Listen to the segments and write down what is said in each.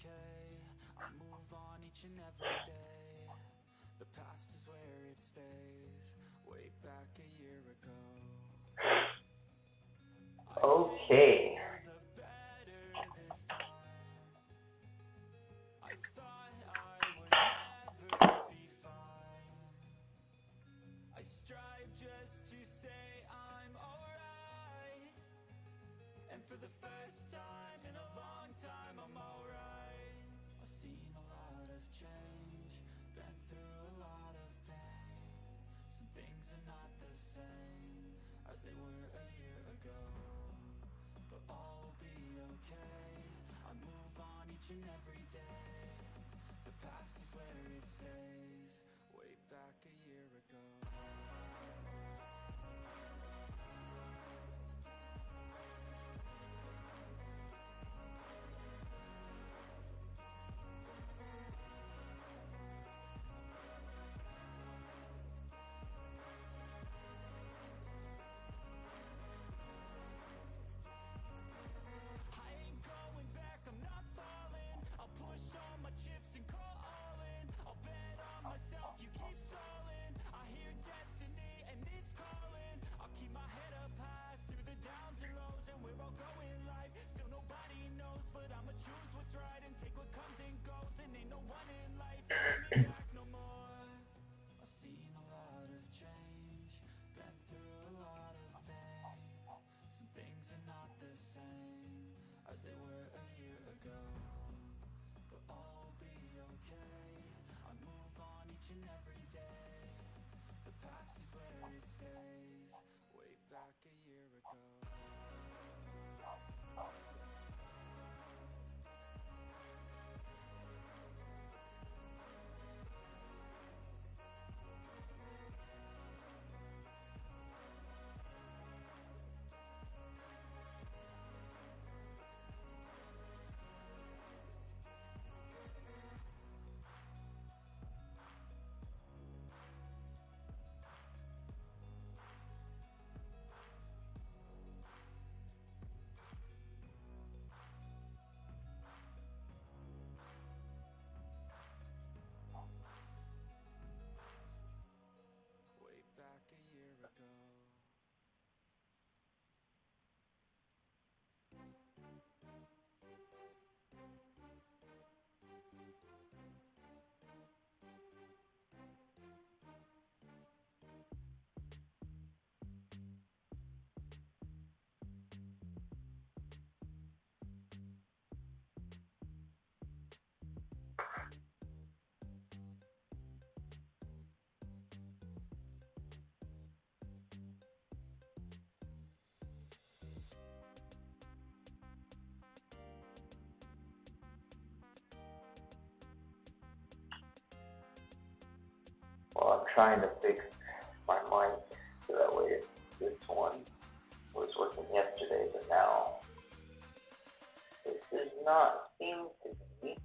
okay. I move on each and every day. The past is where it stays. Way back a year ago. Okay. The better this time. I thought I would never be fine. I strive just to say I'm alright. And for the first time in a long time, I'm alright. I've seen a lot of change, been through a lot of pain. Some things are not the same as they were a year ago, but all will be okay. I move on each and every day. The past is where it stays. Way back a year ago. Well, I'm trying to fix my mic so that way this one was working yesterday, but now this does not seem to be.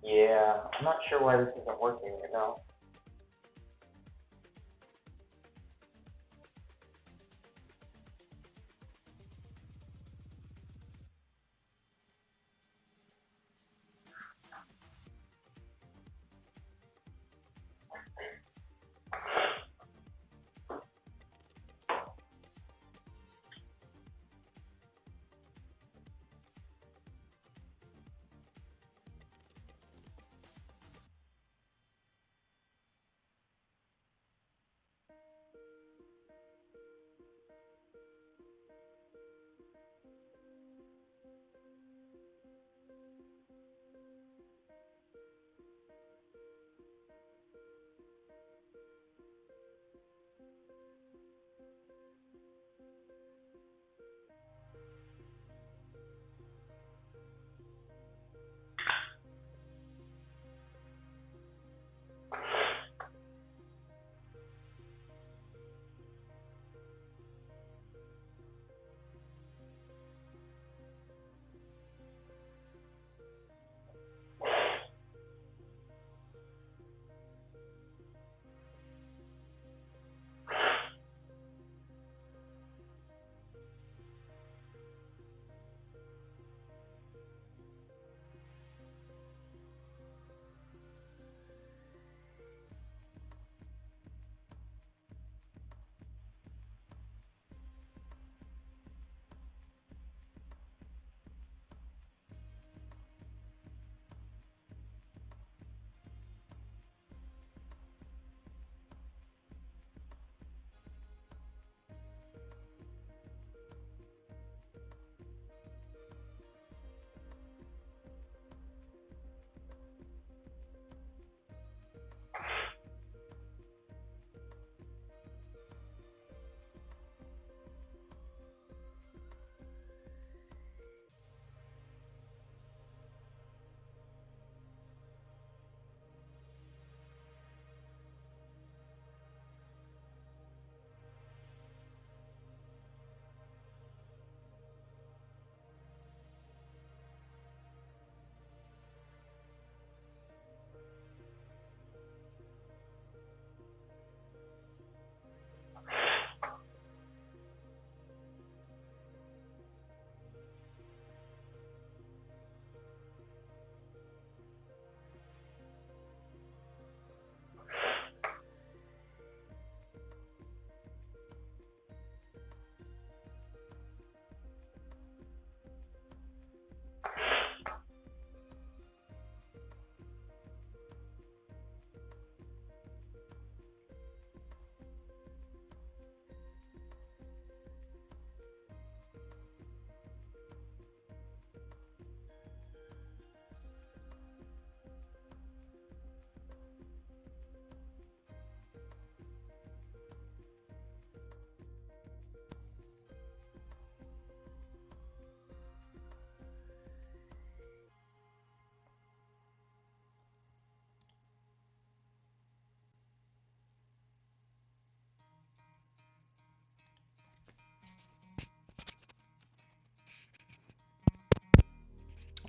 Yeah, I'm not sure why this isn't working right now.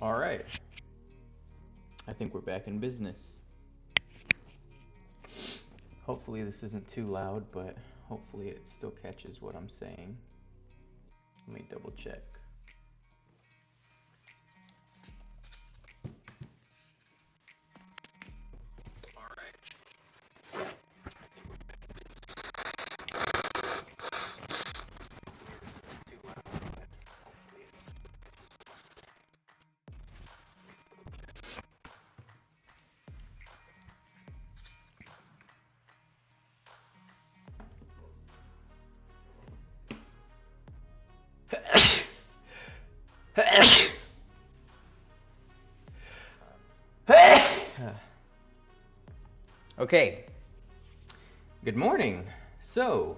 All right. I think we're back in business. Hopefully this isn't too loud, but hopefully it still catches what I'm saying. Let me double check. Okay. Good morning. So,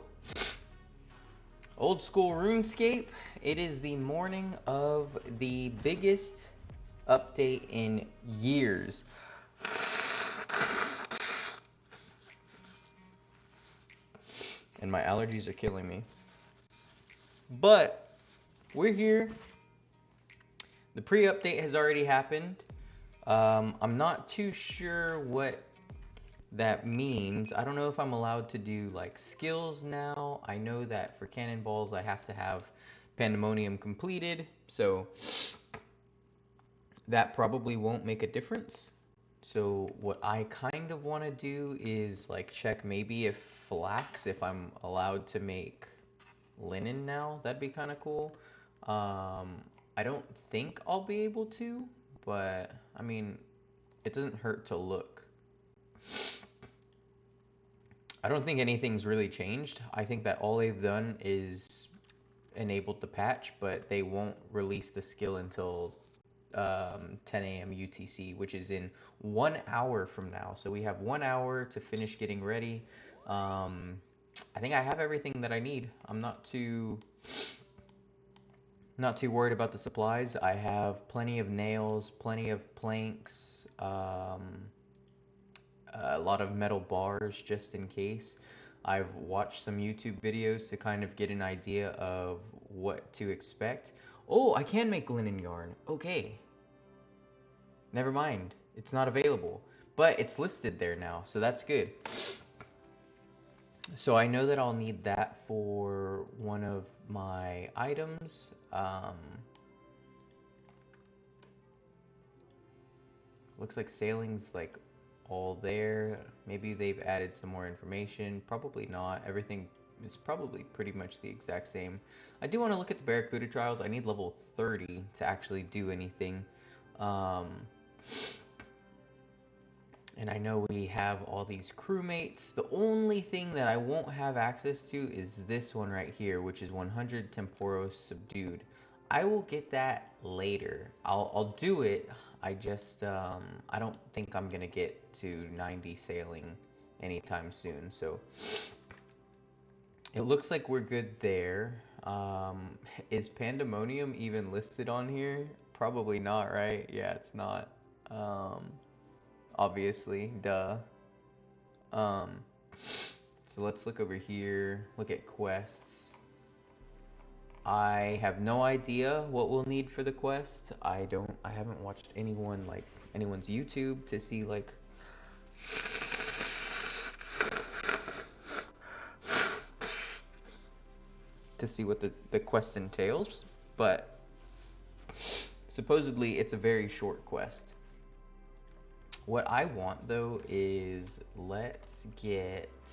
Old School Runescape, it is the morning of the biggest update in years. And my allergies are killing me. But we're here. The pre-update has already happened. I'm not too sure what that means. I don't know if I'm allowed to do like skills now. I know that for cannonballs I have to have Pandemonium completed, so that probably won't make a difference. So what I kind of want to do is like check maybe if I'm allowed to make linen now. That'd be kind of cool. I don't think I'll be able to, but I mean, it doesn't hurt to look. I don't think anything's really changed. I think that all they've done is enabled the patch, but they won't release the skill until 10 a.m. UTC, which is in 1 hour from now. So we have 1 hour to finish getting ready. I think I have everything that I need. I'm not too worried about the supplies. I have plenty of nails, plenty of planks, a lot of metal bars just in case. I've watched some YouTube videos to kind of get an idea of what to expect. Oh, I can make linen yarn. Okay. Never mind. It's not available. But it's listed there now, so that's good. So I know that I'll need that for one of my items. Looks like sailing's like all there. Maybe they've added some more information. Probably not. Everything is probably pretty much the exact same. I do want to look at the Barracuda trials. I need level 30 to actually do anything. And I know we have all these crewmates. The only thing that I won't have access to is this one right here, which is 100 Temporos Subdued. I will get that later. I'll do it. I just I don't think I'm gonna get to 90 sailing anytime soon. So it looks like we're good there. Is Pandemonium even listed on here? Probably not, right? Yeah, it's not. Obviously, duh. So let's look over here, look at quests. I have no idea what we'll need for the quest. I haven't watched anyone's YouTube to see like what the quest entails, but supposedly it's a very short quest. What I want though is let's get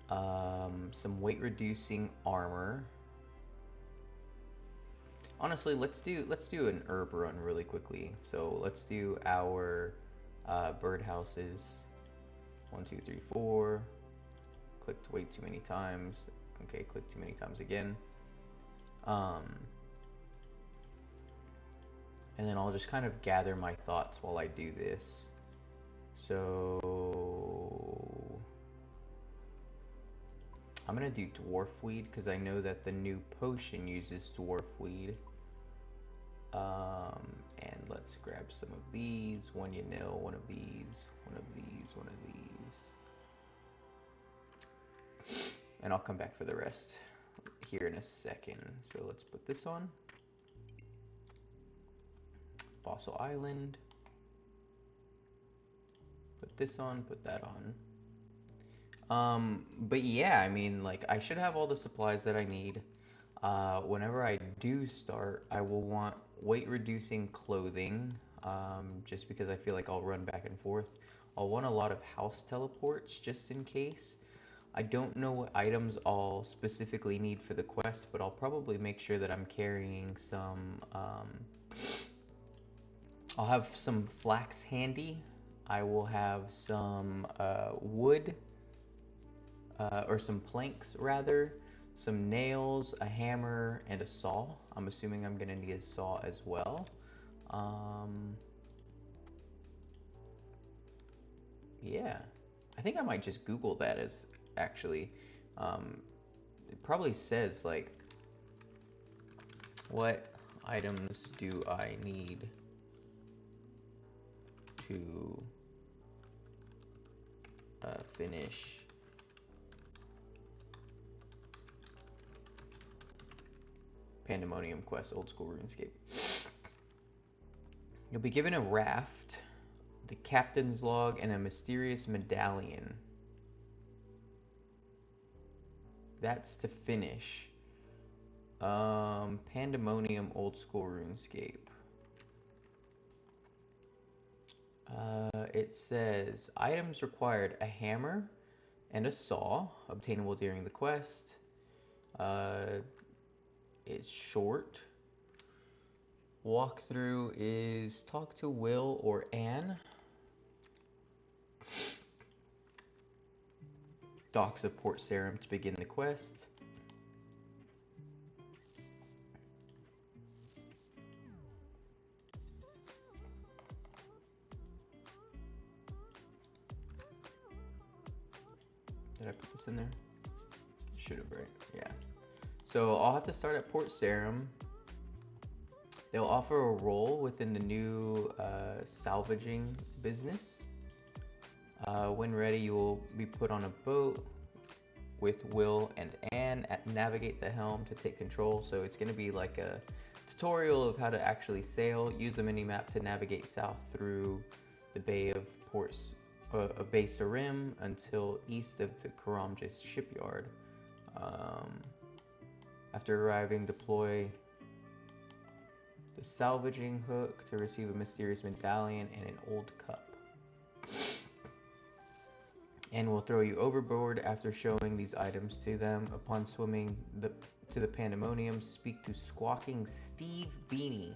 some weight reducing armor. Honestly, let's do an herb run really quickly. So let's do our birdhouses. 1, 2, 3, 4. Clicked way too many times. Okay, clicked too many times again. And then I'll just kind of gather my thoughts while I do this. So I'm gonna do dwarf weed because I know that the new potion uses dwarf weed. And let's grab some of these. One Yanil, one of these, one of these, one of these. And I'll come back for the rest here in a second. So let's put this on. Fossil Island. Put this on, put that on. But yeah, I mean, like, I should have all the supplies that I need. Whenever I do start, I will want weight-reducing clothing, just because I feel like I'll run back and forth. I'll want a lot of house teleports, just in case. I don't know what items I'll specifically need for the quest, but I'll probably make sure that I'm carrying some, I'll have some flax handy. I will have some wood, or some planks rather, some nails, a hammer, and a saw. I'm assuming I'm gonna need a saw as well. Yeah, I think I might just Google that as actually. It probably says like, what items do I need to finish Pandemonium Quest Old School RuneScape. You'll be given a raft, the captain's log, and a mysterious medallion. That's to finish Pandemonium Old School RuneScape. It says items required: a hammer and a saw, obtainable during the quest. It's short. Walkthrough is talk to Will or Anne. Docks of Port Sarim to begin the quest. Did I put this in there? Should have, right? Yeah. So I'll have to start at Port Sarim. They'll offer a role within the new salvaging business. When ready, you will be put on a boat with Will and Anne at navigate the helm to take control. So it's going to be like a tutorial of how to actually sail. Use the mini-map to navigate south through the Bay of Bay Sarim until east of the Karamjas shipyard. After arriving, deploy the salvaging hook to receive a mysterious medallion and an old cup. And will throw you overboard after showing these items to them. Upon swimming to the Pandemonium, speak to Squawking Steve Beanie.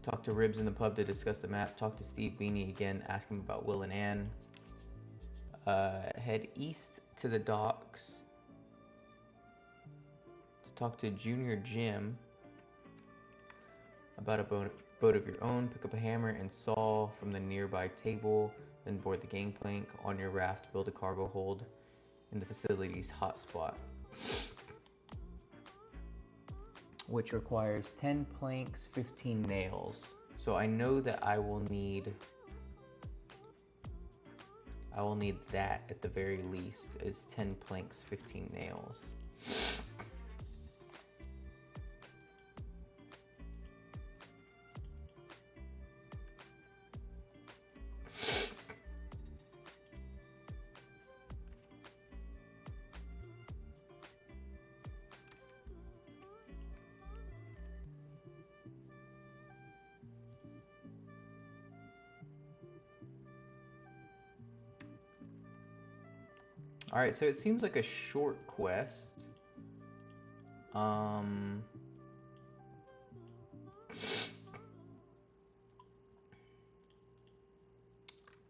Talk to Ribs in the pub to discuss the map. Talk to Steve Beanie again, ask him about Will and Anne. Head east to the docks to talk to Junior Jim about a boat of your own. Pick up a hammer and saw from the nearby table, then board the gangplank. On your raft, build a cargo hold in the facility's hotspot, which requires 10 planks, 15 nails. So I know that I will need that at the very least, is 10 planks, 15 nails. Alright, so it seems like a short quest.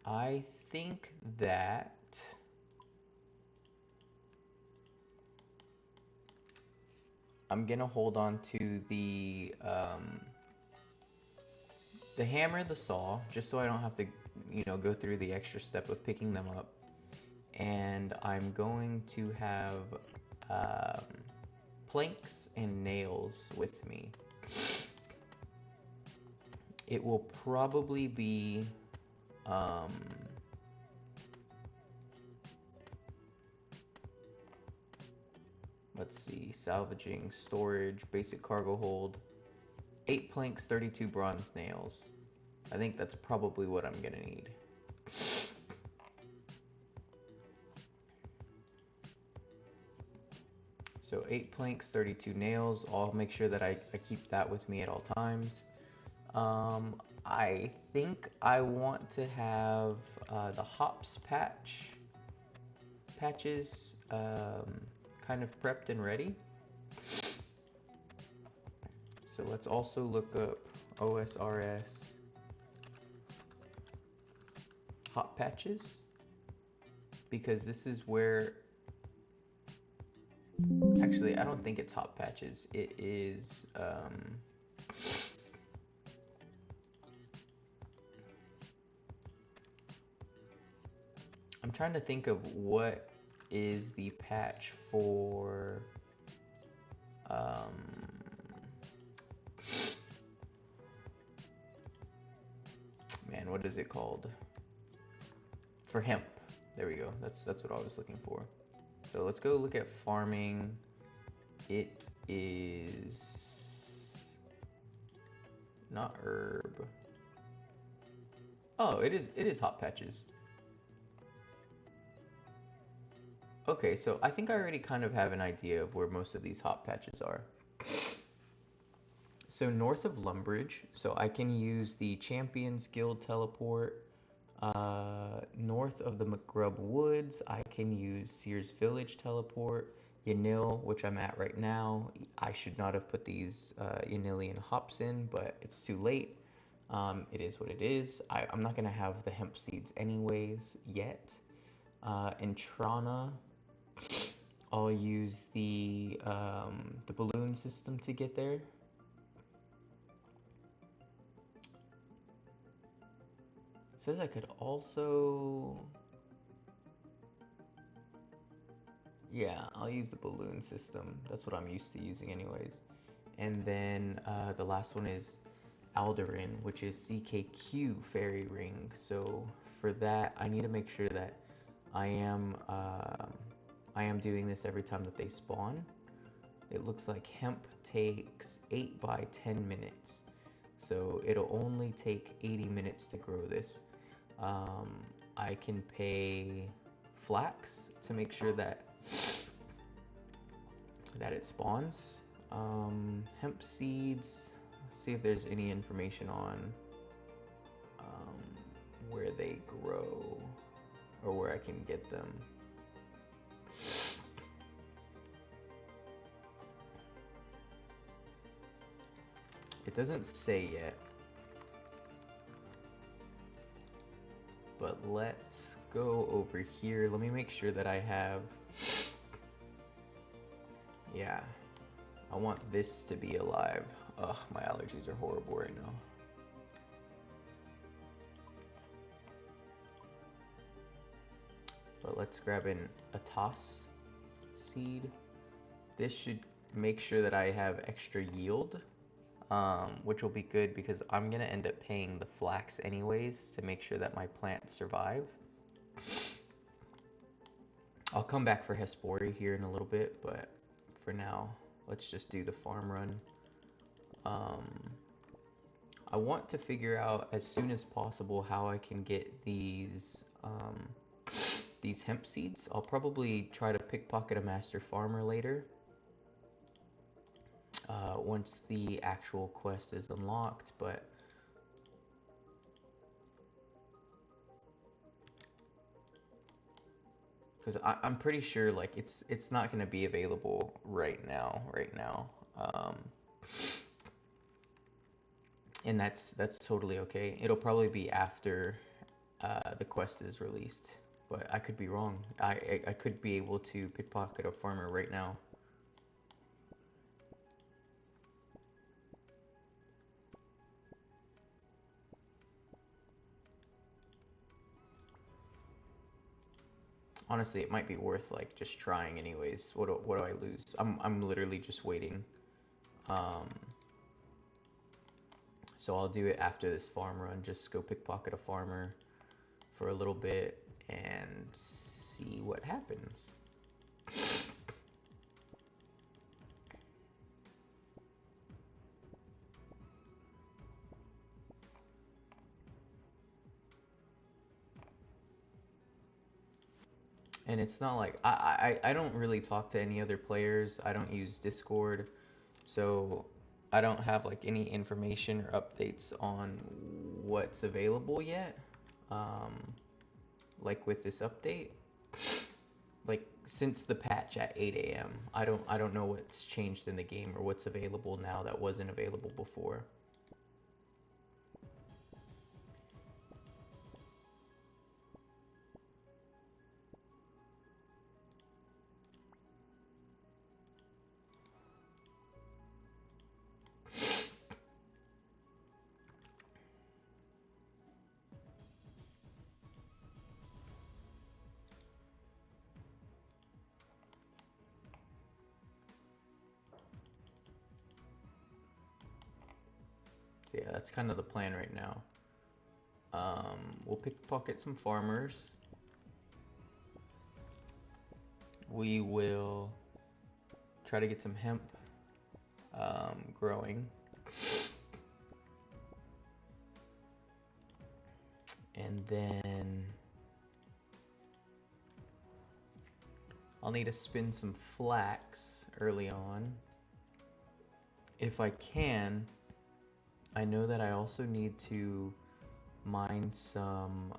I think that I'm gonna hold on to the hammer, the saw, just so I don't have to, go through the extra step of picking them up. And I'm going to have planks and nails with me. It will probably be let's see, salvaging, storage, basic cargo hold, 8 planks, 32 bronze nails. I think that's probably what I'm gonna need. So 8 planks, 32 nails. I'll make sure that I keep that with me at all times. I think I want to have the hops patches kind of prepped and ready. So let's also look up OSRS hop patches, because this is where, actually I don't think it's hop patches, it is I'm trying to think of what is the patch for man, what is it called? For hemp. There we go. That's what I was looking for. So let's go look at farming. It is not herb. Oh, it is hop patches. Okay, so I think I already kind of have an idea of where most of these hop patches are. So north of Lumbridge, so I can use the Champions Guild teleport. North of the McGrub Woods, I can use Sears Village teleport. Yanil, which I'm at right now, I should not have put these Yanilian hops in, but it's too late. It is what it is. I'm not gonna have the hemp seeds anyways yet. In Trana, I'll use the balloon system to get there. Says I could also, yeah, I'll use the balloon system. That's what I'm used to using anyways. And then the last one is Alderin, which is CKQ fairy ring. So for that, I need to make sure that I am doing this every time that they spawn. It looks like hemp takes 8 by 10 minutes. So it'll only take 80 minutes to grow this. I can pay flax to make sure that it spawns. Hemp seeds, see if there's any information on where they grow or where I can get them. It doesn't say yet, but let's go over here. Let me make sure that I have, yeah, I want this to be alive. Ugh, my allergies are horrible right now. But let's grab a toss seed. This should make sure that I have extra yield, which will be good because I'm gonna end up paying the flax anyways to make sure that my plants survive. I'll come back for Hespori here in a little bit, but for now, let's just do the farm run. I want to figure out as soon as possible how I can get these hemp seeds. I'll probably try to pickpocket a master farmer later. Once the actual quest is unlocked, but because I'm pretty sure like it's not going to be available right now. And that's totally okay. It'll probably be after the quest is released, but I could be wrong. I could be able to pickpocket a farmer right now. Honestly, it might be worth like just trying anyways. What do I lose? I'm literally just waiting. So I'll do it after this farm run. Just go pickpocket a farmer for a little bit and see what happens. And it's not like I don't really talk to any other players. I don't use Discord, so I don't have like any information or updates on what's available yet. Um, like with this update, like since the patch at 8 a.m. I don't know what's changed in the game or what's available now that wasn't available before. So yeah, that's kind of the plan right now. We'll pickpocket some farmers. We will try to get some hemp growing. And then I'll need to spin some flax early on. If I can, I know that I also need to mine some,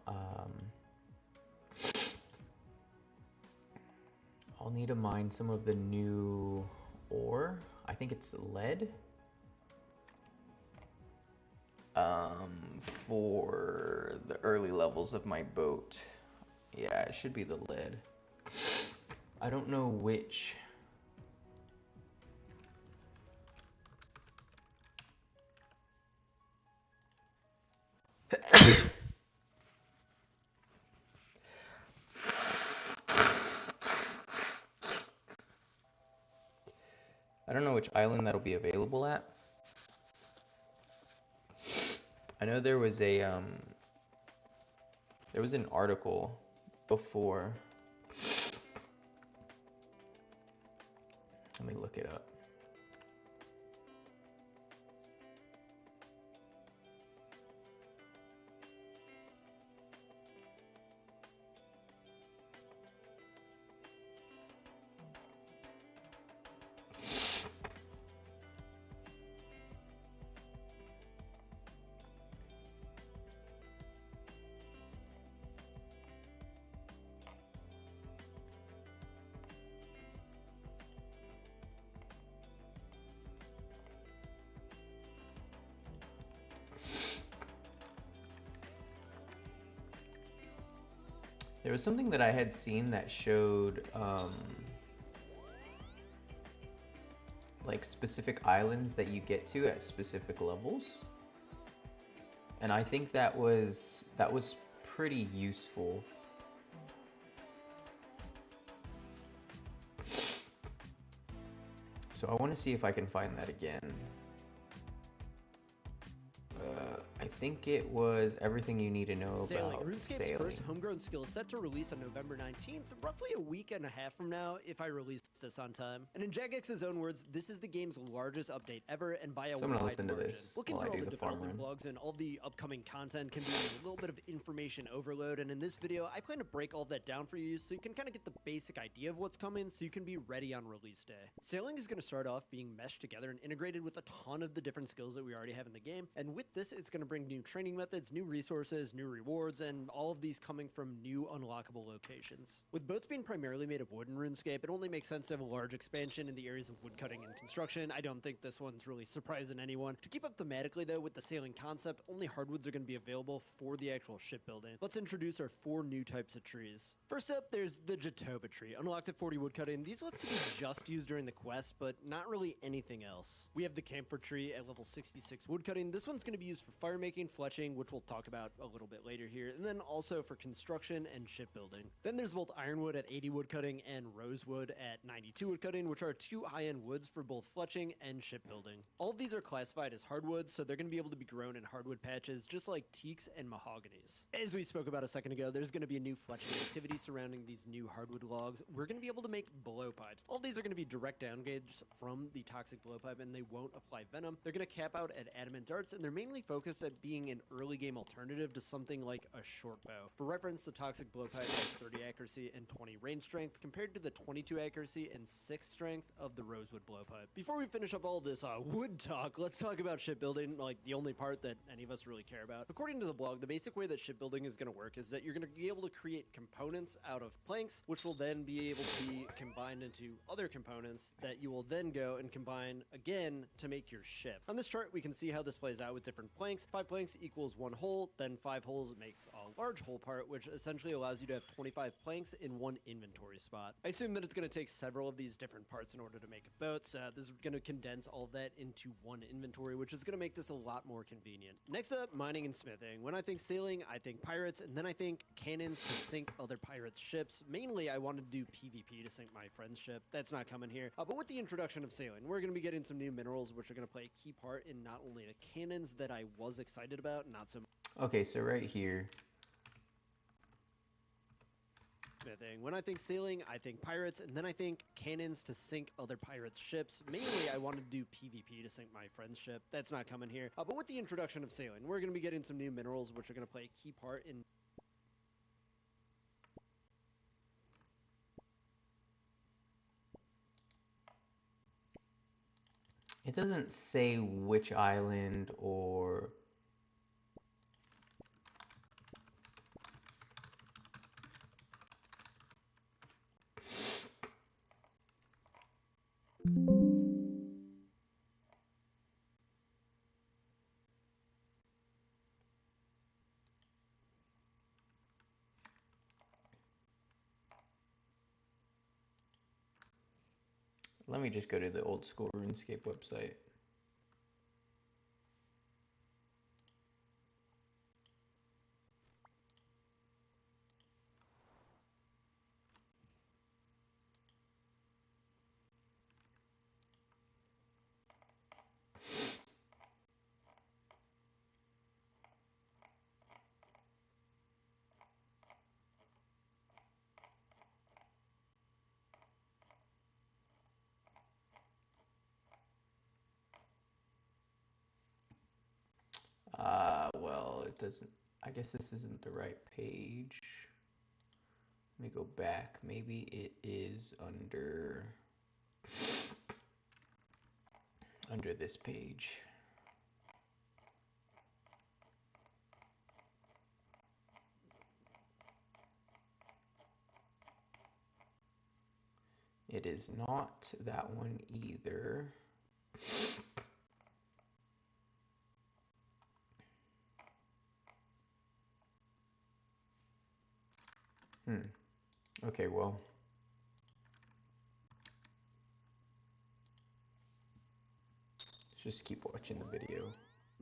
I'll need to mine some of the new ore. I think it's lead. For the early levels of my boat. Yeah, it should be the lead. I don't know which. I don't know which island that'll be available at. I know there was an article before. Let me look it up. There was something that I had seen that showed like specific islands that you get to at specific levels. And I think that was pretty useful. So I want to see if I can find that again. I think it was everything you need to know about RuneScape's sailing. first homegrown skill is set to release on November 19th, roughly a week and a half from now, if I release this on time. And in Jagex's own words, this is the game's largest update ever, and by a So I'm gonna wide listen to margin. this Looking while I through all do the the farm development run. blogs and all the upcoming content can be a little bit of information overload, and in this video, I plan to break all that down for you so you can kind of get the basic idea of what's coming so you can be ready on release day. Sailing is going to start off being meshed together and integrated with a ton of the different skills that we already have in the game, and with this, it's going to bring new training methods, new resources, new rewards, and all of these coming from new unlockable locations. With boats being primarily made of wood in RuneScape, it only makes sense to have a large expansion in the areas of woodcutting and construction. I don't think this one's really surprising anyone. To keep up thematically though, with the sailing concept, only hardwoods are going to be available for the actual shipbuilding. Let's introduce our 4 new types of trees. First up, there's the Jatoba tree. Unlocked at 40 woodcutting, these look to be just used during the quest, but not really anything else. We have the camphor tree at level 66 woodcutting. This one's going to be used for fire making, fletching, which we'll talk about a little bit later here, and then also for construction and shipbuilding. Then there's both ironwood at 80 woodcutting and rosewood at 92 woodcutting, which are 2 high-end woods for both fletching and shipbuilding. All of these are classified as hardwoods, so they're going to be able to be grown in hardwood patches, just like teaks and mahoganies. As we spoke about a second ago, there's going to be a new fletching activity surrounding these new hardwood logs. We're going to be able to make blowpipes. All these are going to be direct downgrades from the toxic blowpipe, and they won't apply venom. They're going to cap out at adamant darts, and they're mainly focused at being an early game alternative to something like a short bow. For reference, the Toxic Blowpipe has 30 accuracy and 20 range strength compared to the 22 accuracy and 6 strength of the Rosewood Blowpipe. Before we finish up all this wood talk, let's talk about shipbuilding, like the only part that any of us really care about. According to the blog, the basic way that shipbuilding is going to work is that you're going to be able to create components out of planks, which will then be able to be combined into other components that you will then go and combine again to make your ship. On this chart, we can see how this plays out with different planks. 5 planks equals 1 hole, then 5 holes makes a large hole part, which essentially allows you to have 25 planks in one inventory spot. I assume that it's going to take several of these different parts in order to make a boat, so this is going to condense all of that into one inventory, which is going to make this a lot more convenient. Next up, mining and smithing. When I think sailing, I think pirates, and then I think cannons to sink other pirates' ships. Mainly, I wanted to do PvP to sink my friend's ship. That's not coming here. But with the introduction of sailing, we're going to be getting some new minerals, which are going to play a key part in not only the cannons that I was excited about, not so much. Okay, so right here, Smithing. When I think sailing, I think pirates, and then I think cannons to sink other pirates' ships. Mainly, I wanted to do PvP to sink my friend's ship. That's not coming here. But with the introduction of sailing, we're going to be getting some new minerals, which are going to play a key part in... it doesn't say which island or... Let me just go to the Oldschool Runescape website. Well, it doesn't, I guess this isn't the right page. Let me go back. Maybe it is under this page. It is not that one either. Okay, well. Let's just keep watching the video.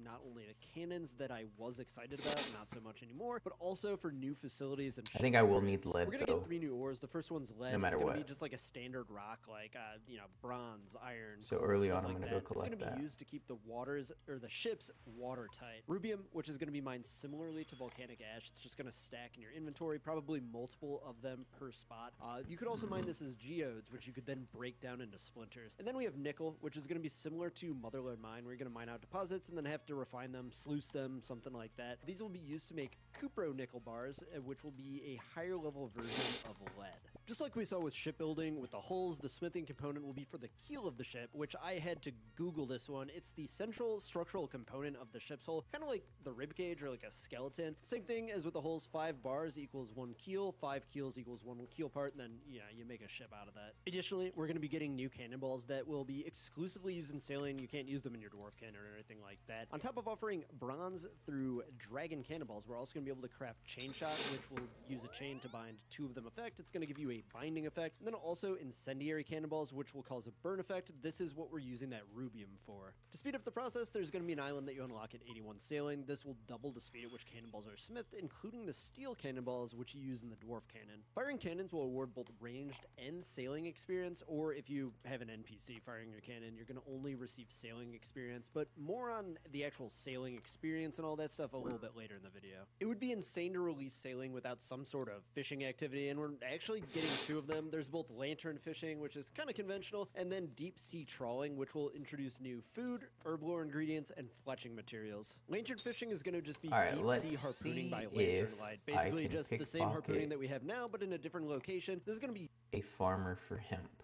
Not only the cannons that I was excited about, not so much anymore, but also for new facilities and I think I will upgrades. need lead, We're gonna though. get 3 new ores. The first one's lead. No matter it's gonna what. be just like a standard rock, like you know, bronze, iron. So coal, early stuff on, I'm like gonna go that. collect It's gonna that. be used to keep the waters or the ships watertight. Rubium, which is gonna be mined similarly to volcanic ash. It's just gonna stack in your inventory, probably multiple of them per spot. You could also mine this as geodes, which you could then break down into splinters. And then we have nickel, which is gonna be similar to Motherlode Mine, where you're gonna mine out deposits and then have to refine them, sluice them, something like that. These will be used to make cupro nickel bars, which will be a higher level version of lead. Just like we saw with shipbuilding, with the hulls, the smithing component will be for the keel of the ship, which I had to Google this one. It's the central structural component of the ship's hull, kind of like the ribcage or like a skeleton. Same thing as with the hulls, 5 bars equals 1 keel, 5 keels equals 1 keel part, and then, yeah, you make a ship out of that. Additionally, we're going to be getting new cannonballs that will be exclusively used in sailing. You can't use them in your dwarf cannon or anything like that. On top of offering bronze through dragon cannonballs, we're also going to be able to craft chain shot, which will use a chain to bind 2 of them effect. It's going to give you a binding effect. And then also incendiary cannonballs, which will cause a burn effect. This is what we're using that rubium for. To speed up the process, there's going to be an island that you unlock at 81 sailing. This will double the speed at which cannonballs are smithed, including the steel cannonballs, which you use in the dwarf cannon. Firing cannons will award both ranged and sailing experience, or if you have an NPC firing your cannon, you're going to only receive sailing experience, but more on the actual sailing experience and all that stuff a little bit later in the video. It would be insane to release sailing without some sort of fishing activity, and we're actually getting two of them. There's both lantern fishing, which is kind of conventional, and then deep sea trawling, which will introduce new food, herblore ingredients, and fletching materials. Lantern fishing is going to just be deep sea harpooning by lantern light. Basically just the same harpooning that we have now, but in a different location. This is going to be a farmer for hemp.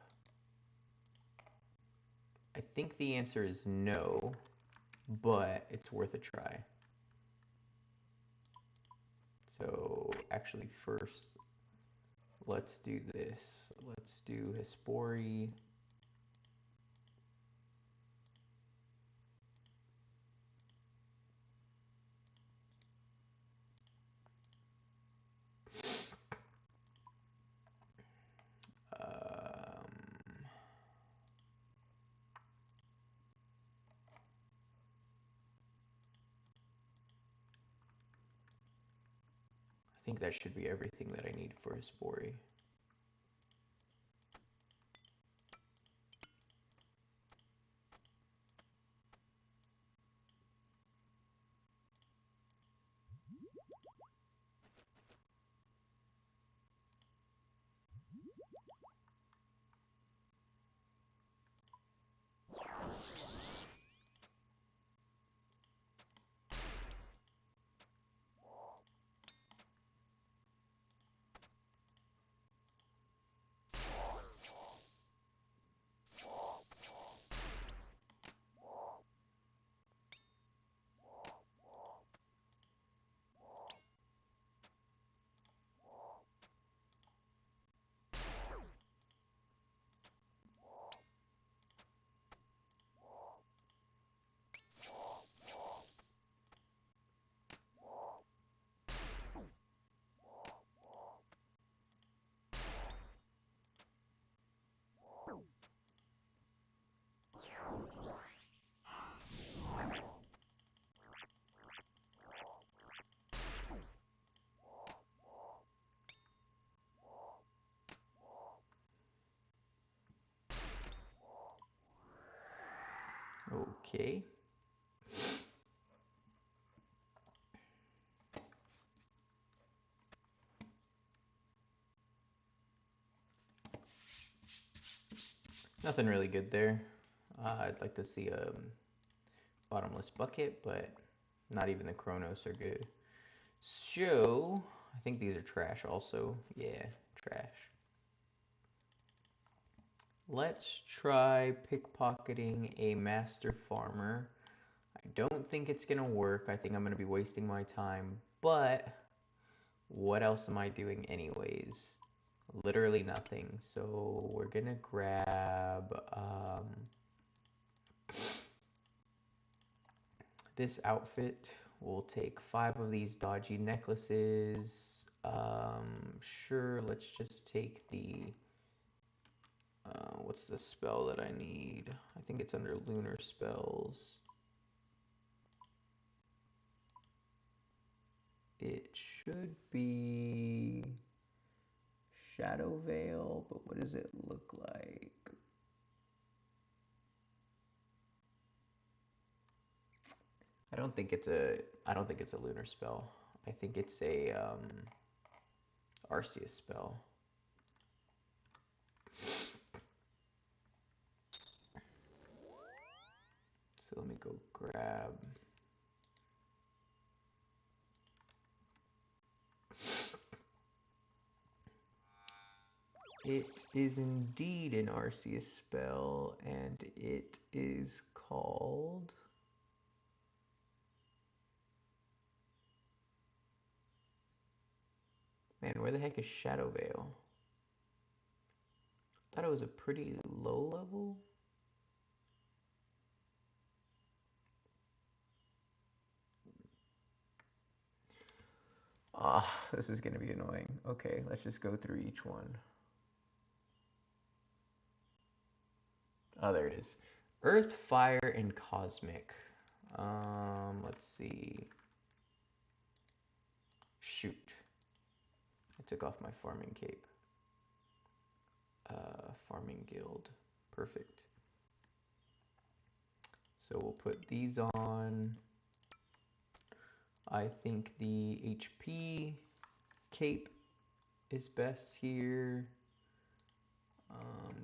I think the answer is no, but it's worth a try. So actually first, let's do this. Let's do Hespori. I think that should be everything that I need for Hespori. Okay. Nothing really good there. I'd like to see a bottomless bucket, but not even the Chronos are good. So, I think these are trash also. Yeah, trash. Let's try pickpocketing a master farmer. I don't think it's gonna work. I think I'm gonna be wasting my time, but what else am I doing anyways? Literally nothing. So we're gonna grab this outfit. We'll take 5 of these dodgy necklaces. Sure, let's just take the what's the spell that I need? I think it's under lunar spells. It should be Shadow Veil, but what does it look like? I don't think it's a lunar spell. I think it's a Arceus spell. So let me go grab. It is indeed an Arceus spell, and it is called... Man, where the heck is Shadow Veil? I thought it was a pretty low level. Ah, this is going to be annoying. Okay, let's just go through each one. Oh, there it is. Earth, Fire, and Cosmic. Let's see. Shoot. I took off my farming cape. Farming guild. Perfect. So we'll put these on. I think the HP cape is best here.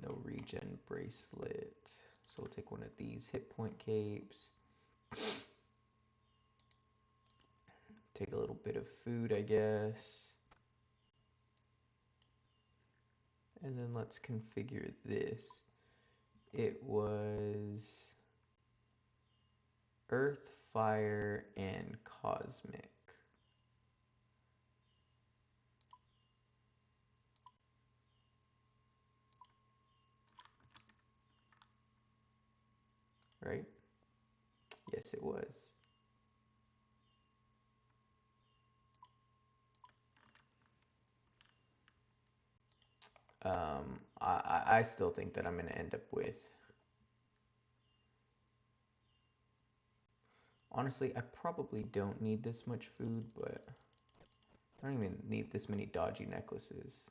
No regen bracelet. So we'll take one of these hit point capes. Take a little bit of food, I guess. And then let's configure this. It was Earth, Fire, and Cosmic. Right? Yes, it was. I still think that I'm going to end up with... Honestly, I probably don't need this much food, but I don't even need this many dodgy necklaces.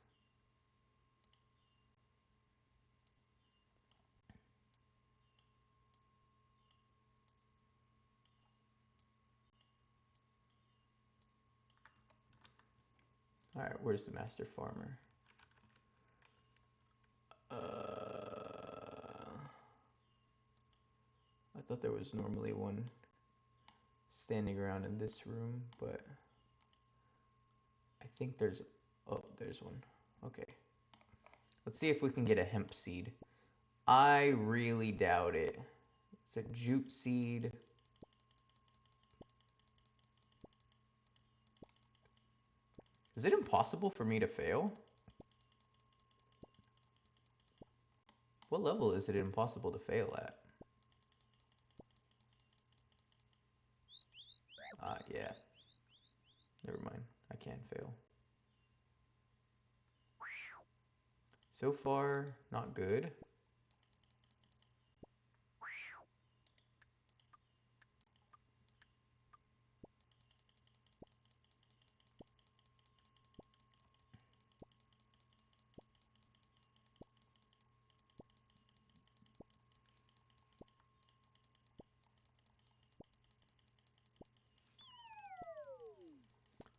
Alright, where's the master farmer? I thought there was normally one standing around in this room, but I think there's... Oh, there's one. Okay. Let's see if we can get a hemp seed. I really doubt it. It's a jute seed. Is it impossible for me to fail? What level is it impossible to fail at? Yeah. Never mind. I can't fail. So far, not good.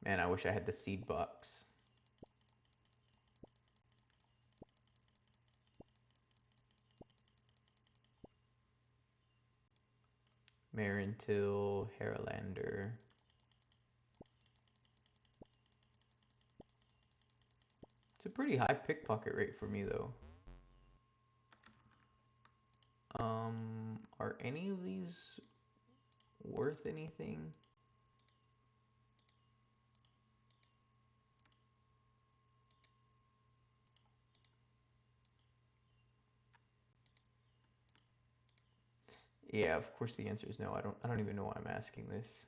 Man, I wish I had the seed box. Marintil, Heralander. It's a pretty high pickpocket rate for me, though. Are any of these worth anything? Yeah, of course the answer is no. I don't even know why I'm asking this.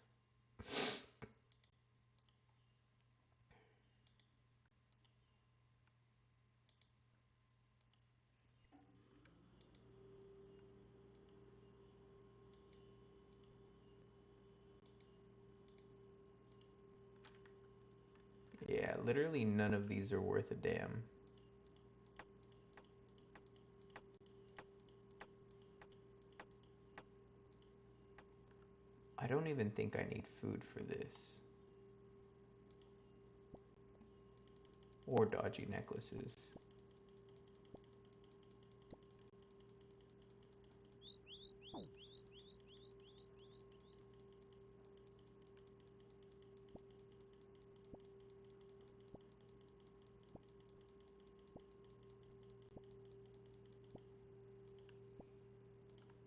Yeah, literally none of these are worth a damn. I don't even think I need food for this. Or dodgy necklaces.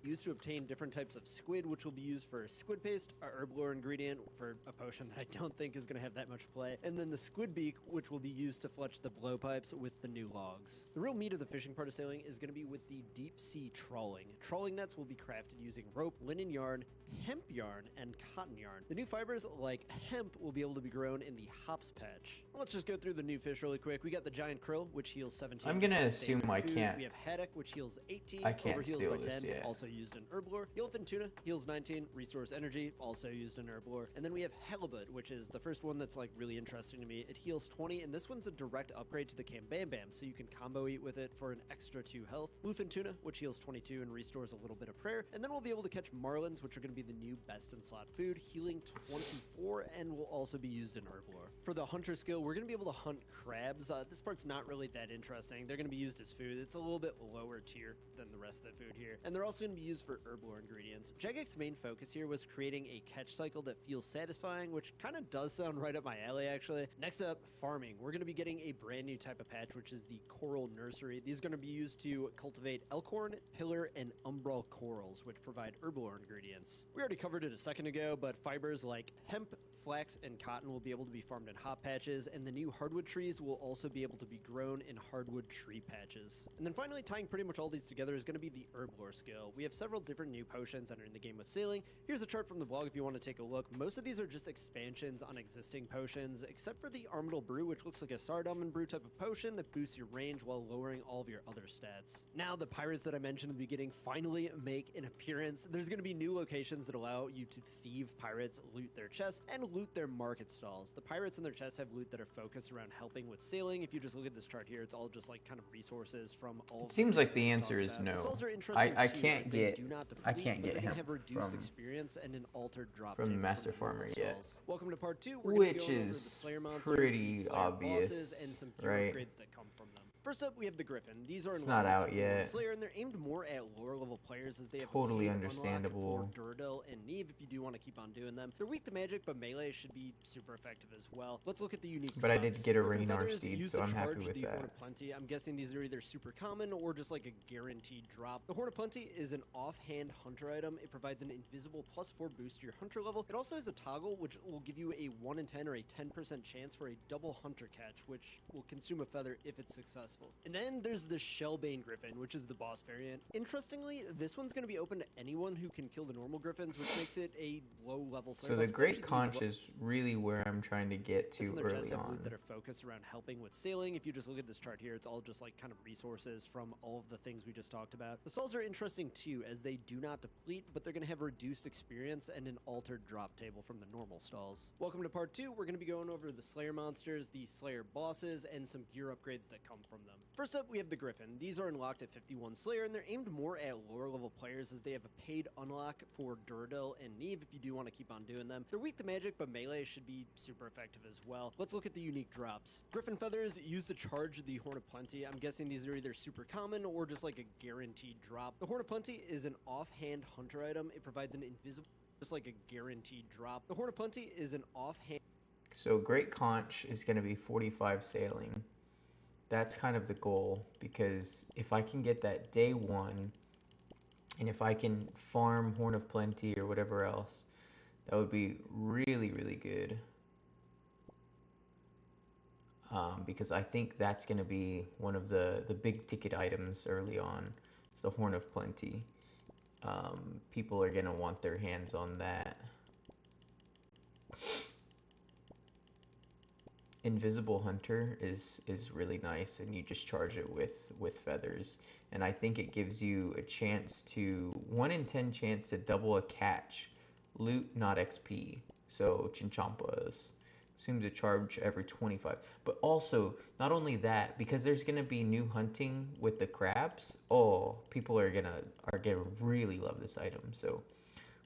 Used to obtain different types of squid, which will be used for squid paste, a herb lore ingredient for a potion that I don't think is going to have that much play, and then the squid beak, which will be used to fletch the blowpipes with the new logs. The real meat of the fishing part of sailing is going to be with the deep sea trawling. Trawling nets will be crafted using rope, linen yarn, hemp yarn, and cotton yarn. The new fibers, like hemp, will be able to be grown in the hops patch. Let's just go through the new fish really quick. We got the giant krill, which heals 17. I'm gonna assume I can't. We have haddock, which heals 18. I can't overheals steal by this 10, yet. also used in herb lore. Yellowfin tuna heals 19, restores energy, also used in herb lore. And then we have halibut, which is the first one that's like really interesting to me. It heals 20, and this one's a direct upgrade to the Kambam Bam, so you can combo eat with it for an extra 2 health. Bluefin tuna, which heals 22 and restores a little bit of prayer. And then we'll be able to catch marlins, which are going to to be the new best in slot food, healing 24, and will also be used in Herblore. For the hunter skill, we're going to be able to hunt crabs. This part's not really that interesting. They're going to be used as food. It's a little bit lower tier than the rest of the food here. And they're also going to be used for Herblore ingredients. Jagek's main focus here was creating a catch cycle that feels satisfying, which kind of does sound right up my alley, actually. Next up, farming. We're going to be getting a brand new type of patch, which is the coral nursery. These are going to be used to cultivate elkhorn, pillar, and umbral corals, which provide Herblore ingredients. We already covered it a second ago, but fibers like hemp, flax, and cotton will be able to be farmed in hop patches, and the new hardwood trees will also be able to be grown in hardwood tree patches. And then finally, tying pretty much all these together is going to be the Herblore skill. We have several different new potions entering the game with sailing. Here's a chart from the blog if you want to take a look. Most of these are just expansions on existing potions, except for the Armadil Brew, which looks like a Sardom Brew type of potion that boosts your range while lowering all of your other stats. Now, the pirates that I mentioned in the beginning finally make an appearance. There's going to be new locations that allow you to thieve pirates, loot their chests, and loot their market stalls. The pirates and their chests have loot that are focused around helping with sailing. If you just look at this chart here, it's all just like kind of resources from all. It seems like the answer is no. I can't get him from experience and an altered drop from the table Master the Farmer normal yet. stalls. Welcome to part 2, we're Which gonna be going over the is Slayer monsters, pretty the Slayer obvious, bosses, and some gear right? upgrades that come from them. First up, we have the Griffin. These are It's not out yet. Slayer, and they're aimed more at lower level players as they have Totally a paid unlock understandable. for Durdle and Neve if you do want to keep on doing them. They're weak to magic, but melee should be super effective as well. Let's look at the unique But I did drops. get a Griffin Raynar feathers seed, used so to I'm happy charge with the that. Horn of Plenty. I'm guessing these are either super common or just like a guaranteed drop. The Horn of Plenty is an offhand hunter item. It provides an invisible +4 boost to your hunter level. It also has a toggle which will give you a 1 in 10 or a 10% chance for a double hunter catch, which will consume a feather if it's successful. And then there's the Shellbane Griffin, which is the boss variant. Interestingly, this one's going to be open to anyone who can kill the normal Griffins, which makes it a low level. So the Great Conch is really where I'm trying to get to early on. That are focused around helping with sailing. If you just look at this chart here, it's all just like kind of resources from all of the things we just talked about. The stalls are interesting too, as they do not deplete, but they're going to have reduced experience and an altered drop table from the normal stalls. Welcome to part 2. We're going to be going over the Slayer monsters, the Slayer bosses, and some gear upgrades that come from them. First up, we have the Griffin. These are unlocked at 51 Slayer, and they're aimed more at lower level players as they have a paid unlock for Durdle and Neve if you do want to keep on doing them. They're weak to magic, but melee should be super effective as well. Let's look at the unique drops. Griffin feathers used to charge the Horn of Plenty. I'm guessing these are either super common or just like a guaranteed drop. The Horn of Plenty is an offhand hunter item. It provides an invisible, just like a guaranteed drop. The Horn of Plenty is an offhand. So Great Conch is going to be 45 sailing. That's kind of the goal, because if I can get that day 1, and if I can farm Horn of Plenty or whatever else, that would be really, really good. Because I think that's going to be one of the big ticket items early on. It's the Horn of Plenty. People are going to want their hands on that. Invisible Hunter is really nice, and you just charge it with feathers, and I think it gives you a chance to 1 in 10 chance to double a catch, loot not XP. So Chinchampas seem to charge every 25, but also not only that, because there's gonna be new hunting with the crabs. Oh, people are gonna really love this item. So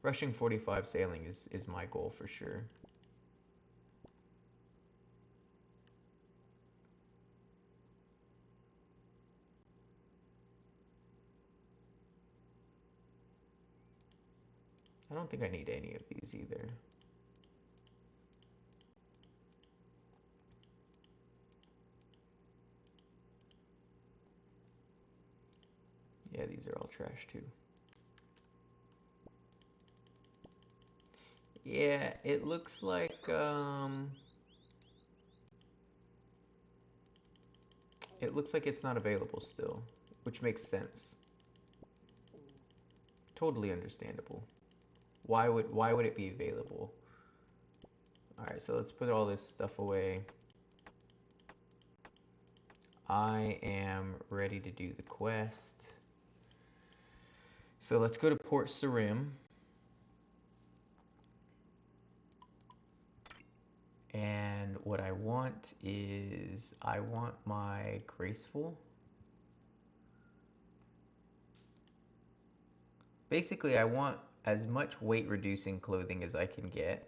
rushing 45 sailing is my goal for sure. I don't think I need any of these either. Yeah, these are all trash too. Yeah, it looks like it's not available still, which makes sense. Totally understandable. Why would it be available? Alright, so let's put all this stuff away. I am ready to do the quest. So let's go to Port Sarim. And what I want is, I want my Graceful. Basically, I want as much weight reducing clothing as I can get.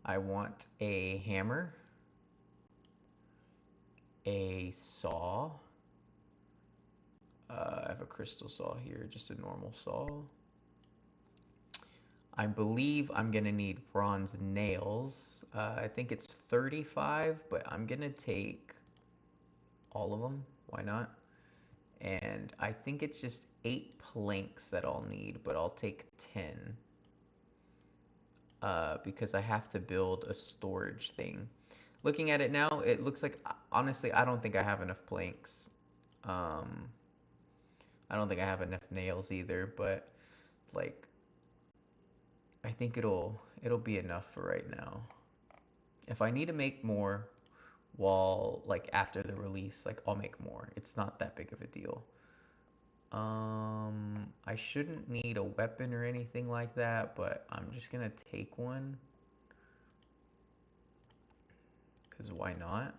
I want a hammer, a saw. I have a crystal saw here, just a normal saw. I believe I'm gonna need bronze nails. I think it's 35, but I'm gonna take all of them. Why not? And I think it's just 8 planks that I'll need, but I'll take 10. Because I have to build a storage thing. Looking at it now, it looks like, honestly, I don't think I have enough planks. I don't think I have enough nails either, but like, I think it'll be enough for right now. If I need to make more while, like, after the release, like, I'll make more. It's not that big of a deal. I shouldn't need a weapon or anything like that, but I'm just gonna take one. Because why not?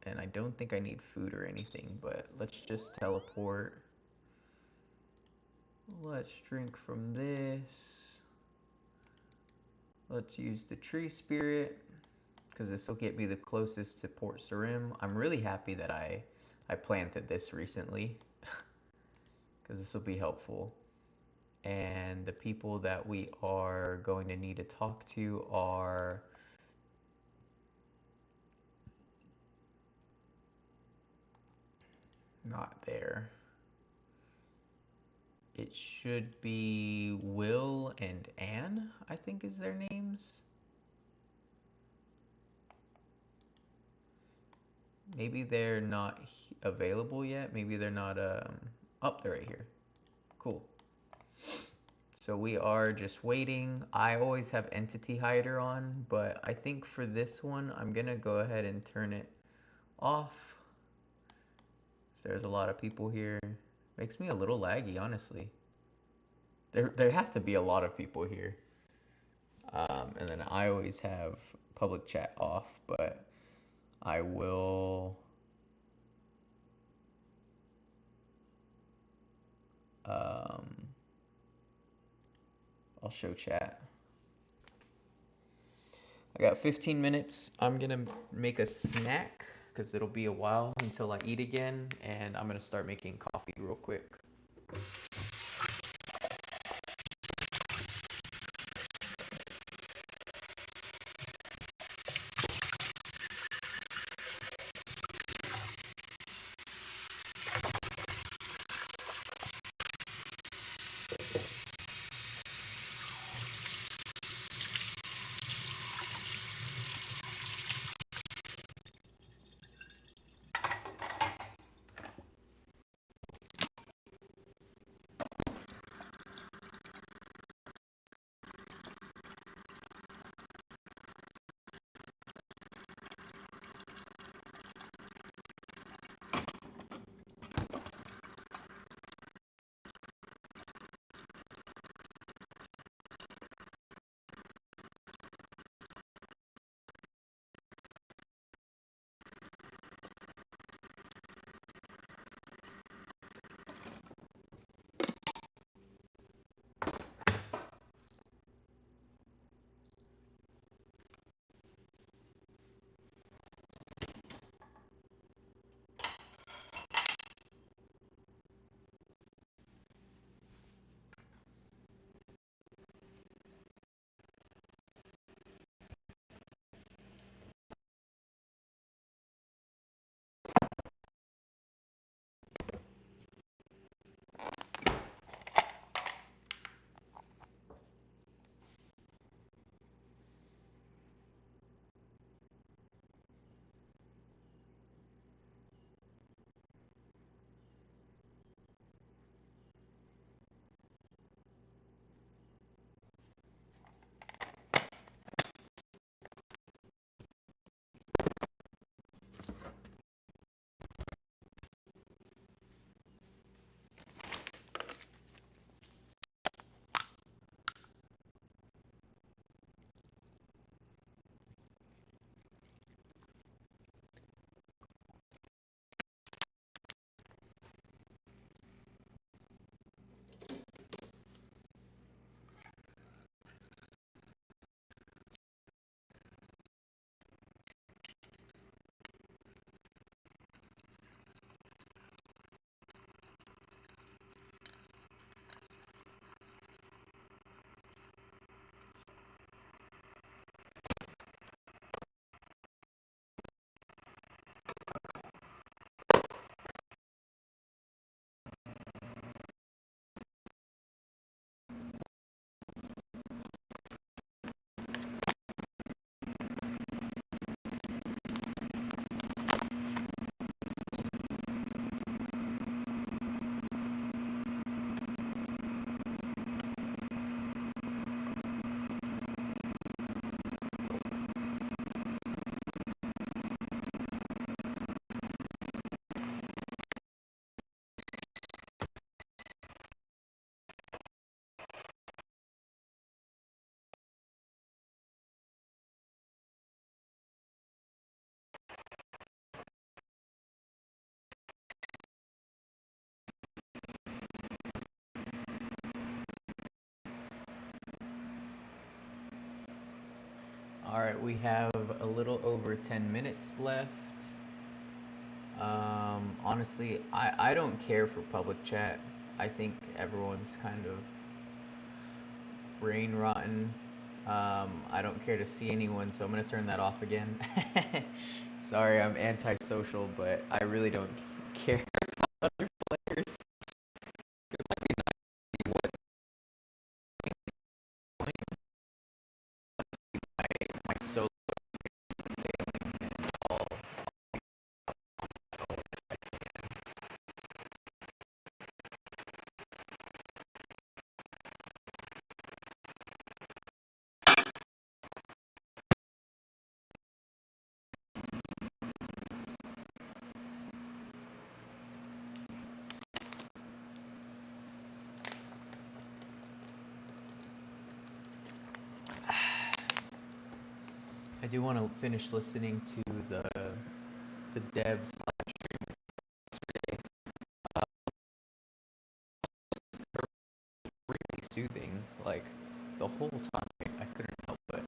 And I don't think I need food or anything, but let's just teleport. Let's drink from this. Let's use the tree spirit, because this will get me the closest to Port Sarim. I'm really happy that I planted this recently, because this will be helpful. And the people that we are going to need to talk to are not there. It should be Will and Anne, I think is their names. Maybe they're not available yet. Maybe they're not, oh, they're right here. Cool. So we are just waiting. I always have Entity Hider on, but I think for this one, I'm gonna go ahead and turn it off. So there's a lot of people here. Makes me a little laggy, honestly. There have to be a lot of people here. And then I always have public chat off, but I will I'll show chat. I got 15 minutes. I'm gonna make a snack because it'll be a while until I eat again, and I'm gonna start making coffee real quick. All right, we have a little over 10 minutes left. Honestly, I don't care for public chat. I think everyone's kind of brain rotten. I don't care to see anyone, so I'm gonna turn that off again. Sorry, I'm antisocial, but I really don't care about other players. It might be nice to see what my solo is sailing, and I'll I do want to finish listening to the devs live stream yesterday. Really soothing, like the whole time. I couldn't help but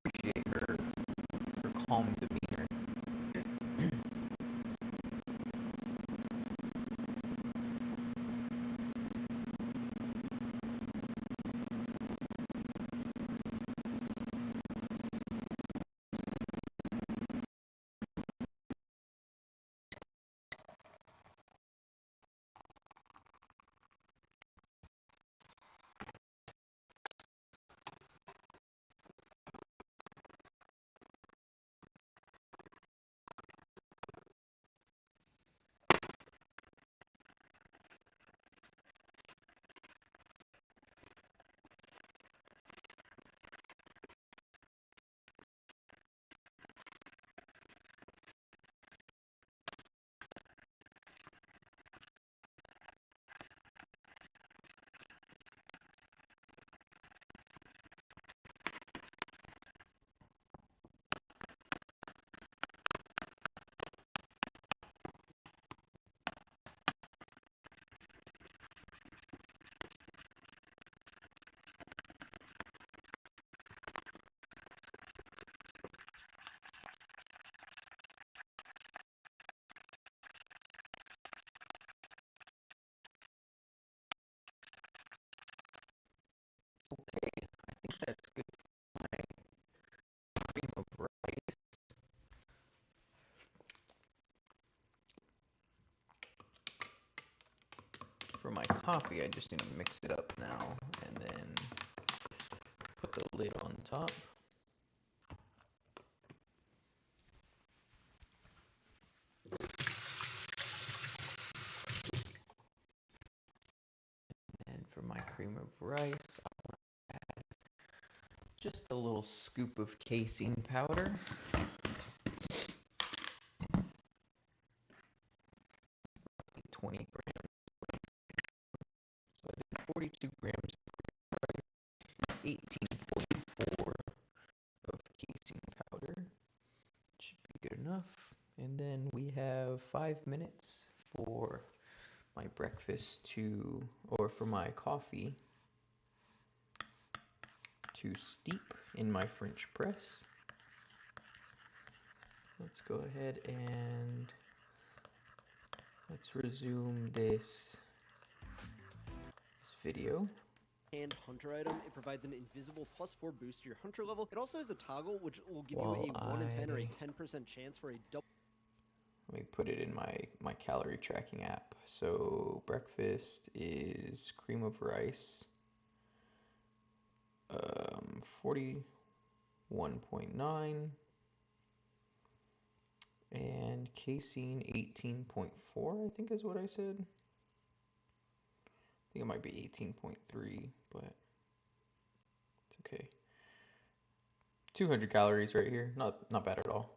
appreciate her calm demeanor. Okay, I think that's good for my cream of rice. For my coffee, I just need to mix it up now and then put the lid on top. And for my cream of rice, I'll add just a little scoop of casein powder. 20 grams. So I did 42 grams of 1844 of casein powder. Should be good enough. And then we have 5 minutes for my breakfast or for my coffee to steep in my French press. Let's go ahead and let's resume this video. And hunter item, it provides an invisible +4 boost to your hunter level. It also has a toggle which will give you a 1 in 10 or a 10% chance for a double. Let me put it in my calorie tracking app. So breakfast is cream of rice, 41.9, and casein 18.4, I think is what I said. I think it might be 18.3, but it's okay. 200 calories right here, not bad at all.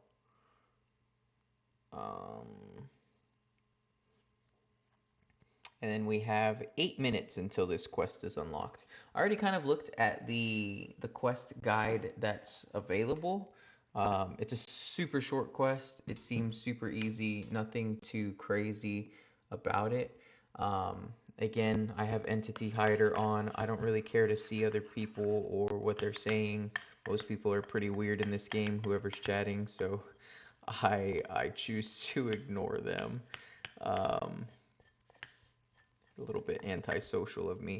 And then we have 8 minutes until this quest is unlocked. I already kind of looked at the quest guide that's available. It's a super short quest. It seems super easy, nothing too crazy about it. Again, I have Entity Hider on. I don't really care to see other people or what they're saying. Most people are pretty weird in this game, whoever's chatting, so I choose to ignore them. A little bit antisocial of me.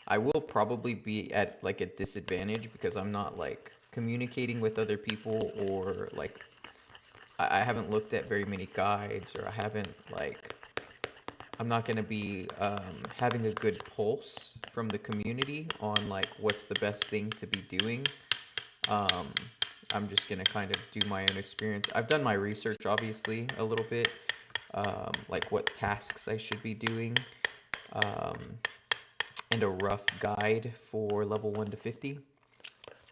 I will probably be at like a disadvantage because I'm not like communicating with other people, or like I haven't looked at very many guides, or I haven't like I'm not going to be having a good pulse from the community on like what's the best thing to be doing. Um, I'm just going to kind of do my own experience. I've done my research, obviously, a little bit, like what tasks I should be doing, um, and a rough guide for level 1 to 50.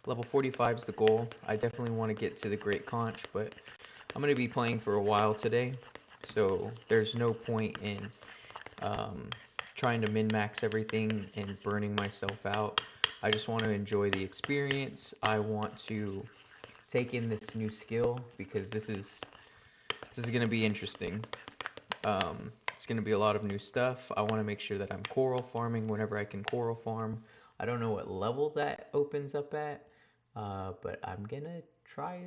Level 45 is the goal. I definitely want to get to the Great Conch, but I'm going to be playing for a while today, so there's no point in trying to min-max everything and burning myself out. I just want to enjoy the experience. I want to take in this new skill because this is going to be interesting. It's going to be a lot of new stuff. I want to make sure that I'm coral farming whenever I can coral farm. I don't know what level that opens up at, but I'm going to try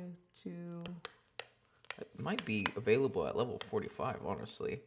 to... It might be available at level 45, honestly.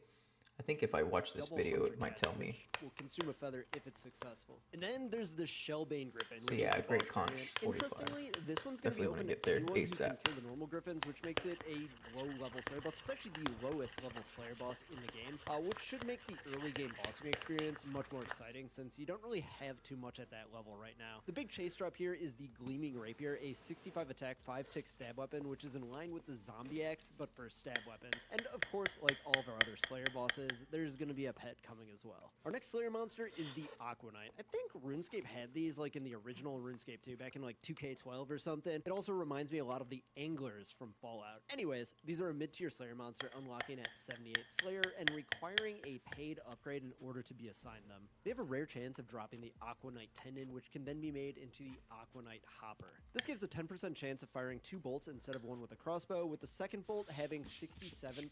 I think if I watch this video, it might tell me. Will consume a feather if it's successful. And then there's the Shellbane Griffin, So which yeah, is the Great boss Conch, variant. 45. Interestingly, this one's going to be Definitely want open to get to there anyone who ASAP. can kill the normal Griffins, which makes it a low-level Slayer boss. It's actually the lowest level Slayer boss in the game, which should make the early game bossing experience much more exciting since you don't really have too much at that level right now. The big chase drop here is the Gleaming Rapier, a 65 attack, 5-tick stab weapon, which is in line with the Zombie Axe, but for stab weapons. And of course, like all of our other Slayer bosses, there's going to be a pet coming as well. Our next Slayer monster is the Aqua Knight. I think RuneScape had these like in the original RuneScape 2 back in like 2K12 or something. It also reminds me a lot of the Anglers from Fallout. Anyways, these are a mid-tier Slayer monster unlocking at 78 Slayer and requiring a paid upgrade in order to be assigned them. They have a rare chance of dropping the Aqua Knight Tendon, which can then be made into the Aqua Knight Hopper. This gives a 10% chance of firing 2 bolts instead of 1 with a crossbow, with the second bolt having 67%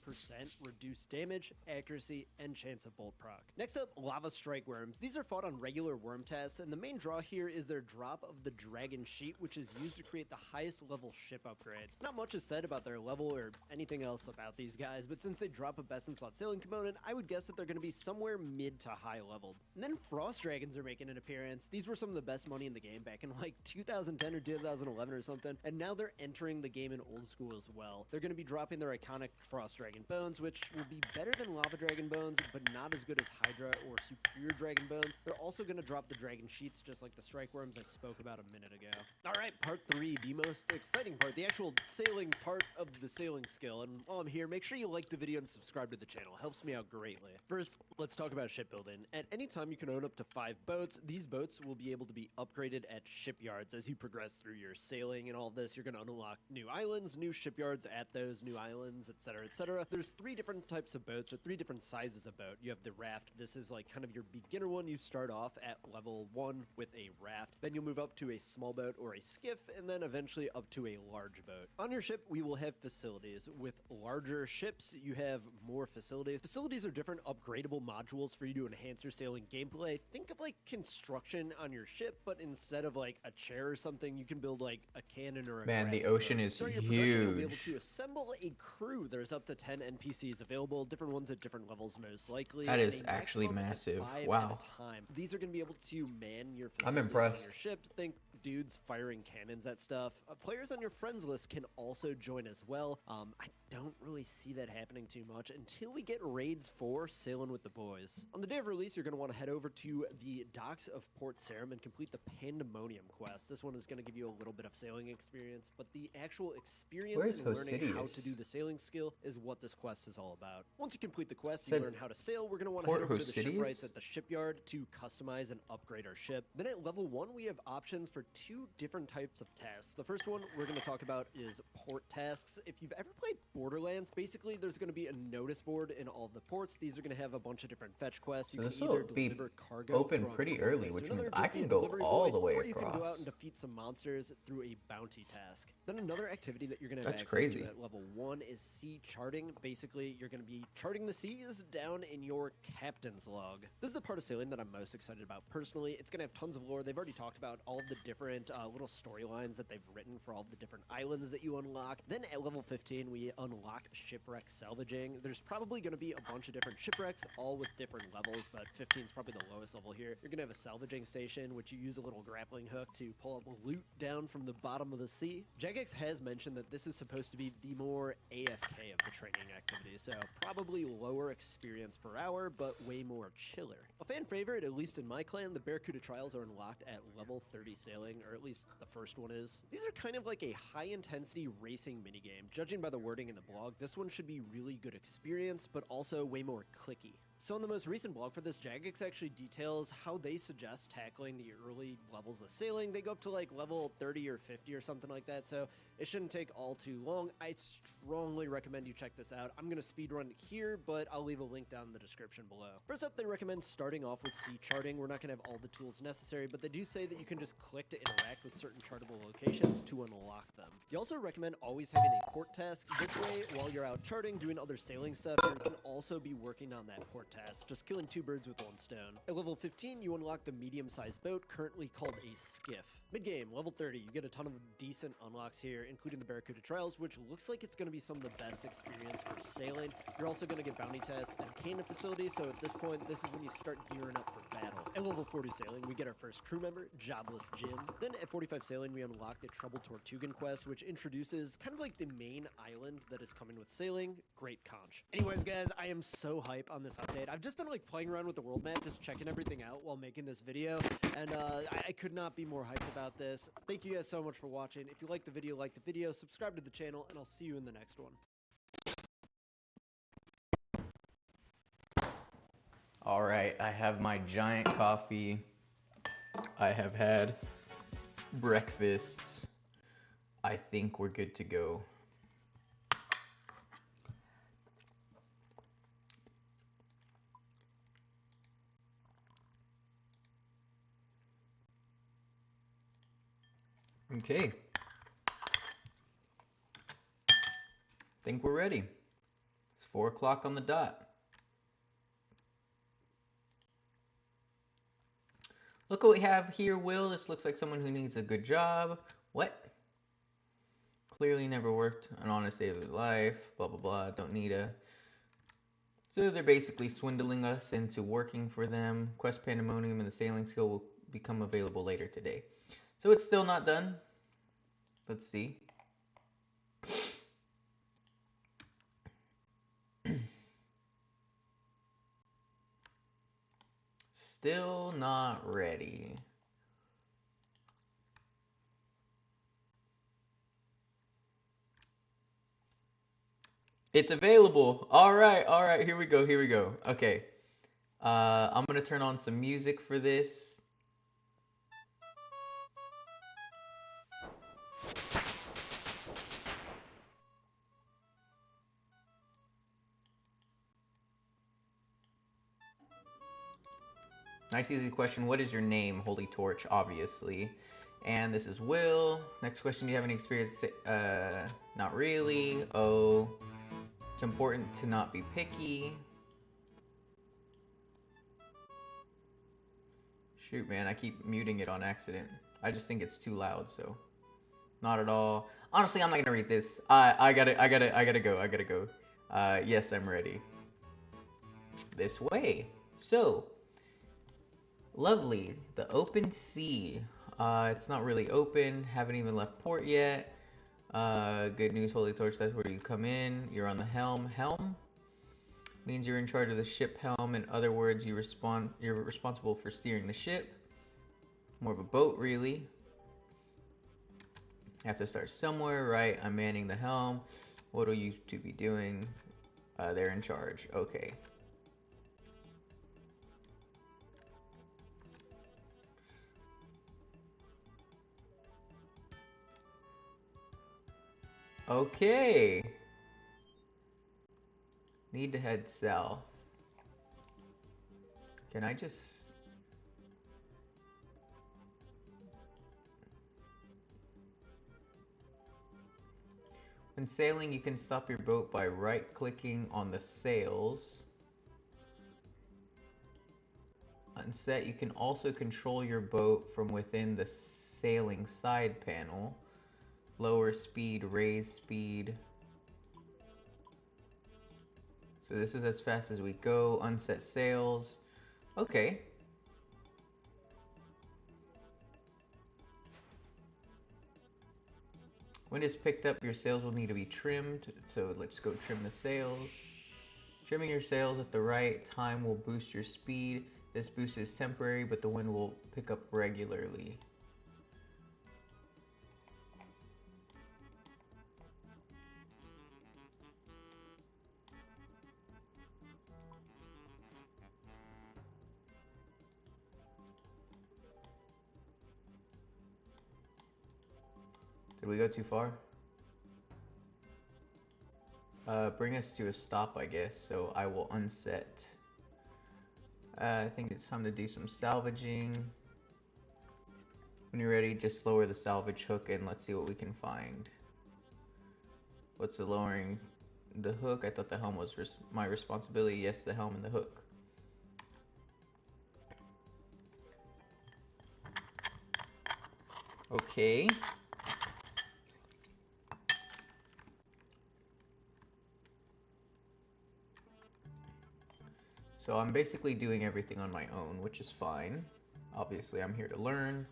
reduced damage, accuracy, and chance of bolt proc. Next up, Lava Strike Worms. These are fought on regular worm tests, and the main draw here is their drop of the Dragon Sheet, which is used to create the highest level ship upgrades. Not much is said about their level or anything else about these guys, but since they drop a best in slot sailing component, I would guess that they're going to be somewhere mid to high leveled. And then Frost Dragons are making an appearance. These were some of the best money in the game back in like 2010 or 2011 or something, and now they're entering the game in old school as well. They're going to be dropping their iconic Frost Dragon Bones, which will be better than Lava Dragon Bones, but not as good as Hydra or Superior Dragon Bones. They're also going to drop the Dragon Sheets, just like the Strike Worms I spoke about a minute ago. Alright, part 3, the most exciting part, the actual sailing part of the sailing skill. And while I'm here, make sure you like the video and subscribe to the channel. It helps me out greatly. First, let's talk about shipbuilding. At any time, you can own up to 5 boats. These boats will be able to be upgraded at shipyards as you progress through your sailing and all this. You're going to unlock new islands, new shipyards at those new islands, etc., etc. There's 3 different types of boats, or 3 different sizes of boat. You have the raft. This is like kind of your beginner one. You start off at level 1 with a raft. Then you'll move up to a small boat or a skiff, and then eventually up to a large boat. On your ship, we will have facilities. With larger ships, you have more facilities. Facilities are different upgradable modules for you to enhance your sailing gameplay. Think of like construction on your ship, but instead of like a chair or something, you can build like a cannon or a Man, the gravity ocean boat. is Start your production, you'll be able huge. to assemble a crew. There's up to 10 NPCs available, different ones at different levels most likely. That and is a actually maximum of massive. 5 Wow. at a time. These are going to be able to man your I'm facilities on impressed. your ship. Think dudes firing cannons at stuff. Players on your friends list can also join as well. I don't really see that happening too much until we get raids for Sailing with the Boys. On the day of release, you're going to want to head over to the docks of Port Sarum and complete the Pandemonium quest. This one is going to give you a little bit of sailing experience, but the actual experience Where's in learning how Hosidius? to do the sailing skill is what this quest is all about. Once you complete the quest, you Said learn how to sail. We're going to want to Port head over to the Hosidius? shipwrights at the shipyard to customize and upgrade our ship. Then at level 1, we have options for two different types of tasks. The first one we're going to talk about is port tasks. If you've ever played Borderlands, basically there's going to be a notice board in all of the ports. These are going to have a bunch of different fetch quests. You So can this will either be deliver cargo open from pretty one early, place which to another, means just I be a can go delivery all boy, the way or you can go out across. and defeat some monsters through a bounty task. Then another activity that you're going to have That's access crazy. to at level 1 is sea charting. Basically, you're going to be charting the seas down in your captain's log. This is the part of sailing that I'm most excited about personally. It's going to have tons of lore. They've already talked about all of the different little storylines that they've written for all the different islands that you unlock. Then at level 15, we unlock shipwreck salvaging. There's probably going to be a bunch of different shipwrecks, all with different levels, but 15 is probably the lowest level here. You're going to have a salvaging station, which you use a little grappling hook to pull up loot down from the bottom of the sea. Jagex has mentioned that this is supposed to be the more AFK of the training activity, so probably lower experience per hour, but way more chiller. A fan favorite, at least in my clan, the Barracuda trials are unlocked at level 30 sailing, or at least the first one is. These are kind of like a high-intensity racing minigame. Judging by the wording in the blog, this one should be really good experience, but also way more clicky. So in the most recent blog for this, Jagex actually details how they suggest tackling the early levels of sailing. They go up to like level 30 or 50 or something like that, so it shouldn't take all too long. I strongly recommend you check this out. I'm going to speedrun here, but I'll leave a link down in the description below. First up, they recommend starting off with sea charting. We're not going to have all the tools necessary, but they do say that you can just click to interact with certain chartable locations to unlock them. You also recommend always having a port task. This way, while you're out charting, doing other sailing stuff, you can also be working on that port task, just killing two birds with one stone. At level 15, you unlock the medium-sized boat, currently called a skiff. Mid-game, level 30, you get a ton of decent unlocks here, including the Barracuda Trials, which looks like it's going to be some of the best experience for sailing. You're also going to get bounty tests and Canaan facility, so at this point, this is when you start gearing up for battle. At level 40 sailing, we get our first crew member, Jobless Jim. Then at 45 sailing, we unlock the Troubled Tortugan quest, which introduces kind of like the main island that is coming with sailing, Great Conch. Anyways, guys, I am so hype on this update. I've just been like playing around with the world map, just checking everything out while making this video, and I could not be more hyped about this. Thank you guys so much for watching. If you like the video, subscribe to the channel, and I'll see you in the next one. All right, I have my giant coffee. I have had breakfast. I think we're good to go. Okay. Think we're ready. It's 4 o'clock on the dot. Look what we have here, Will. This looks like someone who needs a good job. What? Clearly never worked an honest day of his life. Blah, blah, blah. Don't need a... So they're basically swindling us into working for them. Quest Pandemonium and the sailing skill will become available later today. So it's still not done. Let's see. Still not ready. It's available. All right, here we go. Okay. I'm gonna turn on some music for this. Nice easy question. What is your name? Holy Torch, obviously. And this is Will. Next question, do you have any experience? Not really. Oh, it's important to not be picky. Shoot, man, I keep muting it on accident. I just think it's too loud, so not at all. Honestly, I'm not gonna read this. I gotta go. Yes, I'm ready. This way. So, lovely. The open sea. It's not really open. Haven't even left port yet. Good news, Holy Torch. That's where you come in. You're on the helm. Helm means you're in charge of the ship helm. In other words, you're responsible for steering the ship. More of a boat, really. Have to start somewhere, right? I'm manning the helm. What will you two be doing? They're in charge. Okay. Okay. Need to head south. Can I just... When sailing, you can stop your boat by right-clicking on the sails. Unset, you can also control your boat from within the sailing side panel. Lower speed, raise speed. So this is as fast as we go. Unset sails. Okay. When it's picked up, your sails will need to be trimmed. So let's go trim the sails. Trimming your sails at the right time will boost your speed. This boost is temporary, but the wind will pick up regularly. Did we go too far? Bring us to a stop, I guess, so I will unset. I think it's time to do some salvaging. When you're ready, just lower the salvage hook and let's see what we can find. What's the lowering the hook? I thought the helm was my responsibility. Yes, the helm and the hook. Okay. So I'm basically doing everything on my own, which is fine. Obviously, I'm here to learn.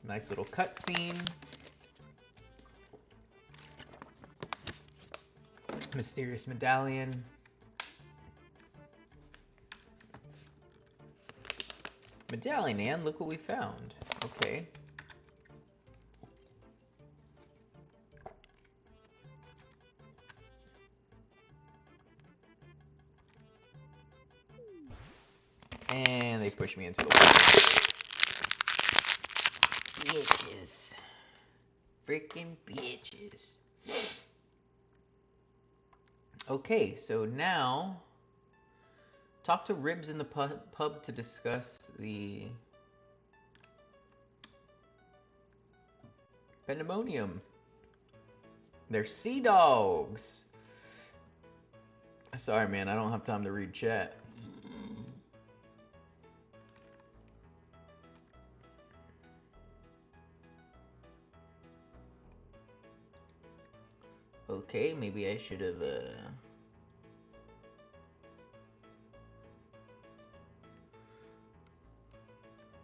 Nice little cutscene. Mysterious medallion. Medallion, and look what we found. Okay. And they push me into the water. Bitches. Freaking bitches. Okay, so now talk to Ribs in the pub to discuss the pandemonium. They're sea dogs. Sorry, man, I don't have time to read chat. Okay, maybe I should have,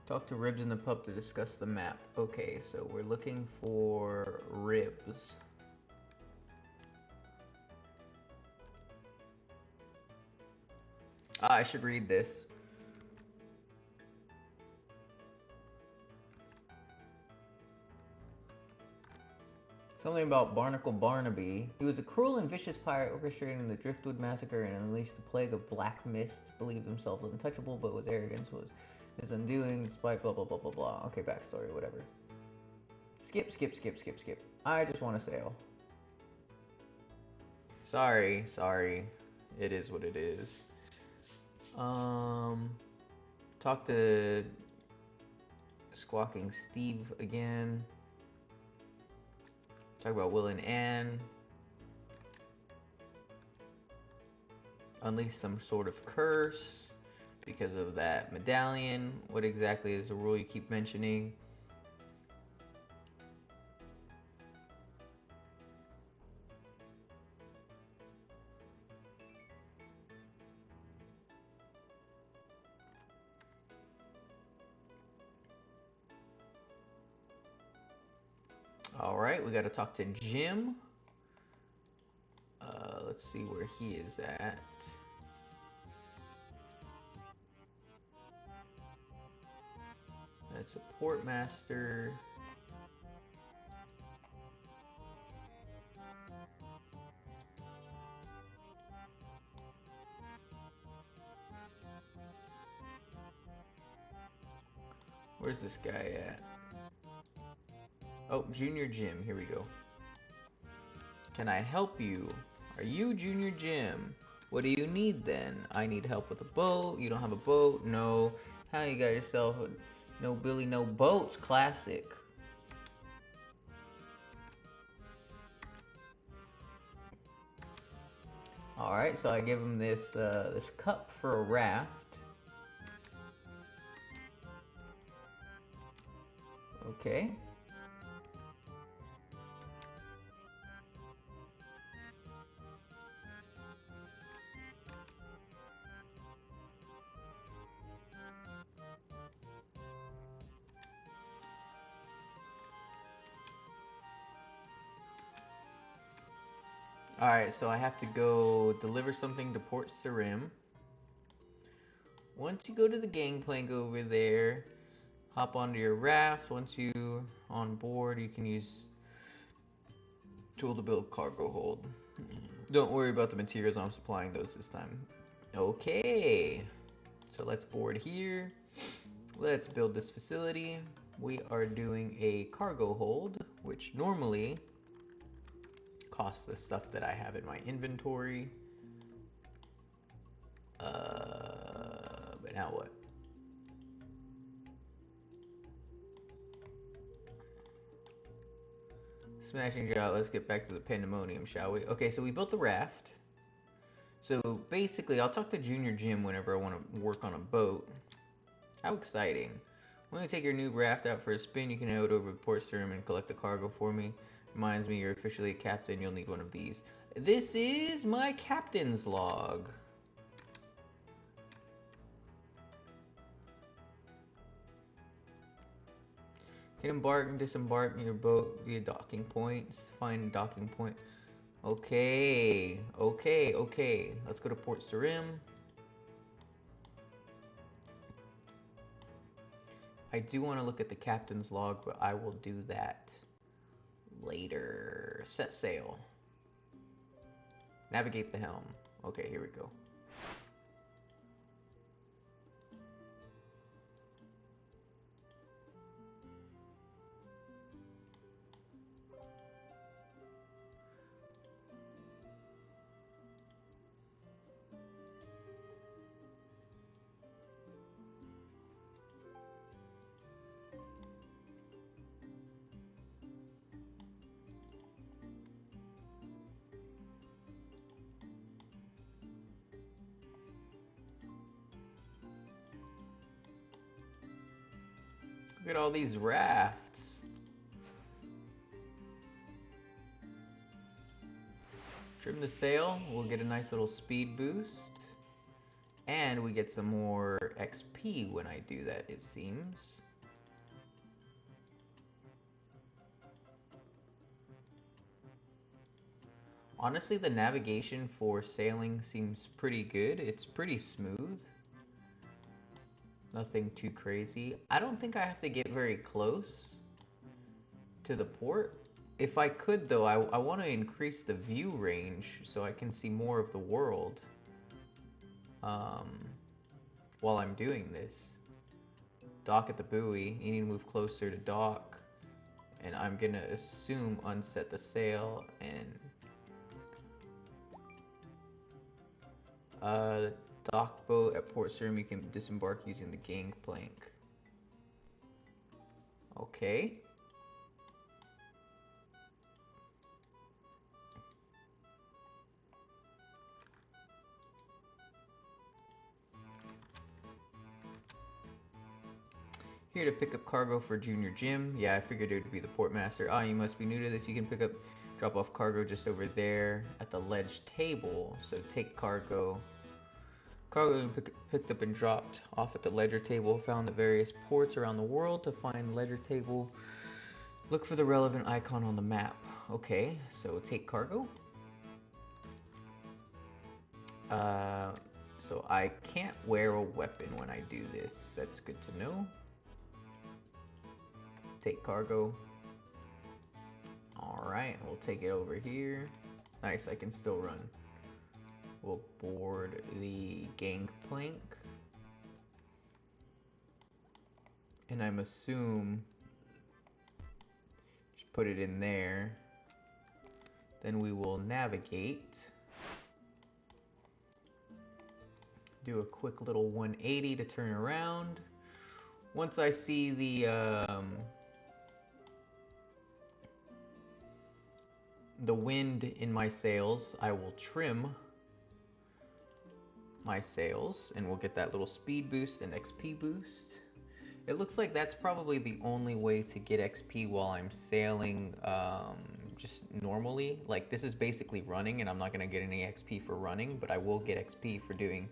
talk to Ribs in the pub to discuss the map. Okay, so we're looking for Ribs. Ah, I should read this. Something about Barnacle Barnaby. He was a cruel and vicious pirate orchestrating the Driftwood Massacre and unleashed the plague of black mist. Believed himself untouchable, but his arrogance was his undoing despite blah blah blah blah blah. Okay, backstory, whatever. Skip. I just want to sail. Sorry. It is what it is. Talk to Squawking Steve again. Talk about Will and Anne. Unleash some sort of curse because of that medallion. What exactly is the rule you keep mentioning? Alright, we gotta talk to Jim. Let's see where he is at. That's a port master. Where's this guy at? Oh, Junior Jim. Here we go. Can I help you? Are you Junior Jim? What do you need then? I need help with a boat. You don't have a boat? No. How you got yourself a no Billy, no boats? Classic. Alright, so I give him this this cup for a raft. Okay. Alright, so I have to go deliver something to Port Sarim. Once you go to the gangplank over there, hop onto your raft. Once you're on board, you can use tool to build cargo hold. Don't worry about the materials, I'm supplying those this time. Okay, so let's board here. Let's build this facility. We are doing a cargo hold, which normally costs the stuff that I have in my inventory. But now what? Smashing shot, let's get back to the pandemonium, shall we? Okay, so we built the raft. So basically, I'll talk to Junior Jim whenever I want to work on a boat. How exciting. When you take your new raft out for a spin, you can head over to Port Sarim and collect the cargo for me. Reminds me, you're officially a captain, you'll need one of these. This is my captain's log. Can embark and disembark in your boat via docking points. Find a docking point. Okay, okay. Let's go to Port Sarim. I do want to look at the captain's log, but I will do that later. Set sail. Navigate the helm. Okay, here we go. Look at all these rafts. Trim the sail, we'll get a nice little speed boost. And we get some more XP when I do that, it seems. Honestly, the navigation for sailing seems pretty good. It's pretty smooth. Nothing too crazy. I don't think I have to get very close to the port. If I could though, I want to increase the view range so I can see more of the world while I'm doing this. Dock at the buoy. You need to move closer to dock. And I'm gonna assume unset the sail and the dock boat at Port Sarim, you can disembark using the gangplank. Okay. Here to pick up cargo for Junior Jim. Yeah, I figured it would be the portmaster. Ah, you must be new to this. You can drop off cargo just over there at the ledge table. So take cargo. Cargo picked up and dropped off at the ledger table. Found the various ports around the world. To find ledger table, look for the relevant icon on the map. Okay, so take cargo. So I can't wear a weapon when I do this. That's good to know. Take cargo. Alright, we'll take it over here. Nice, I can still run. We'll board the gangplank. And I'm assuming just put it in there. Then we will navigate. Do a quick little 180 to turn around. Once I see the wind in my sails, I will trim my sails and we'll get that little speed boost and XP boost. It looks like that's probably the only way to get XP while I'm sailing just normally. Like, this is basically running and I'm not going to get any XP for running, but I will get XP for doing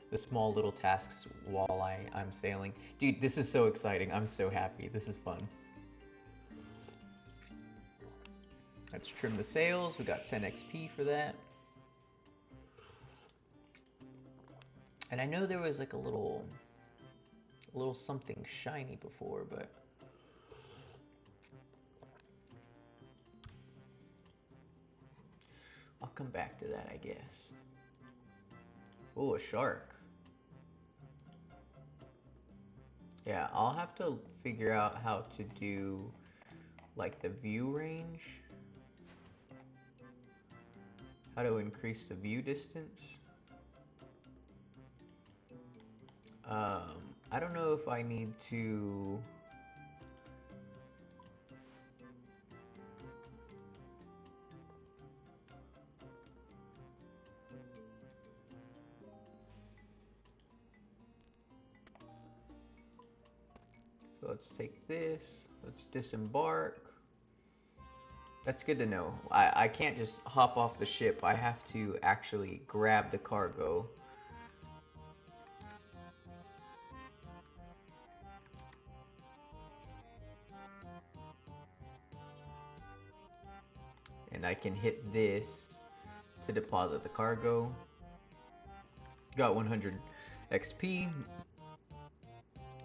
the small little tasks while I'm sailing. Dude, this is so exciting. I'm so happy. This is fun. Let's trim the sails. We got 10 XP for that. And I know there was like a little something shiny before, but I'll come back to that, I guess. Oh, a shark. Yeah, I'll have to figure out how to do like the view range. How to increase the view distance. I don't know if I need to... So let's take this, let's disembark. That's good to know. I can't just hop off the ship. I have to actually grab the cargo. And I can hit this to deposit the cargo. Got 100 XP.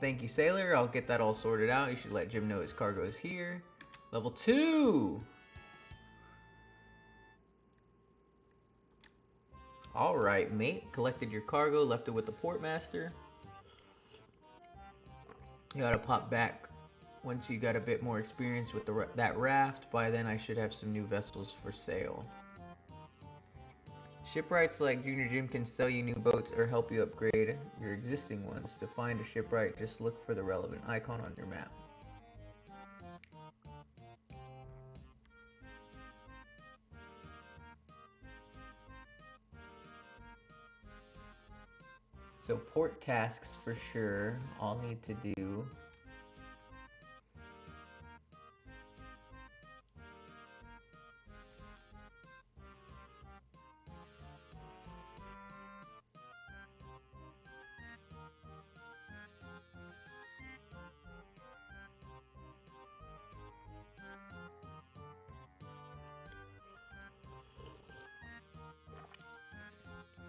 Thank you, sailor. I'll get that all sorted out. You should let Jim know his cargo is here. Level 2! Alright, mate. Collected your cargo, left it with the portmaster. You gotta pop back once you got a bit more experience with that raft. By then I should have some new vessels for sale. Shipwrights like Junior Jim can sell you new boats or help you upgrade your existing ones. To find a shipwright, just look for the relevant icon on your map. So port tasks for sure, I'll need to do.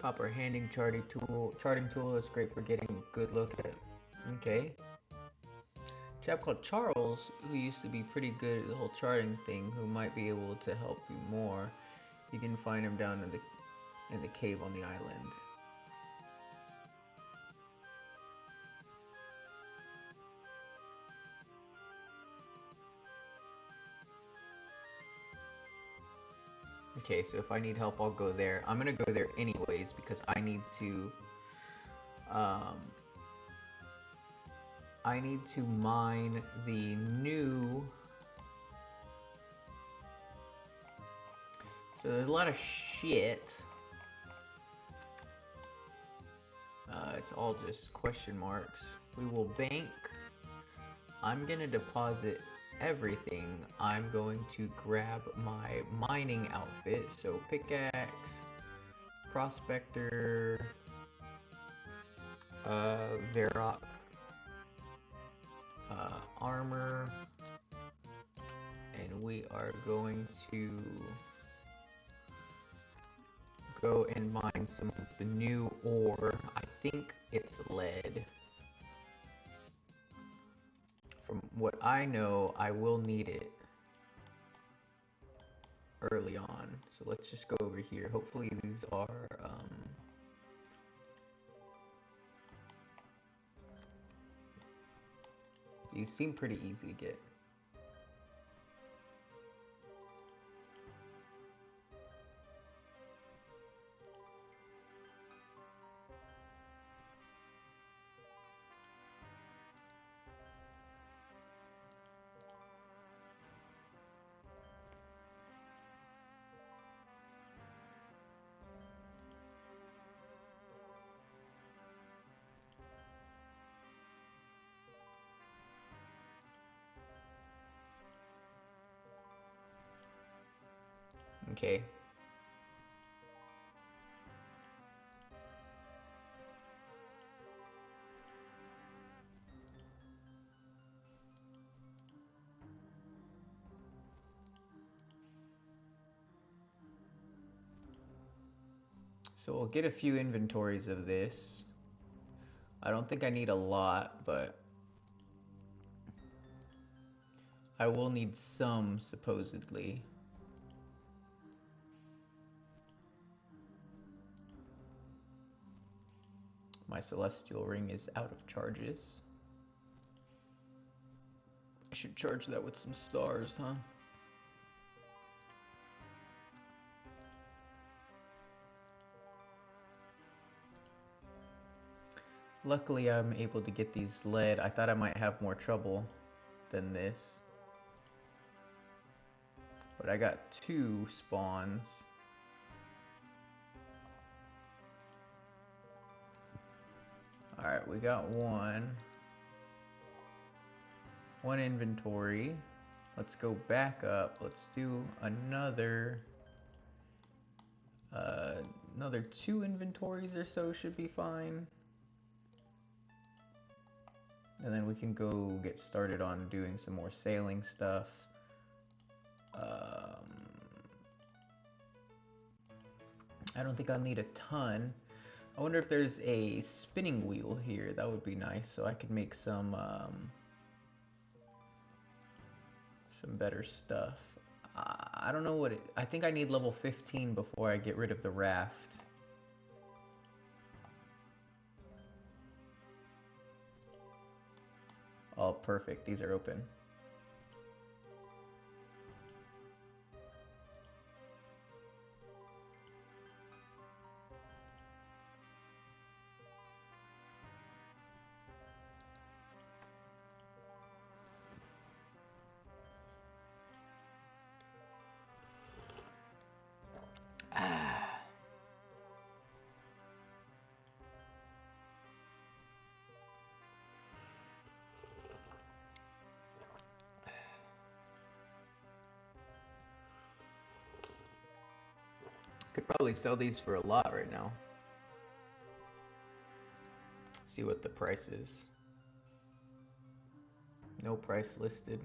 Proper handing charting tool is great for getting a good look at. Okay. A chap called Charles, who used to be pretty good at the whole charting thing, who might be able to help you more. You can find him down in the cave on the island. Okay, so if I need help, I'll go there. I'm gonna go there anyways because I need to mine the new. So there's a lot of shit. It's all just question marks. We will bank. I'm gonna deposit everything. I'm going to grab my mining outfit. So pickaxe, prospector, Varrock, armor, and we are going to go and mine some of the new ore. I think it's lead. From what I know, I will need it early on. So let's just go over here. Hopefully these are these seem pretty easy to get. Okay. So we'll get a few inventories of this. I don't think I need a lot, but I will need some, supposedly. My celestial ring is out of charges. I should charge that with some stars, huh? Luckily, I'm able to get these lead. I thought I might have more trouble than this. But I got 2 spawns. Alright, we got one. One inventory. Let's go back up. Let's do another 2 inventories or so should be fine. And then we can go get started on doing some more sailing stuff. I don't think I'll need a ton. I wonder if there's a spinning wheel here. That would be nice, so I could make some better stuff. I don't know what it... I think I need level 15 before I get rid of the raft. Oh, perfect. These are open. Could probably sell these for a lot right now. See what the price is. No price listed.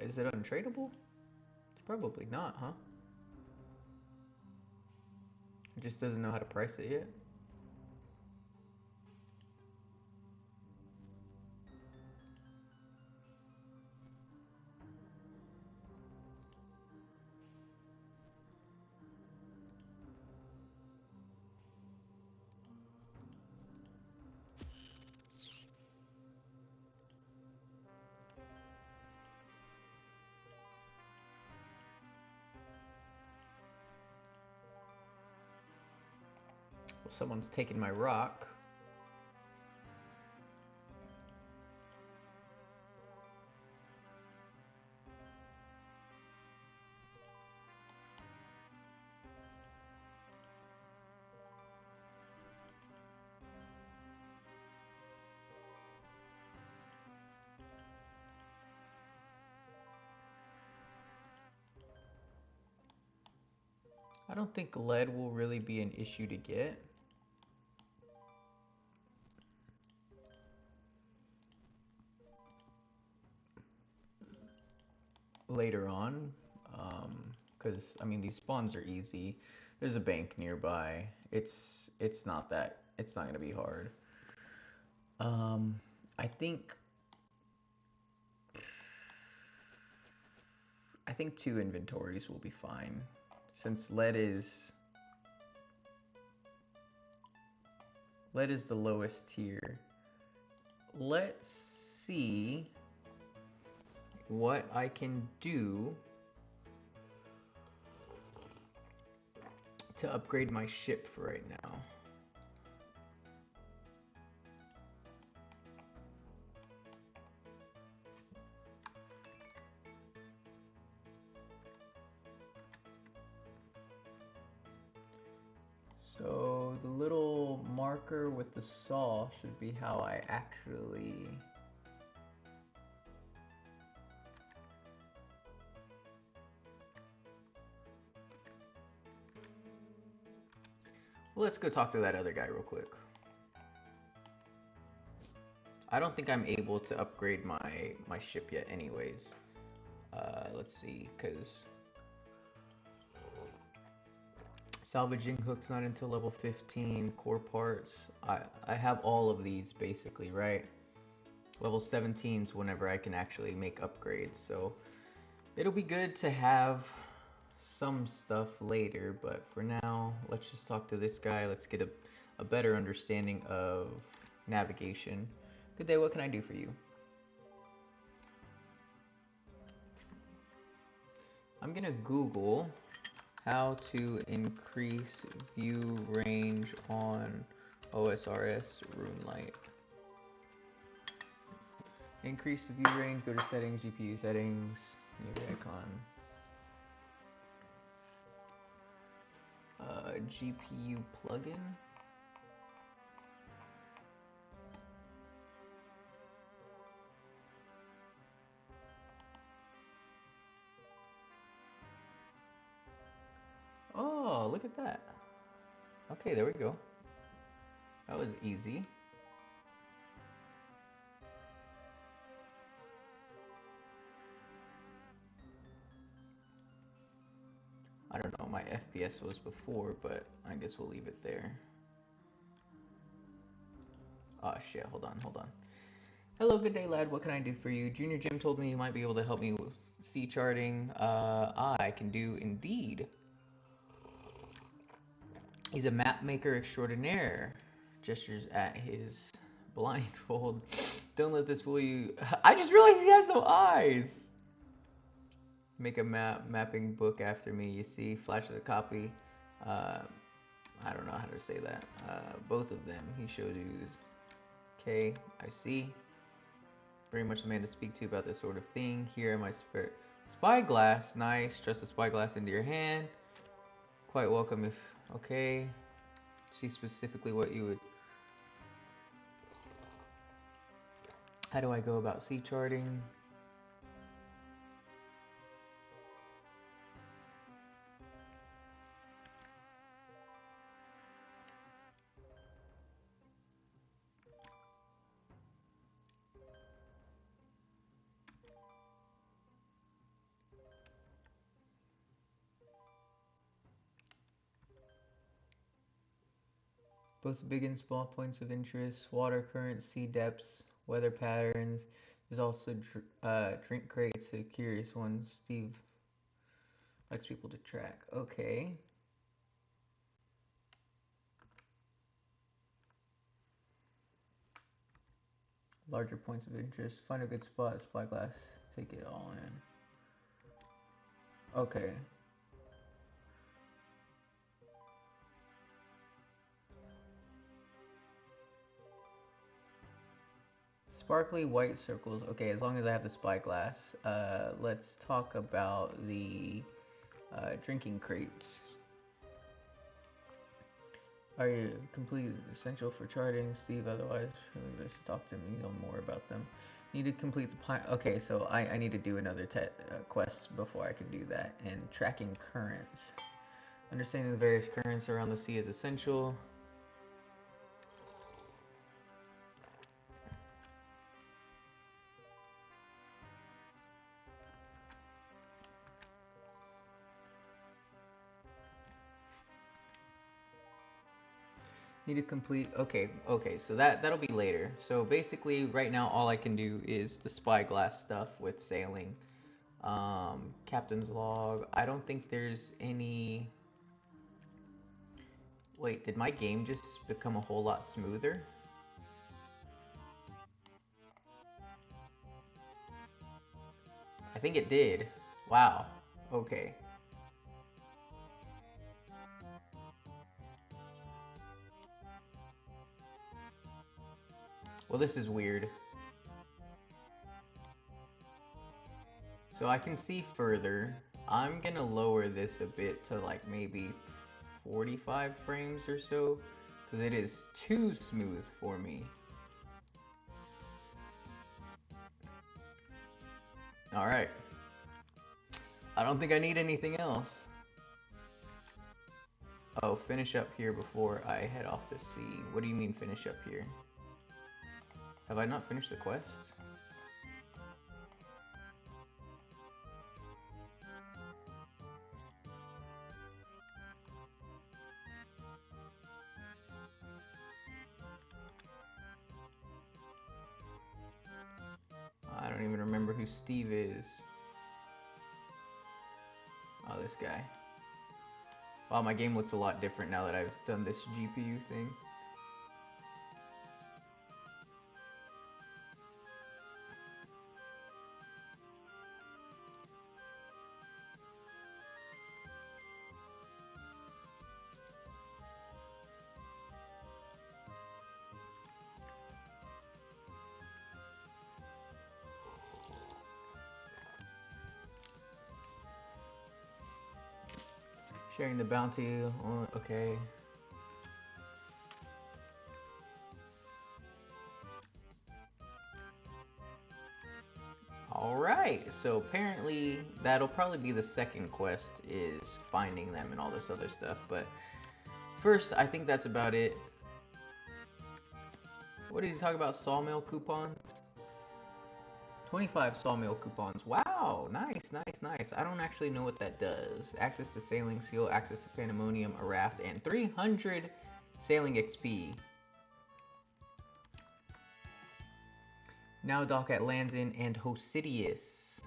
Is it untradeable? It's probably not, huh? It just doesn't know how to price it yet. Well, someone's taking my rock. I don't think lead will really be an issue to get. Later on, because I mean these spawns are easy. There's a bank nearby. It's not gonna be hard. I think 2 inventories will be fine, since lead is the lowest tier. Let's see what I can do to upgrade my ship for right now. So the little marker with the saw should be how I actually Let's go talk to that other guy real quick. I don't think I'm able to upgrade my ship yet anyways. Let's see, because salvaging hook's not until level 15, core parts. I have all of these basically, right? Level 17 is whenever I can actually make upgrades, so it'll be good to have some stuff later, but for now, let's just talk to this guy. Let's get a better understanding of navigation. Good day, what can I do for you? I'm gonna Google how to increase view range on OSRS RuneLite. Increase the view range, go to settings, GPU settings, new icon. GPU plugin. Oh, look at that. Okay, there we go. That was easy. I don't know what my FPS was before, but I guess we'll leave it there. Oh shit, hold on. Hello, good day, lad. What can I do for you? Junior Jim told me you might be able to help me with C charting. I can do indeed. He's a map maker extraordinaire. Gestures at his blindfold. Don't let this fool you. I just realized he has no eyes. Make a mapping book after me. You see, flash of the copy. I don't know how to say that. Both of them. He showed you. Okay, I see. Very much the man to speak to about this sort of thing. Here am my spyglass. Nice. Trust the spyglass into your hand. Quite welcome if. Okay. See specifically what you would. How do I go about C charting? Both big and small points of interest, water currents, sea depths, weather patterns. There's also drink crates, the curious ones. Steve likes people to track. Okay. Larger points of interest. Find a good spot, spyglass. Take it all in. Okay. Sparkly white circles. Okay, as long as I have the spyglass. Let's talk about the drinking crates. Are you completely essential for charting, Steve? Otherwise, really best to talk to me. You know more about them. Need to complete the plan. Okay, so I need to do another quest before I can do that. And tracking currents. Understanding the various currents around the sea is essential. Need to complete. Okay, so that'll be later. So basically, right now, all I can do is the spyglass stuff with sailing. Captain's log. I don't think there's any. Wait, did my game just become a whole lot smoother? I think it did. Wow. Okay. Well, this is weird. So I can see further. I'm gonna lower this a bit to like maybe 45 frames or so, because it is too smooth for me. Alright. I don't think I need anything else. Oh, finish up here before I head off to sea. What do you mean finish up here? Have I not finished the quest? I don't even remember who Steve is. Oh, this guy. Wow, my game looks a lot different now that I've done this GPU thing. Sharing the bounty, okay. Alright, so apparently that'll probably be the second quest, is finding them and all this other stuff, but first I think that's about it. What did you talk about? Sawmill coupons? 25 sawmill coupons. Wow, nice, nice, nice. I don't actually know what that does. Access to sailing seal, access to pandemonium, a raft, and 300 sailing XP. Now dock at Land's End and Hosidius.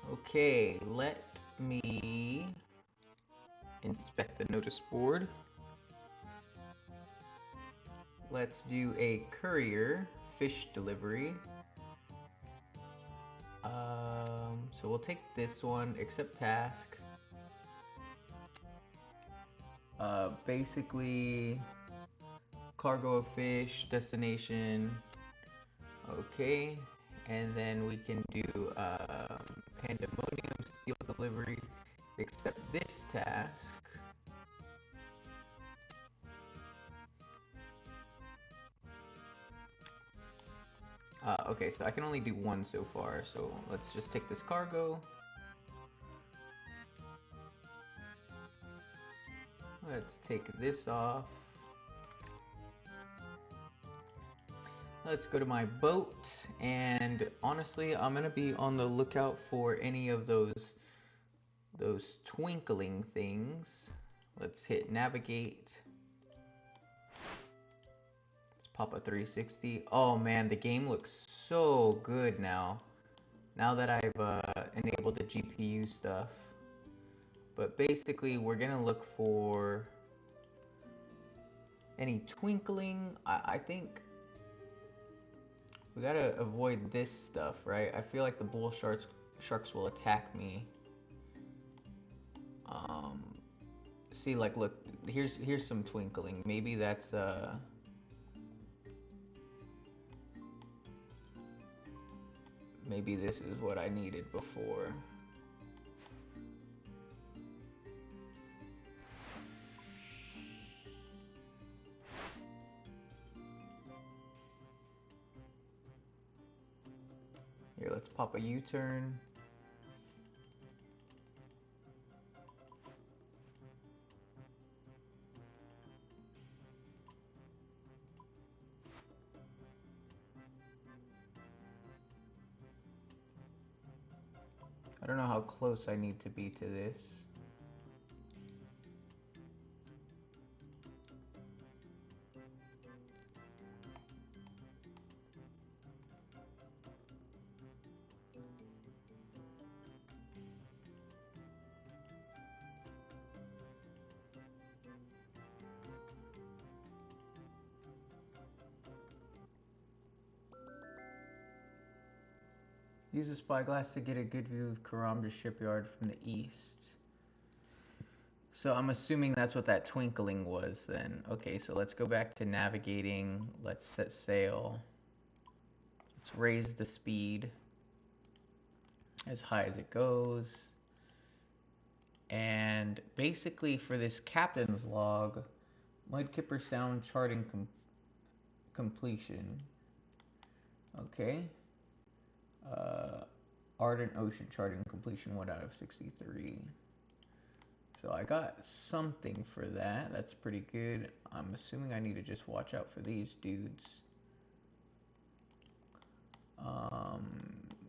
Okay, let me inspect the notice board. Let's do a courier fish delivery. So we'll take this one, accept task. Basically, cargo of fish, destination. Okay, and then we can do pandemonium steel delivery, accept this task. Okay, so I can only do one so far, so let's just take this cargo. Let's take this off. Let's go to my boat, and honestly, I'm gonna be on the lookout for any of those twinkling things. Let's hit navigate. Pop a 360. Oh man, the game looks so good now. Now that I've enabled the GPU stuff. But basically, we're gonna look for any twinkling. I think we gotta avoid this stuff, right? I feel like the bull sharks will attack me. See, like, look, here's some twinkling. Maybe that's maybe this is what I needed before. Here, let's pop a U-turn. I don't know how close I need to be to this. Use a spyglass to get a good view of Karamja shipyard from the east. So I'm assuming that's what that twinkling was then. Okay, so let's go back to navigating. Let's set sail. Let's raise the speed as high as it goes. And basically for this captain's log, Mudkipper Sound charting completion. Okay. Ardent Ocean charting completion, 1 out of 63. So I got something for that. That's pretty good. I'm assuming I need to just watch out for these dudes.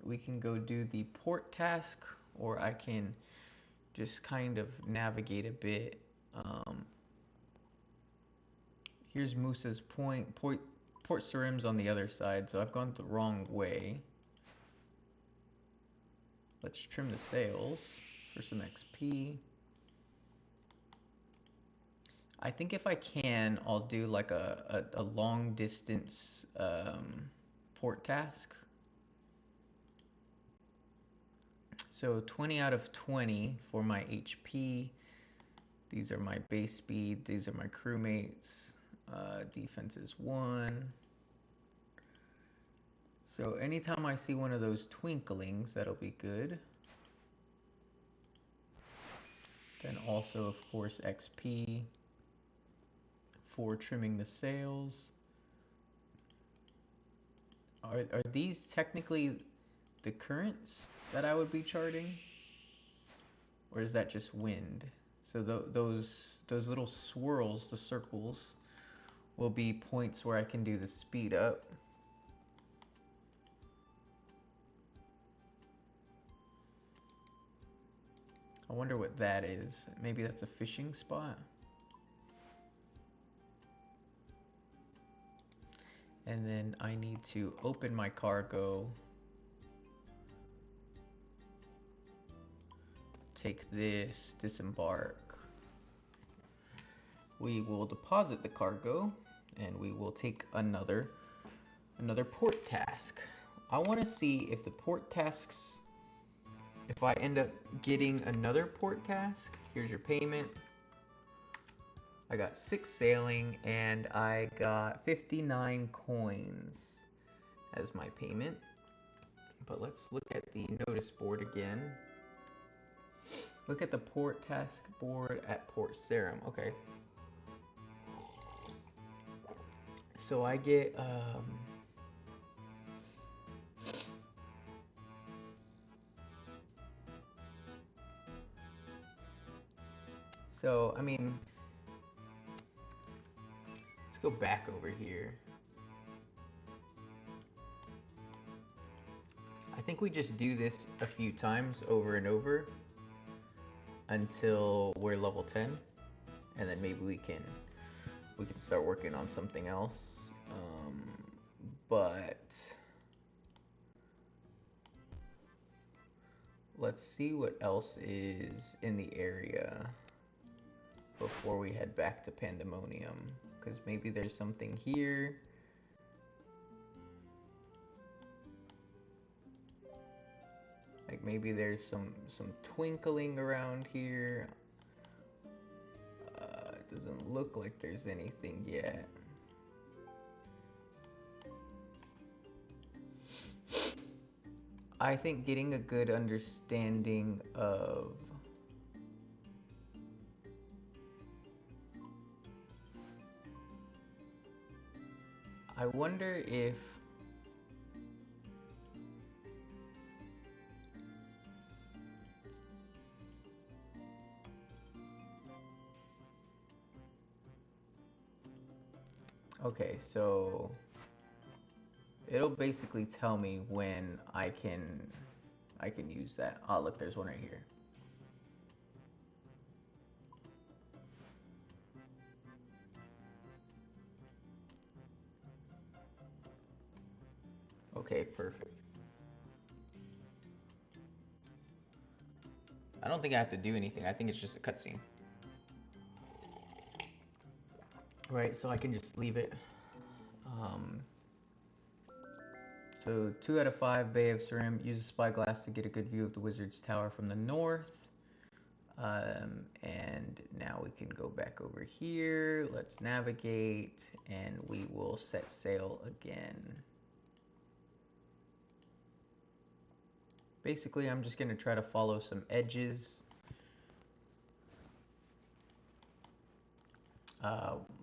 We can go do the port task, or I can just kind of navigate a bit. Here's Moose's point. Port Sarim's on the other side, so I've gone the wrong way. Let's trim the sails for some XP. I think if I can, I'll do like a long distance port task. So 20 out of 20 for my HP. These are my base speed. These are my crewmates. Defense is 1. So anytime I see one of those twinklings, that'll be good. Then also, of course, XP for trimming the sails. Are these technically the currents that I would be charting? Or is that just wind? So those little swirls, the circles, will be points where I can do the speed up. I wonder what that is. Maybe that's a fishing spot. And then I need to open my cargo. Take this, disembark. We will deposit the cargo, and we will take another port task. I want to see if the port tasks, if I end up getting another port task. Here's your payment. I got 6 sailing, and I got 59 coins as my payment. But let's look at the notice board again. Look at the port task board at Port Sarim. Okay. So I get so I mean, let's go back over here. I think we just do this a few times over and over until we're level 10, and then maybe we can start working on something else. But let's see what else is in the area before we head back to Pandemonium, because maybe there's something here. Like maybe there's some twinkling around here. It doesn't look like there's anything yet. I think getting a good understanding of I wonder if okay, so it'll basically tell me when I can use that. Oh, look, there's one right here. Okay, perfect. I don't think I have to do anything. I think it's just a cutscene. Right, so I can just leave it. So 2 out of 5, Bay of Sarim. Use a spyglass to get a good view of the wizard's tower from the north. And now we can go back over here. Let's navigate, and we will set sail again. Basically, I'm just going to try to follow some edges.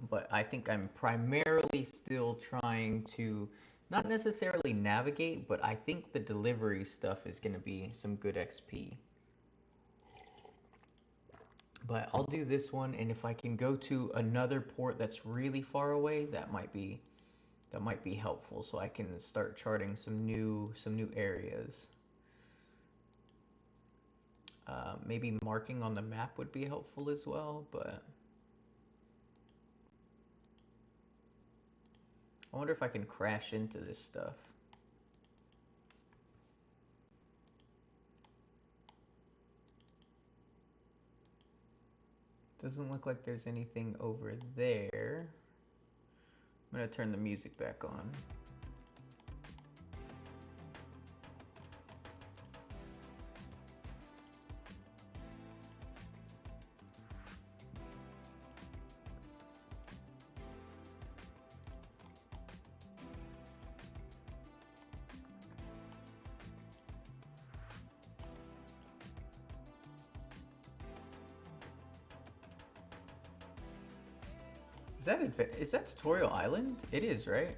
But I think I'm primarily still trying to not necessarily navigate, but I think the delivery stuff is going to be some good XP. But I'll do this one, and if I can go to another port that's really far away, that might be helpful, so I can start charting some new areas. Maybe marking on the map would be helpful as well, but I wonder if I can crash into this stuff. Doesn't look like there's anything over there. I'm gonna turn the music back on. Is that Tutorial Island? It is, right?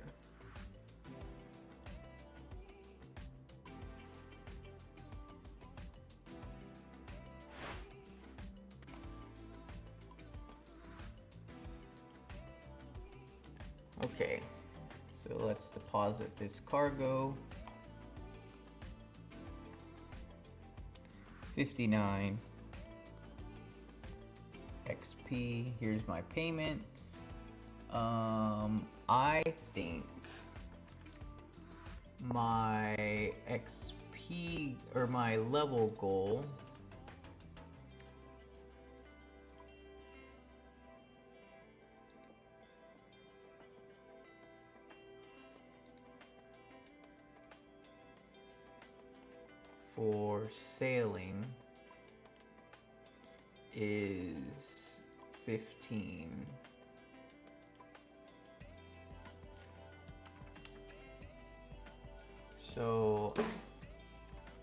Okay, so let's deposit this cargo. 59 XP. Here's my payment. I think my XP or my level goal for sailing is 15. So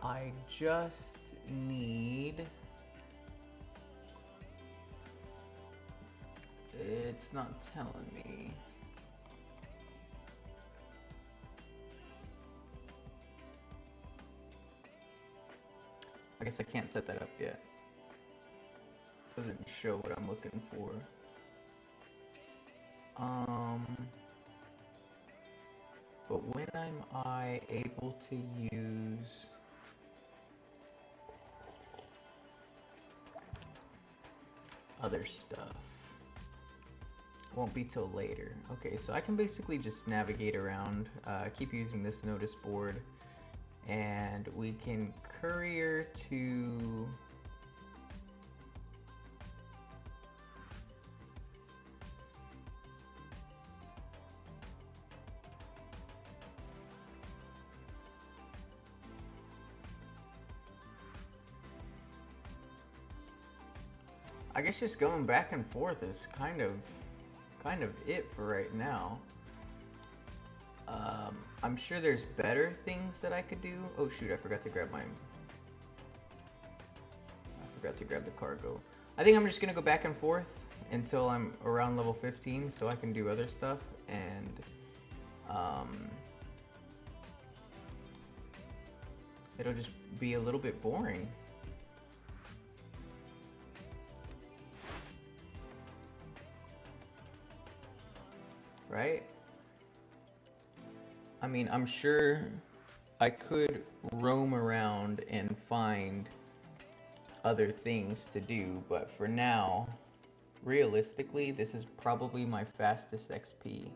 I just need, it's not telling me. I guess I can't set that up yet. Doesn't show what I'm looking for. But when am I able to use other stuff? Won't be till later. Okay, so I can basically just navigate around, keep using this notice board, and we can courier to I guess just going back and forth is kind of it for right now. I'm sure there's better things that I could do. Oh shoot, I forgot to grab the cargo. I think I'm just gonna go back and forth until I'm around level 15 so I can do other stuff, and it'll just be a little bit boring. Right? I mean, I'm sure I could roam around and find other things to do, but for now, realistically, this is probably my fastest XP.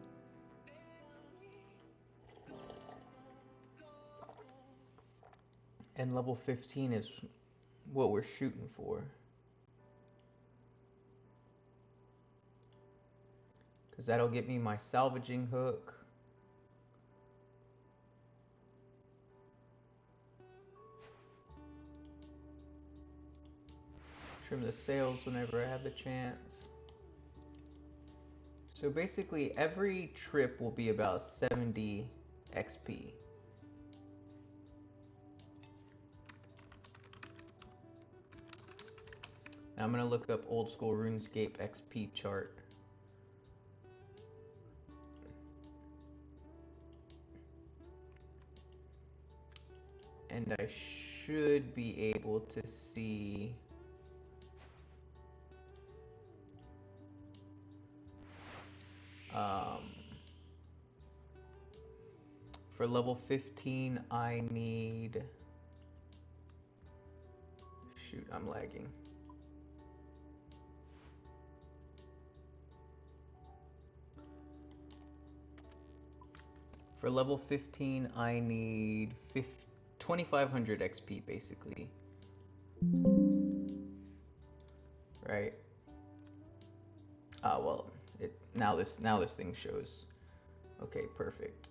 And level 15 is what we're shooting for. Because that'll get me my salvaging hook. Trim the sails whenever I have the chance. So basically every trip will be about 70 XP. Now I'm going to look up Oldschool Runescape XP chart. And I should be able to see For level 15, I need... Shoot, I'm lagging. For level 15, I need 2500 XP, basically. Right? Well, now this thing shows. Okay, perfect.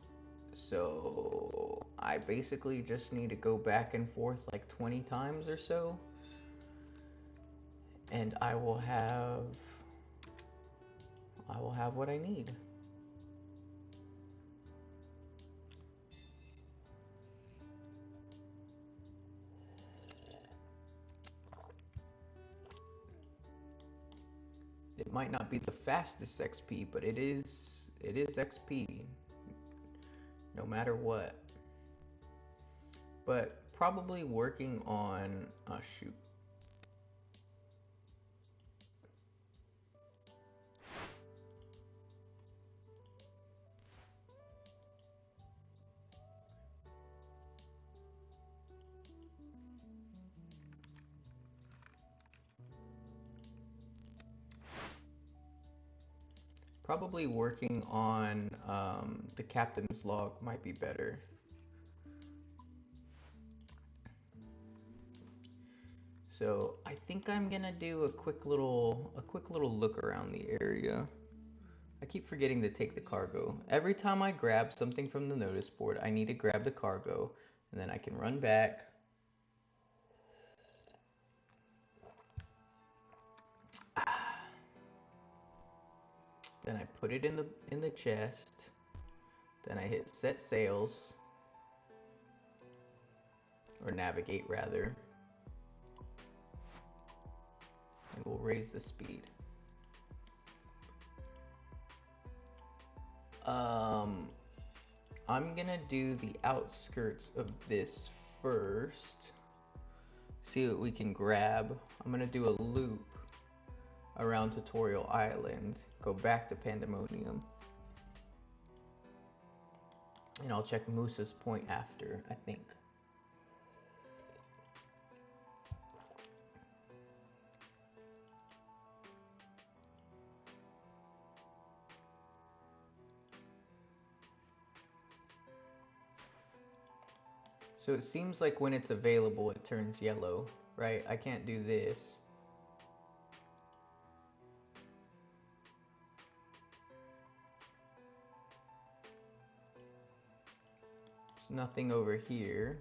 So I basically just need to go back and forth like 20 times or so, and I will have what I need. It might not be the fastest XP, but it is XP no matter what. But probably working on shoot. Probably working on the captain's log might be better. So I think I'm gonna do a quick little look around the area. I keep forgetting to take the cargo. Every time I grab something from the notice board, I need to grab the cargo, and then I can run back. Then I put it in the chest. Then I hit set sails, or navigate rather. And we'll raise the speed. I'm gonna do the outskirts of this first. See what we can grab. I'm gonna do a loop around Tutorial Island, go back to Pandemonium, and I'll check Moose's Point after, I think. So it seems like when it's available, it turns yellow, right? I can't do this. There's nothing over here.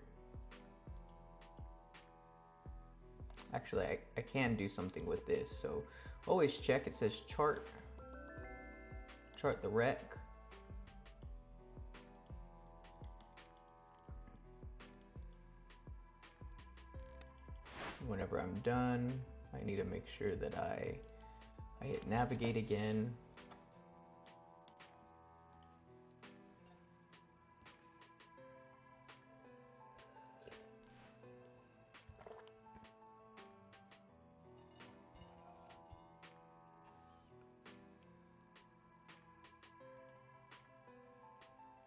Actually, I can do something with this. So always check. It says chart the wreck. Whenever I'm done, I need to make sure that I hit navigate again.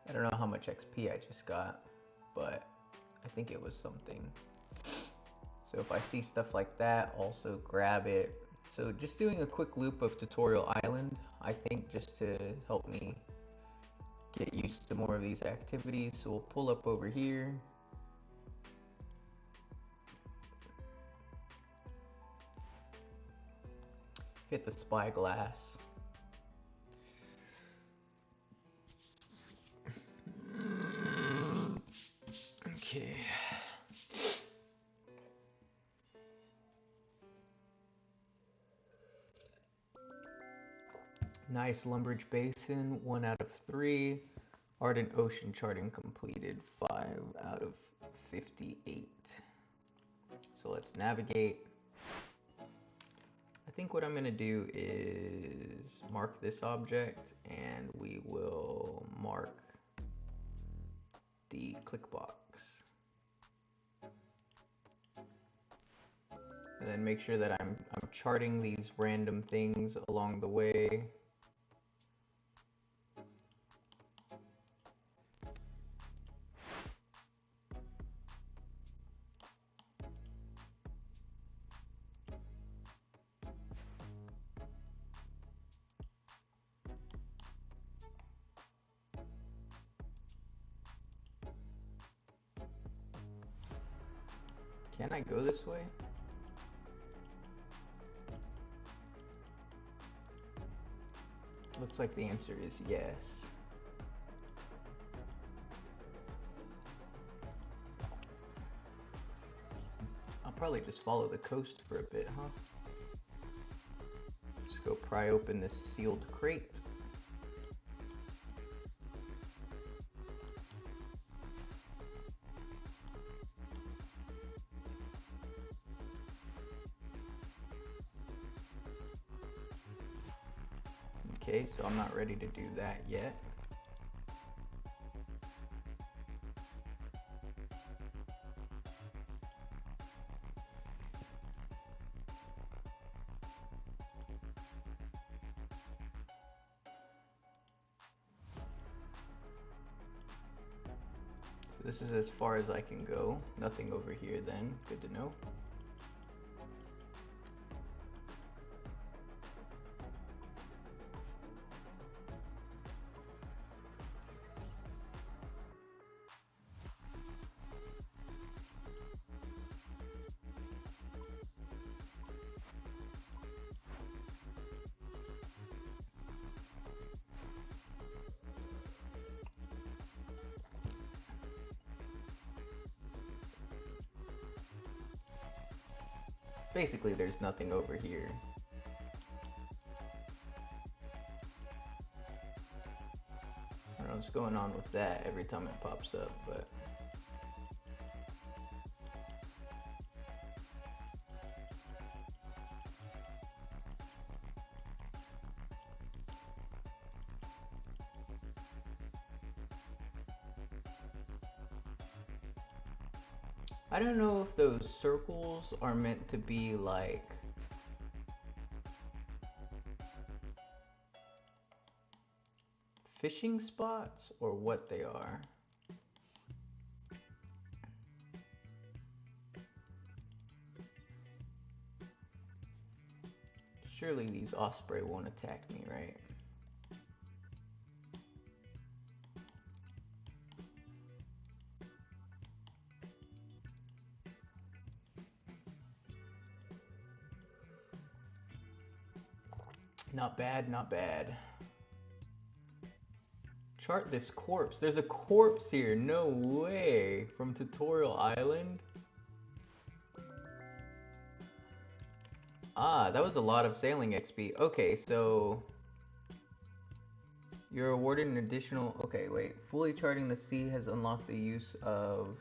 I don't know how much XP I just got, but I think it was something. So if I see stuff like that, also grab it. So just doing a quick loop of Tutorial Island, I think, just to help me get used to more of these activities. So we'll pull up over here. Hit the spyglass. Okay. Nice Lumbridge Basin, 1 out of 3. Ardent Ocean charting completed, 5 out of 58. So let's navigate. I think what I'm gonna do is mark this object, and we will mark the click box. And then make sure that I'm charting these random things along the way. Can I go this way? Looks like the answer is yes. I'll probably just follow the coast for a bit, huh? Just go pry open this sealed crate. Okay, so I'm not ready to do that yet. So this is as far as I can go. Nothing over here then. Good to know. Basically, there's nothing over here. I don't know what's going on with that every time it pops up, but... I don't know if those circles are meant to be like fishing spots or what they are. Surely these osprey won't attack me, right? Not bad, not bad. Chart this corpse. There's a corpse here. No way. From Tutorial Island. Ah, that was a lot of sailing XP. Okay, so... You're awarded an additional... Okay, wait. Fully charting the sea has unlocked the use of...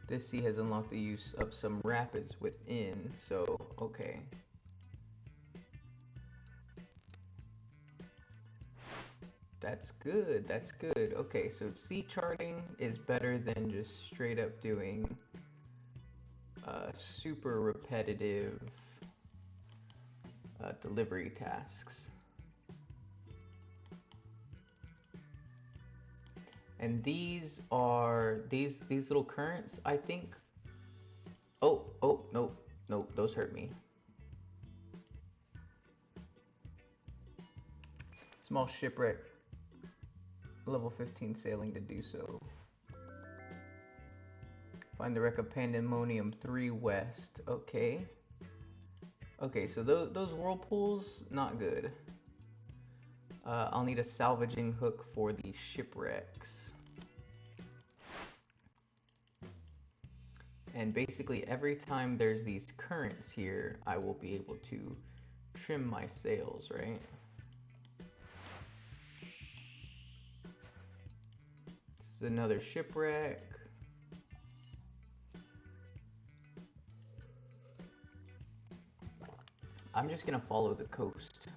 This sea has unlocked the use of some rapids within. So, okay. That's good, that's good. Okay, so sea charting is better than just straight up doing super repetitive delivery tasks. And these are, these little currents, I think. Oh, no, those hurt me. Small shipwreck. Level 15 sailing to do so. Find the wreck of Pandemonium 3 West. Okay. Okay, so those whirlpools, not good. I'll need a salvaging hook for the shipwrecks. And basically every time there's these currents here, I will be able to trim my sails, right? This is another shipwreck. I'm just gonna follow the coast.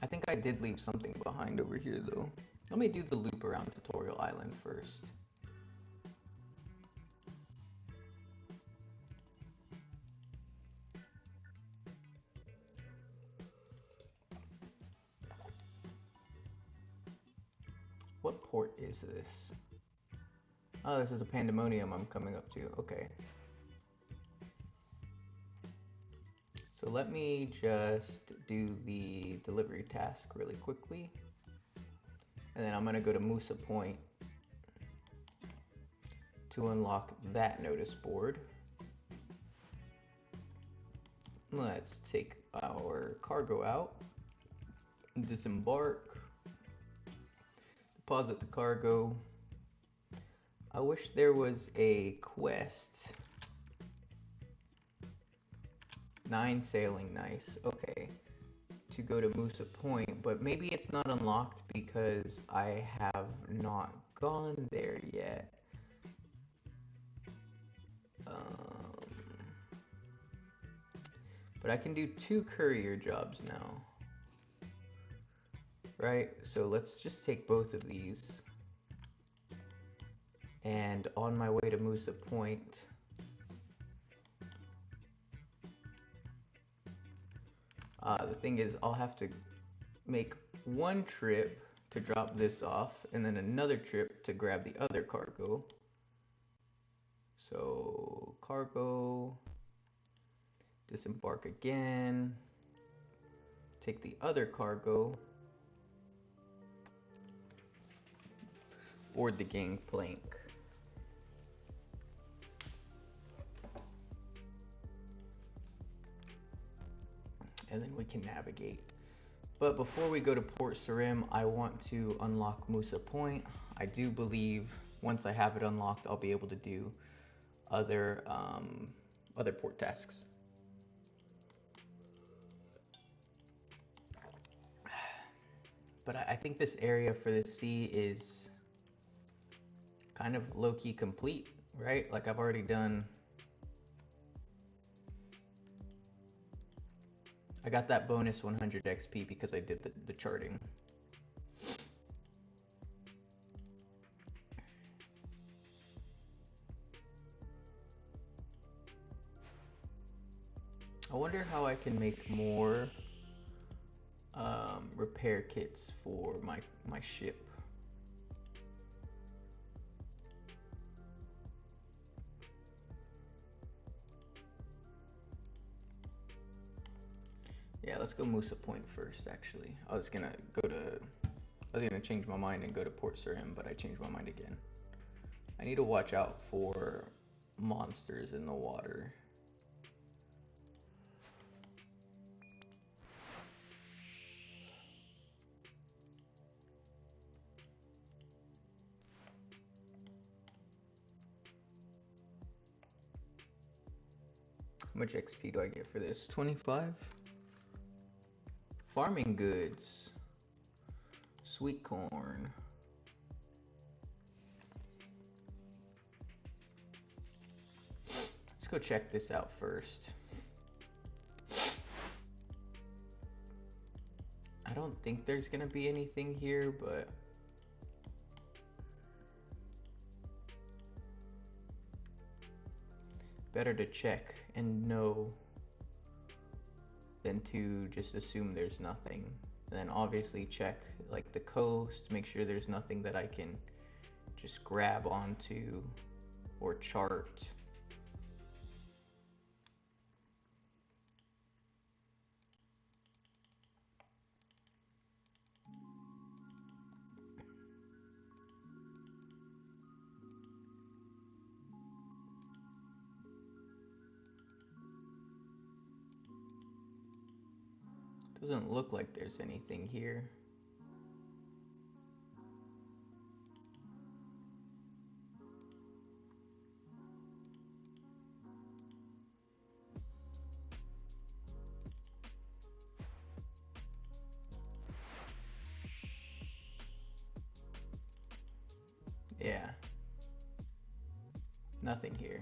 I think I did leave something behind over here though. Let me do the loop around Tutorial Island first. What port is this? Oh, this is a Pandemonium I'm coming up to. Okay. So let me just do the delivery task really quickly. And then I'm gonna go to Musa Point to unlock that notice board. Let's take our cargo out, disembark, deposit the cargo. I wish there was a quest. 9 sailing, nice. Okay, to go to Musa Point, but maybe it's not unlocked because I have not gone there yet. But I can do 2 courier jobs now, right? So let's just take both of these. And on my way to Musa Point, the thing is, I'll have to make one trip to drop this off, and then another trip to grab the other cargo. So, cargo, disembark again, take the other cargo, board the gangplank. And then we can navigate. But before we go to Port Sarim, I want to unlock Musa Point. I do believe once I have it unlocked, I'll be able to do other port tasks. But I think this area for the sea is kind of low-key complete, right? Like I've already done. I got that bonus 100 XP because I did the charting. I wonder how I can make more repair kits for my ship. Yeah, let's go Musa Point first, actually. I was gonna change my mind and go to Port Sarim, but I changed my mind again. I need to watch out for monsters in the water. How much XP do I get for this? 25? Farming goods. Sweet corn. Let's go check this out first. I don't think there's gonna be anything here, but better to check and know than to just assume there's nothing. And then obviously check like the coast, make sure there's nothing that I can just grab onto or chart. Doesn't look like there's anything here. Yeah. Nothing here.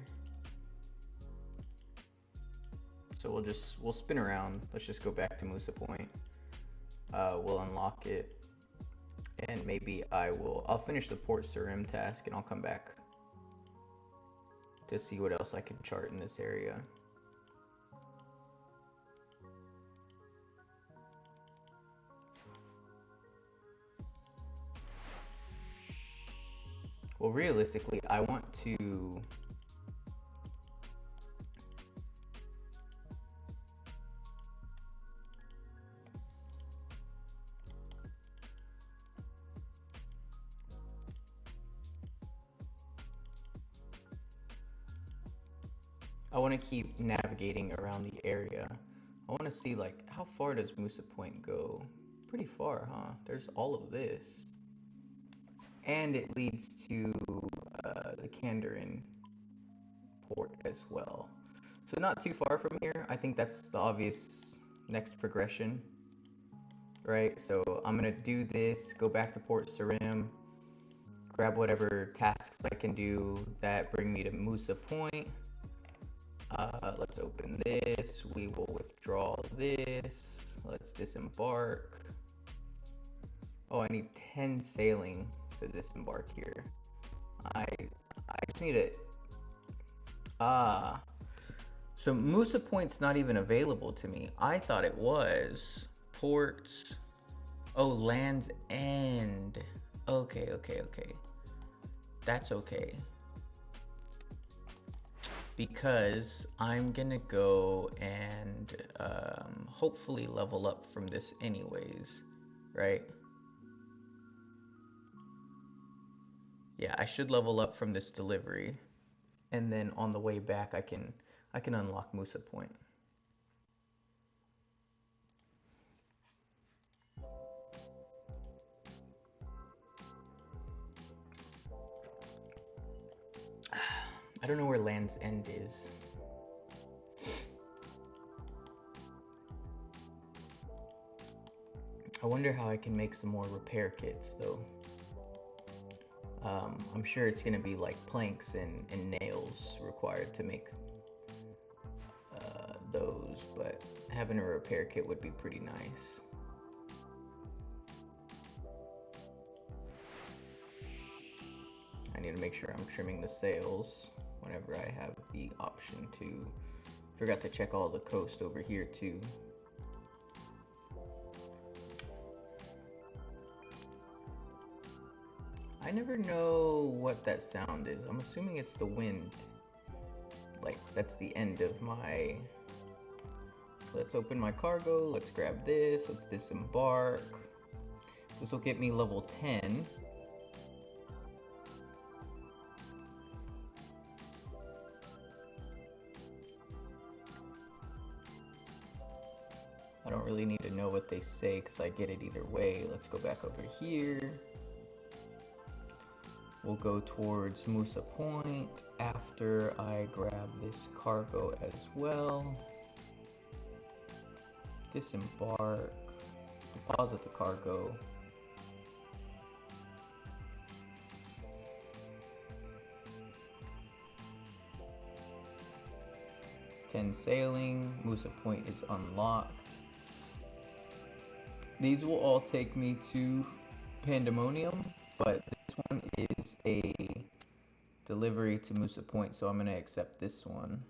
So we'll spin around. Let's just go back to Musa Point. We'll unlock it, and maybe I'll finish the Port Sarim task, and I'll come back to see what else I can chart in this area. Well, realistically, I want to I want to keep navigating around the area. I want to see, like, how far does Musa Point go? Pretty far, huh? There's all of this. And it leads to the Kandarin port as well. So not too far from here. I think that's the obvious next progression, right? So I'm going to do this, go back to Port Sarim, grab whatever tasks I can do that bring me to Musa Point. Let's open this. We will withdraw this. Let's disembark. Oh, I need 10 sailing to disembark here. I just need it. So Musa Point's not even available to me. I thought it was. Ports. Oh, Land's End. Okay. That's okay. Because I'm gonna go and hopefully level up from this anyways, right? Yeah, I should level up from this delivery, and then on the way back I can unlock Musa Point. I don't know where Land's End is. I wonder how I can make some more repair kits though. I'm sure it's gonna be like planks and nails required to make those, but having a repair kit would be pretty nice. I need to make sure I'm trimming the sails whenever I have the option to. Forgot to check all the coast over here too. I never know what that sound is. I'm assuming it's the wind. Like, that's the end of my... So let's open my cargo. Let's grab this. Let's disembark. This will get me level 10. I don't really need to know what they say because I get it either way. Let's go back over here. We'll go towards Musa Point after I grab this cargo as well. Disembark. Deposit the cargo. Sailing. Musa Point is unlocked. These will all take me to Pandemonium, but this one is a delivery to Musa Point, so I'm gonna accept this one.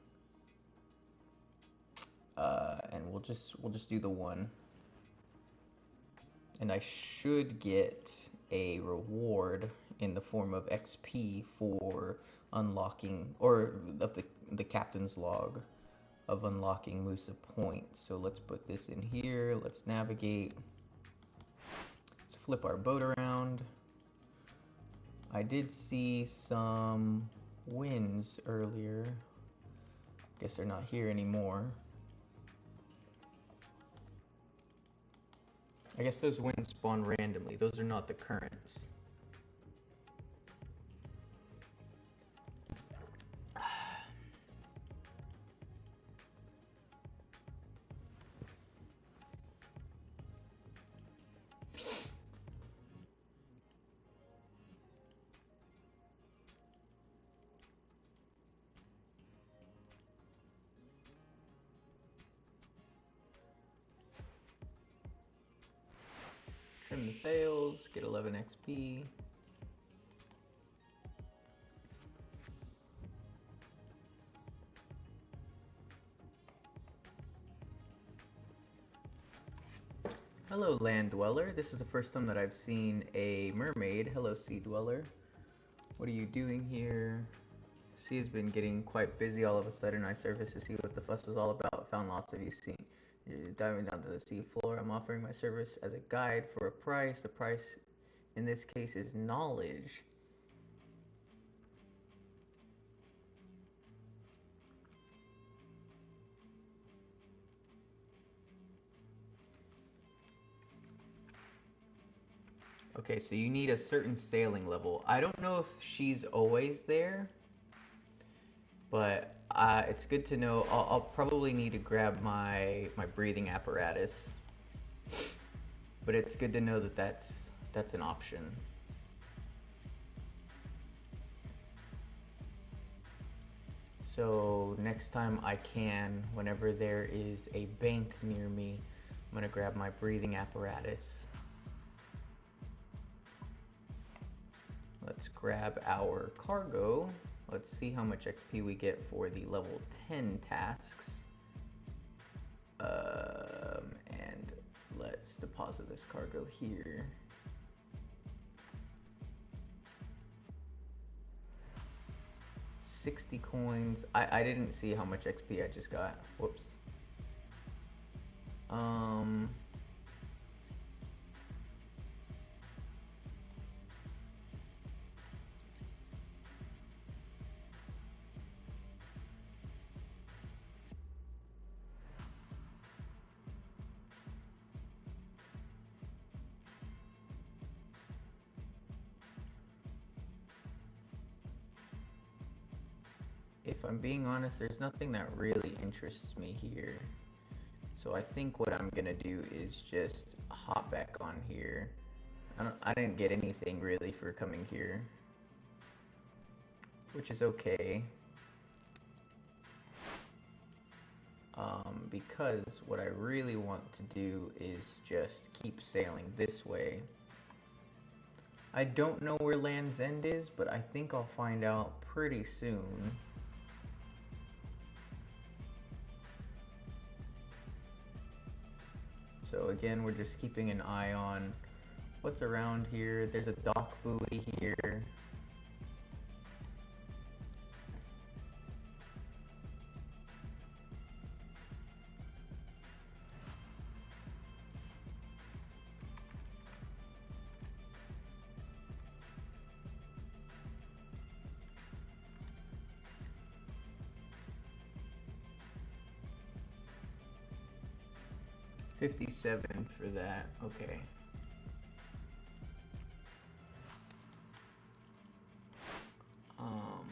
And we'll just do the one. And I should get a reward in the form of XP for unlocking, or of the captain's log of unlocking Musa Point. So let's put this in here. Let's navigate. Let's flip our boat around. I did see some winds earlier. Guess they're not here anymore. I guess those winds spawn randomly. Those are not the currents. Trim the sails, get 11 XP. Hello, Land Dweller. This is the first time that I've seen a mermaid. Hello, Sea Dweller. What are you doing here? Sea has been getting quite busy all of a sudden. I surfaced to see what the fuss was all about. Found lots of you seen. You're diving down to the sea floor. I'm offering my service as a guide for a price. The price in this case is knowledge. Okay, so you need a certain sailing level. I don't know if she's always there, but it's good to know. I'll probably need to grab my breathing apparatus, but it's good to know that that's an option. So next time I can, whenever there is a bank near me, I'm gonna grab my breathing apparatus. Let's grab our cargo. Let's see how much XP we get for the level 10 tasks. And let's deposit this cargo here. $60 coins. I didn't see how much XP I just got. Whoops. If I'm being honest, there's nothing that really interests me here. So I think what I'm gonna do is just hop back on here. I didn't get anything really for coming here, which is okay. Because what I really want to do is just keep sailing this way. I don't know where Land's End is, but I think I'll find out pretty soon. So again, we're just keeping an eye on what's around here. There's a dock buoy here. $57 for that, okay. Um,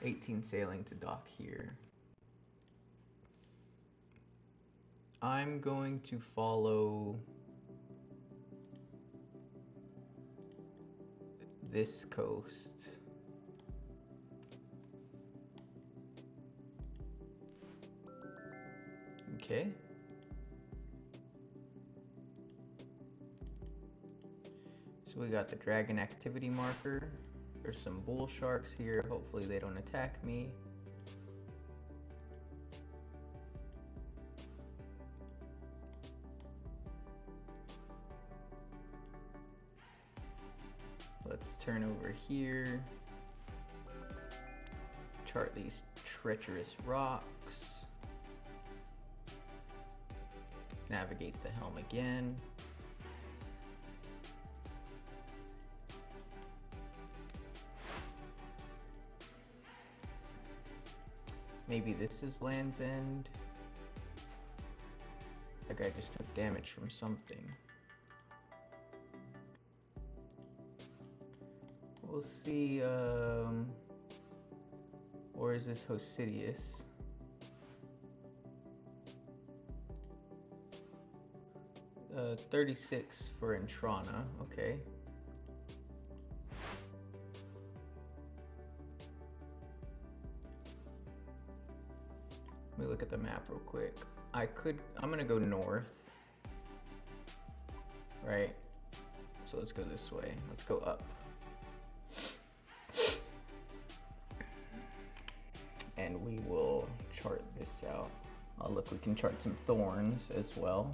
18 sailing to dock here. I'm going to follow this coast. Okay. So we got the dragon activity marker. There's some bull sharks here. Hopefully they don't attack me. Let's turn over here. Chart these treacherous rocks. Navigate the helm again. Maybe this is Land's End. That guy just took damage from something. We'll see, or is this Hosidius? 36 for Entrana, okay. Let me look at the map real quick. I'm gonna go north. Right? So let's go this way. Let's go up. And we will chart this out. Oh look, we can chart some thorns as well.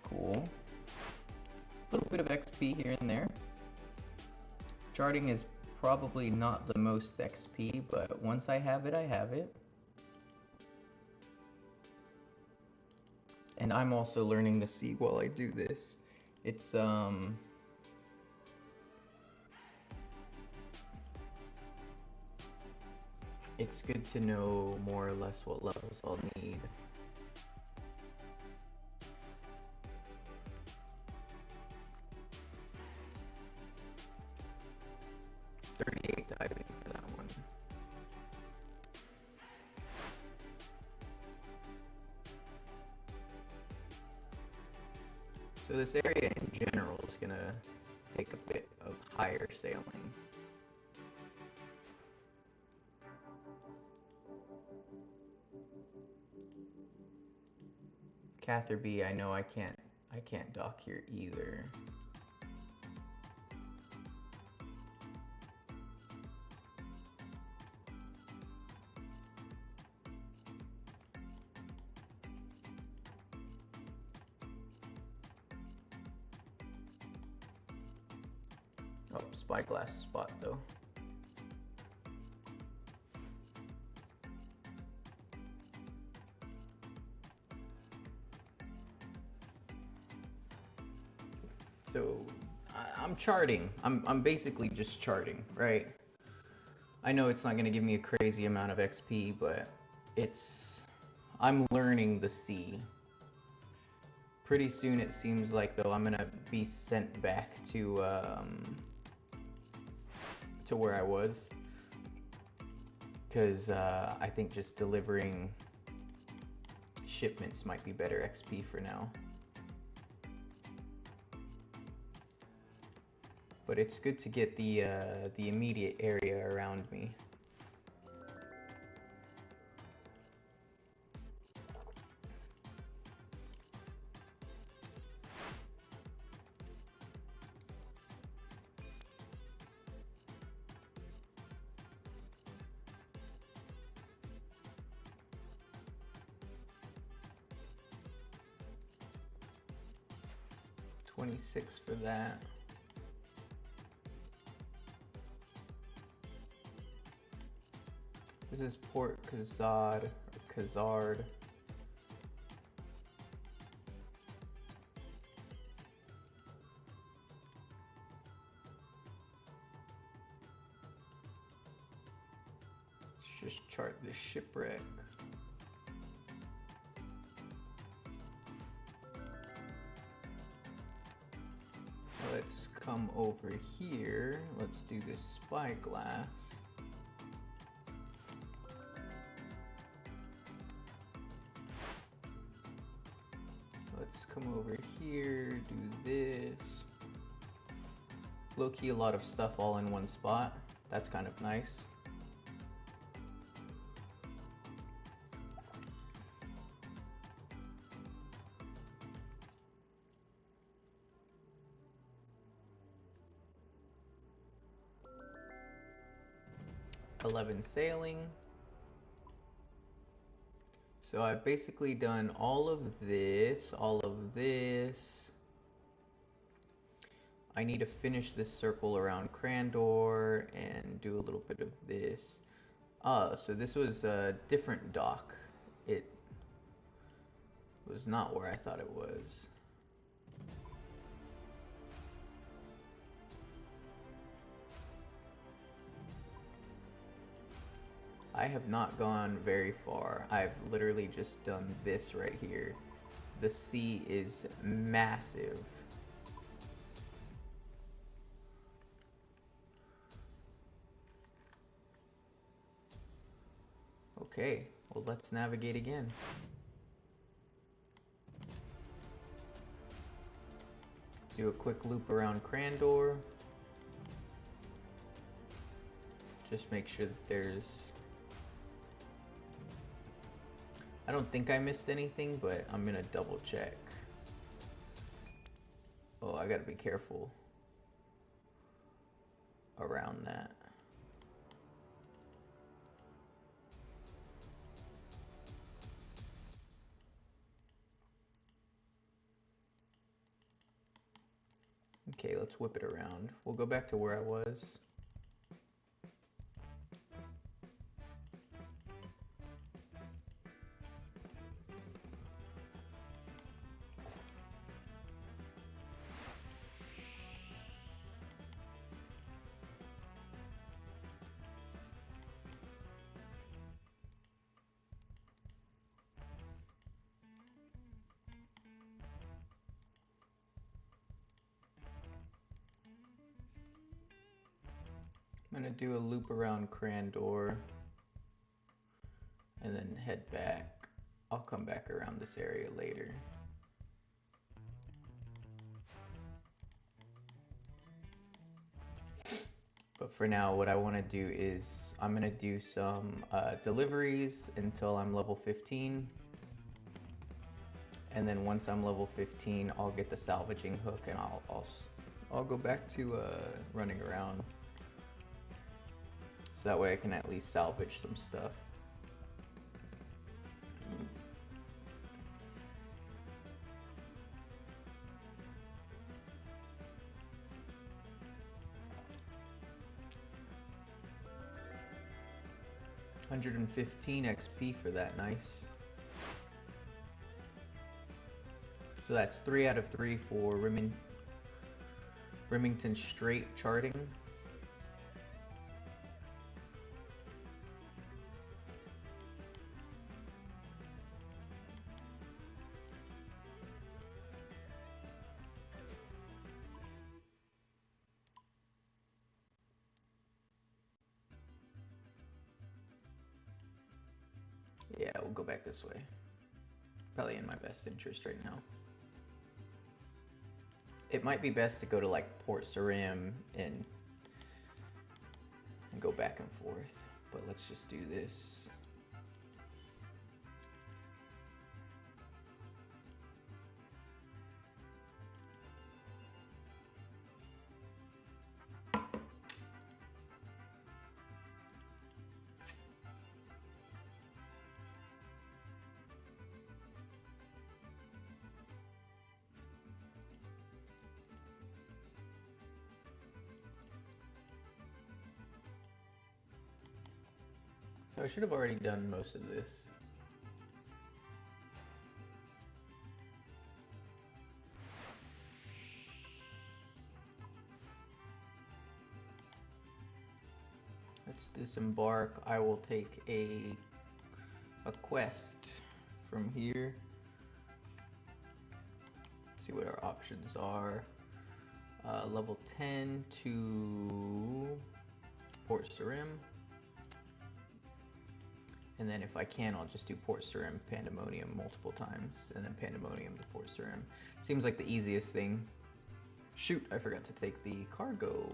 Cool. A little bit of XP here and there. Charting is probably not the most XP, but once I have it, I have it. And I'm also learning the sea while I do this. It's it's good to know more or less what levels I'll need. .38 diving for that one. So this area in general is gonna take a bit of higher sailing. Cather B, I know I can't dock here either. Oh, spyglass spot though. So I'm charting. I'm basically just charting, right? I know it's not gonna give me a crazy amount of XP, but I'm learning the sea. Pretty soon it seems like though I'm gonna be sent back to where I was, because I think just delivering shipments might be better XP for now. But it's good to get the immediate area around me. $26 for that. This is Port Khazad, or Khazard. Let's just chart this shipwreck. Let's come over here. Let's do this spyglass. Let's come over here, do this. Low-key a lot of stuff all in one spot. That's kind of nice. $11 sailing. So I've basically done all of this, I need to finish this circle around Crandor and do a little bit of this. So this was a different dock. It was not where I thought it was. I have not gone very far. I've literally just done this right here. The sea is massive. Okay, well, let's navigate again. Do a quick loop around Crandor. Just make sure that there's... I don't think I missed anything, but I'm gonna double check. Oh, I gotta be careful around that. Okay, let's whip it around. We'll go back to where I was. I'm gonna do a loop around Crandor and then head back. I'll come back around this area later. But for now, what I want to do is I'm going to do some deliveries until I'm level 15. And then once I'm level 15, I'll get the salvaging hook and I'll go back to running around. So that way I can at least salvage some stuff. $115 XP for that, nice. So that's 3 out of 3 for Remington straight charting. Yeah, we'll go back this way. Probably in my best interest right now. It might be best to go to like Port Sarim and go back and forth, but let's just do this. So I should have already done most of this. Let's disembark. I will take a quest from here. Let's see what our options are. Level 10 to Port Sarim. And then if I can, I'll just do Port Sarim, Pandemonium multiple times, and then Pandemonium to Port Sarim. Seems like the easiest thing. Shoot, I forgot to take the cargo.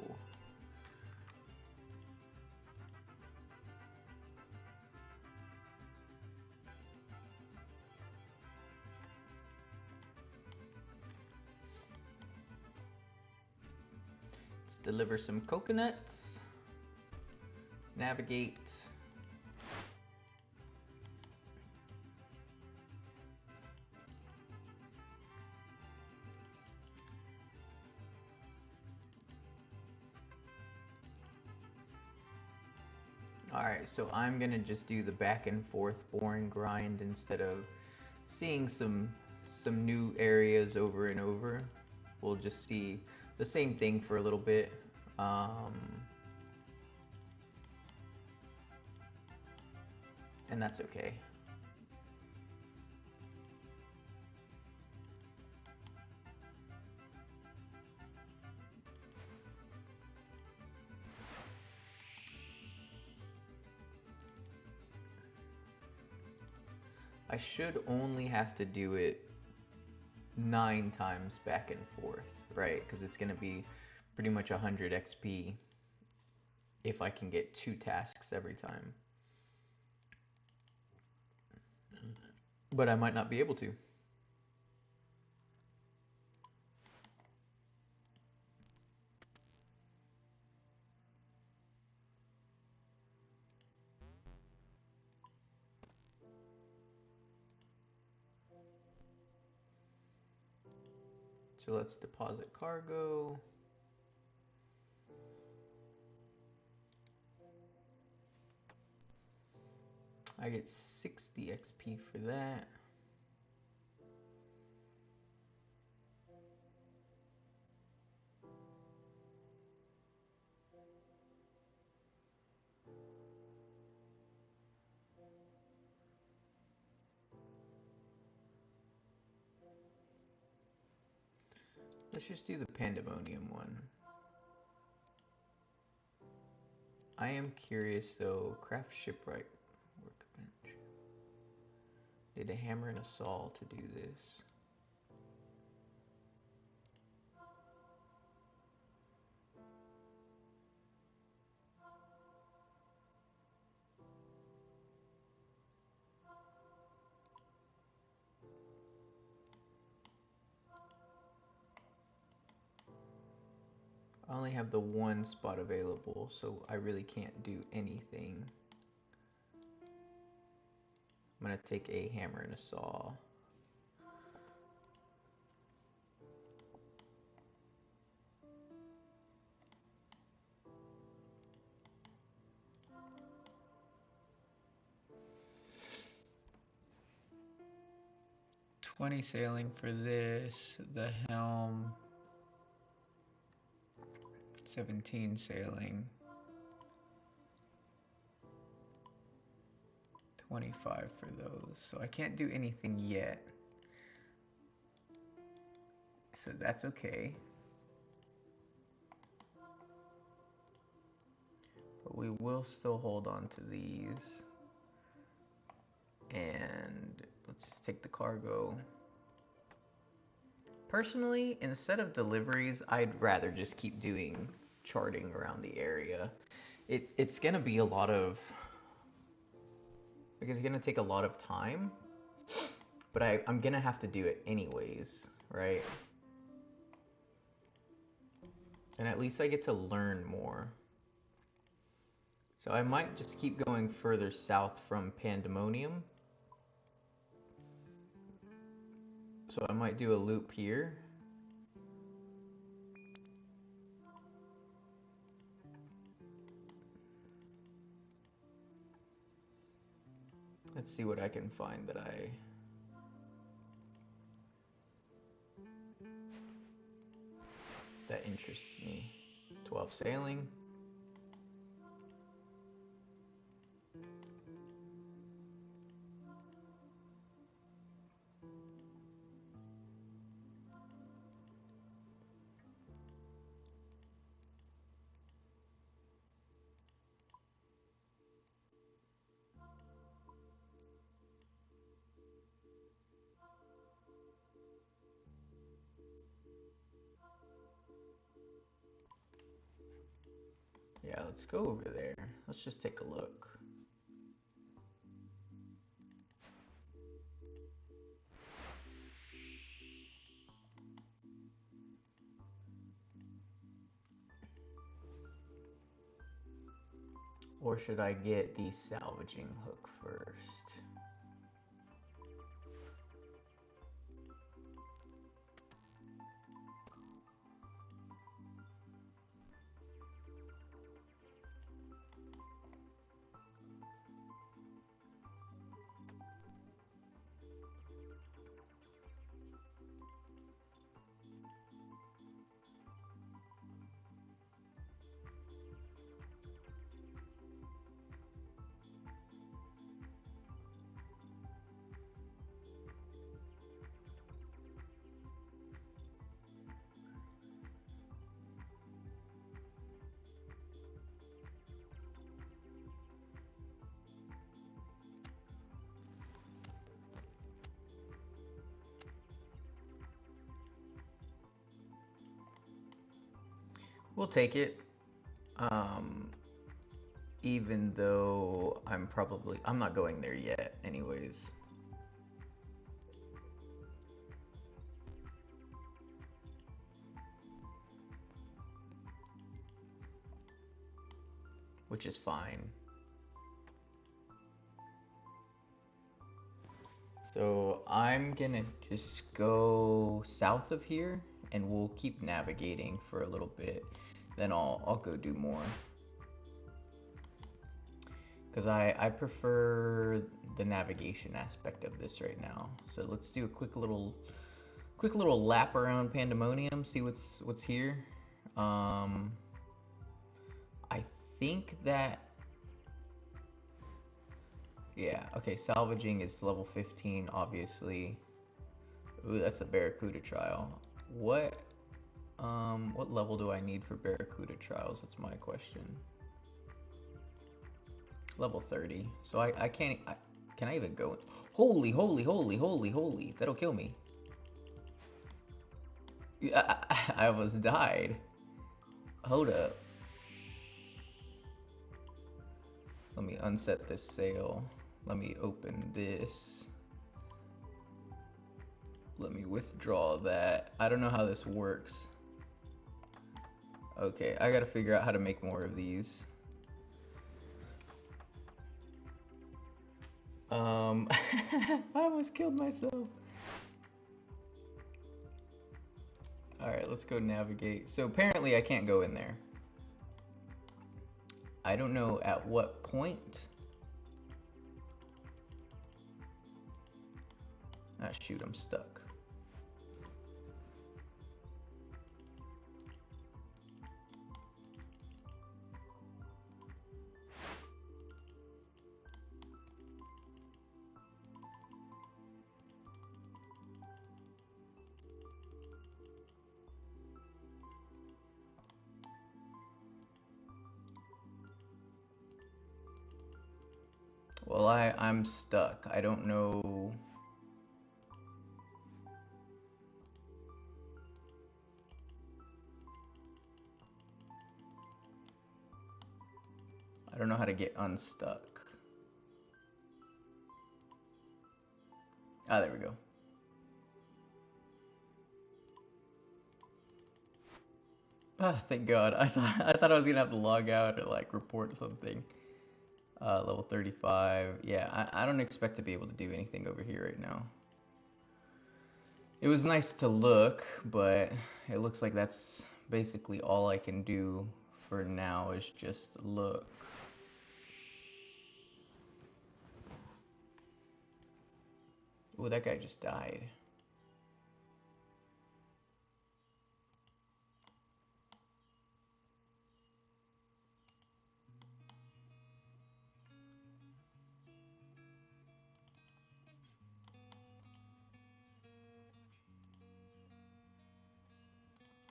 Let's deliver some coconuts. Navigate. Alright, so I'm gonna just do the back and forth boring grind instead of seeing some new areas over and over. We'll just see the same thing for a little bit. And that's okay. I should only have to do it 9 times back and forth, right? Because it's going to be pretty much 100 XP if I can get 2 tasks every time. But I might not be able to. So let's deposit cargo. I get 60 XP for that. Let's just do the Pandemonium one. I am curious though. Craft shipwright workbench. Need a hammer and a saw to do this. I only have the one spot available, so I really can't do anything. I'm gonna take a hammer and a saw. $20 sailing for this, the helm, 17 sailing, 25 for those. So I can't do anything yet. So that's okay. But we will still hold on to these. And let's just take the cargo. Personally, instead of deliveries, I'd rather just keep doing charting around the area. It's gonna be a lot of, like, it's gonna take a lot of time, but I'm gonna have to do it anyways, right? And at least I get to learn more. So I might just keep going further south from Pandemonium. So I might do a loop here. Let's see what I can find that interests me. 12 sailing. Yeah, let's go over there. Let's just take a look. Or should I get the salvaging hook first? We'll take it. Even though I'm not going there yet anyways. Which is fine. So I'm gonna just go south of here and we'll keep navigating for a little bit. Then I'll go do more. Because I prefer the navigation aspect of this right now. So let's do a quick little lap around Pandemonium, see what's here. I think that, yeah, okay, salvaging is level 15, obviously. Ooh, that's a Barracuda trial. What level do I need for Barracuda trials? That's my question. Level 30. So I can't. Can I even go? Holy, holy, holy, holy, holy. That'll kill me. I almost died. Hold up. Let me unset this sail. Let me open this. Let me withdraw that. I don't know how this works. Okay, I gotta figure out how to make more of these. I almost killed myself. Alright, let's go navigate. So apparently I can't go in there. I don't know at what point. Ah, shoot, I'm stuck. Well, I'm stuck. I don't know. I don't know how to get unstuck. Ah, there we go. Ah, thank God. I thought I was gonna have to log out or like report something. Level 35. Yeah, I don't expect to be able to do anything over here right now. It was nice to look, but it looks like that's basically all I can do for now is just look. Oh, that guy just died.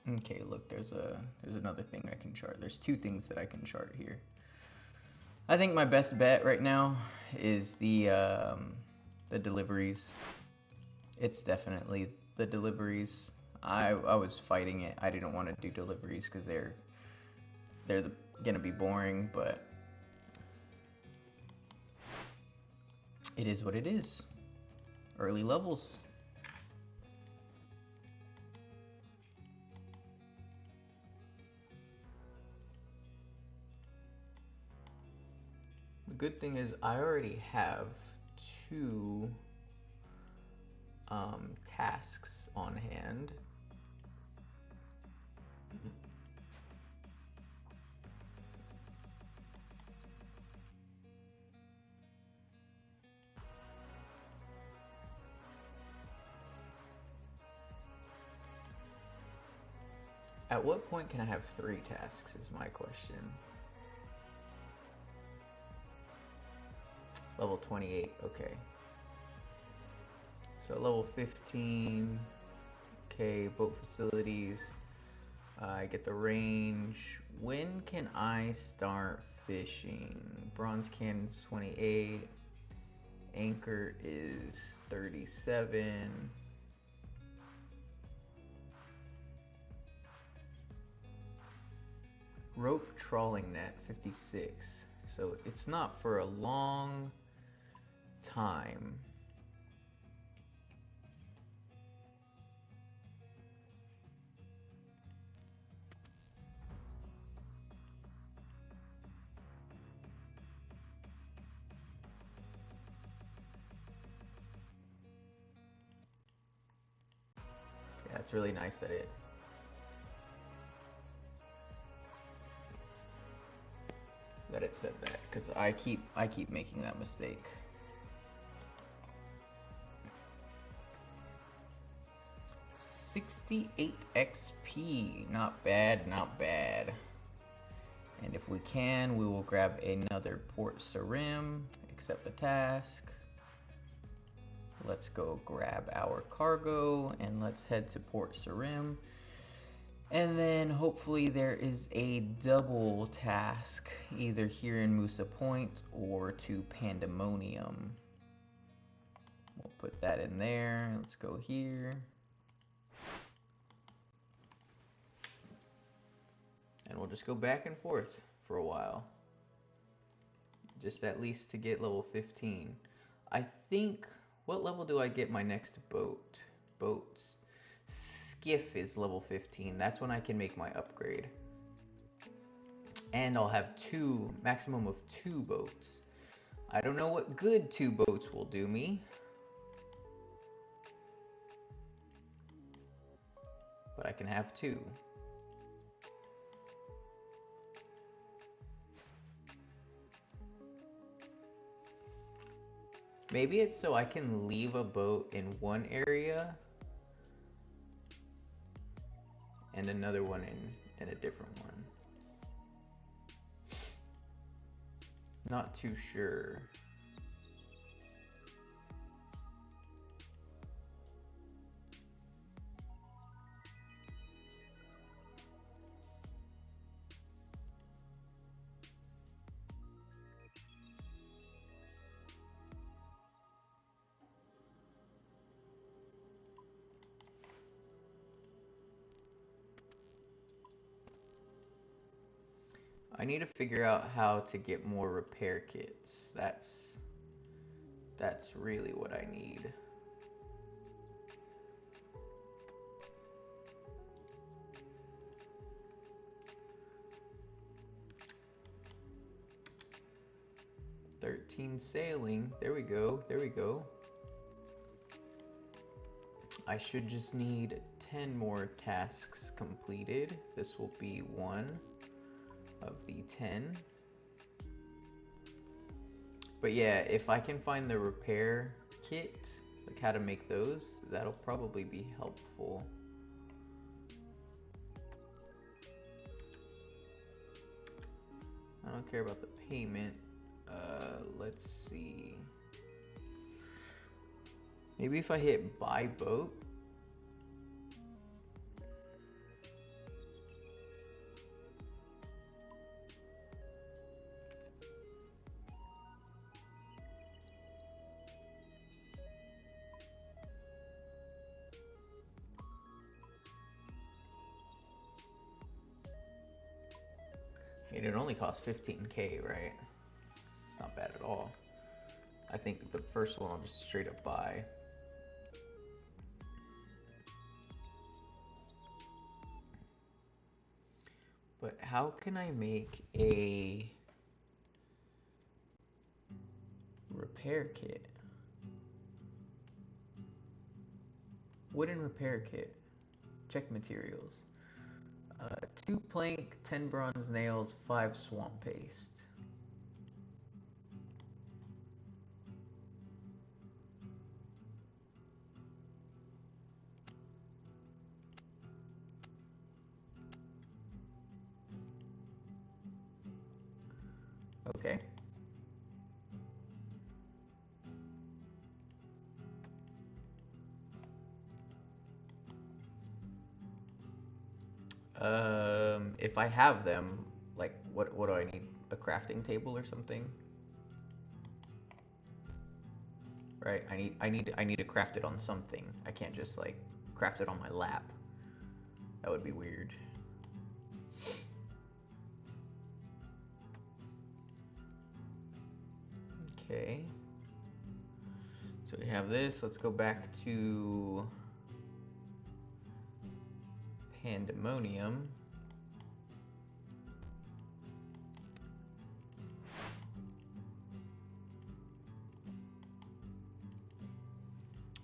Okay, look, there's another thing I can chart. There's two things that I can chart here. I think my best bet right now is the deliveries. It's definitely the deliveries. I was fighting it. I didn't want to do deliveries because they're gonna be boring, but it is what it is. Early levels. The good thing is I already have two tasks on hand. At what point can I have 3 tasks is my question. Level 28, okay. So level 15, okay, boat facilities. I get the range. When can I start fishing? Bronze cannon's 28. Anchor is 37. Rope trawling net 56. So it's not for a long time. Yeah, it's really nice that it said that, because I keep making that mistake. $68 XP, not bad, not bad. And if we can, we will grab another Port Sarim, accept the task. Let's go grab our cargo and let's head to Port Sarim. And then hopefully there is a double task either here in Musa Point or to Pandemonium. We'll put that in there. Let's go here. And we'll just go back and forth for a while. Just at least to get level 15. I think, what level do I get my next boat? Boats. Skiff is level 15. That's when I can make my upgrade. And I'll have maximum of 2 boats. I don't know what good 2 boats will do me. But I can have 2. Maybe it's so I can leave a boat in one area and another one in a different one. Not too sure. I need to figure out how to get more repair kits. That's really what I need. "13 sailing." There we go. There we go. I should just need 10 more tasks completed. This will be one of the 10. But yeah, if I can find the repair kit, like how to make those, that'll probably be helpful. I don't care about the payment. Let's see. Maybe if I hit buy boat. It only costs 15k, right? It's not bad at all. I think the first one I'll just straight up buy. But how can I make a repair kit? Wooden repair kit. Check materials. 2 plank, 10 bronze nails, 5 swamp paste. Okay. If I have them, like, what do I need? A crafting table or something? Right, I need to craft it on something. I can't just like craft it on my lap. That would be weird. Okay. So we have this. Let's go back to Pandemonium.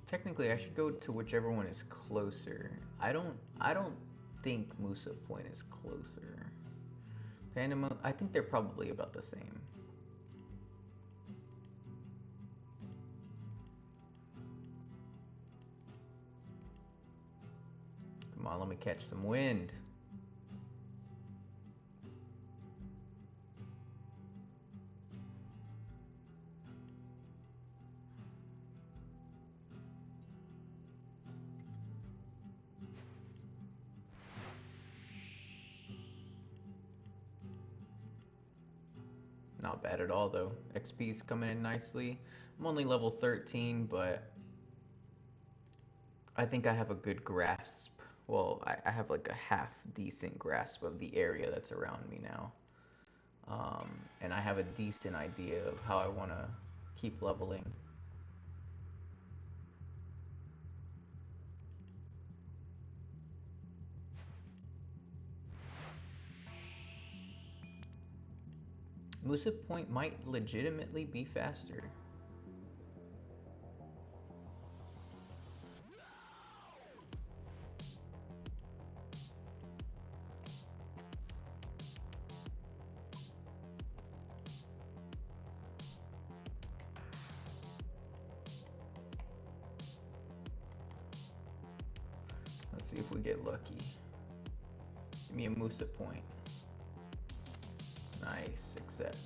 Technically, I should go to whichever one is closer. I don't think Musa Point is closer. Pandemonium, I think they're probably about the same. Come on, let me catch some wind. Not bad at all though. XP's coming in nicely. I'm only level 13, but I think I have a good grasp. Well, I have like a half decent grasp of the area that's around me now. And I have a decent idea of how I want to keep leveling. Musa Point might legitimately be faster. Let's see if we get lucky. Give me a Musa Point. Nice, accept.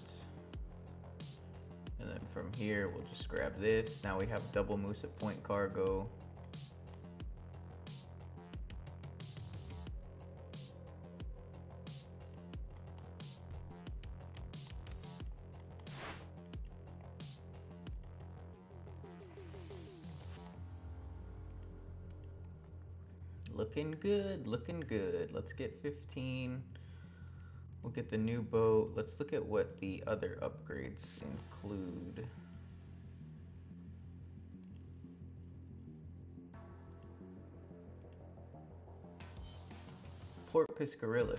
And then from here, we'll just grab this. Now we have double Musa Point cargo. Looking good, looking good. Let's get 15. We'll get the new boat. Let's look at what the other upgrades include. Port Piscarillas.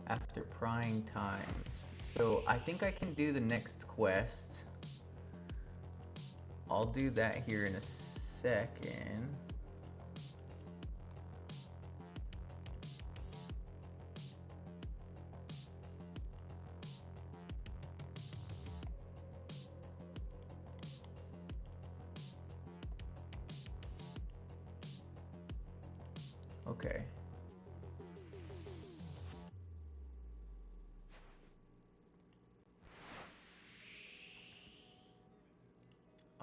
After prying times. So I think I can do the next quest. I'll do that here in a second. Okay.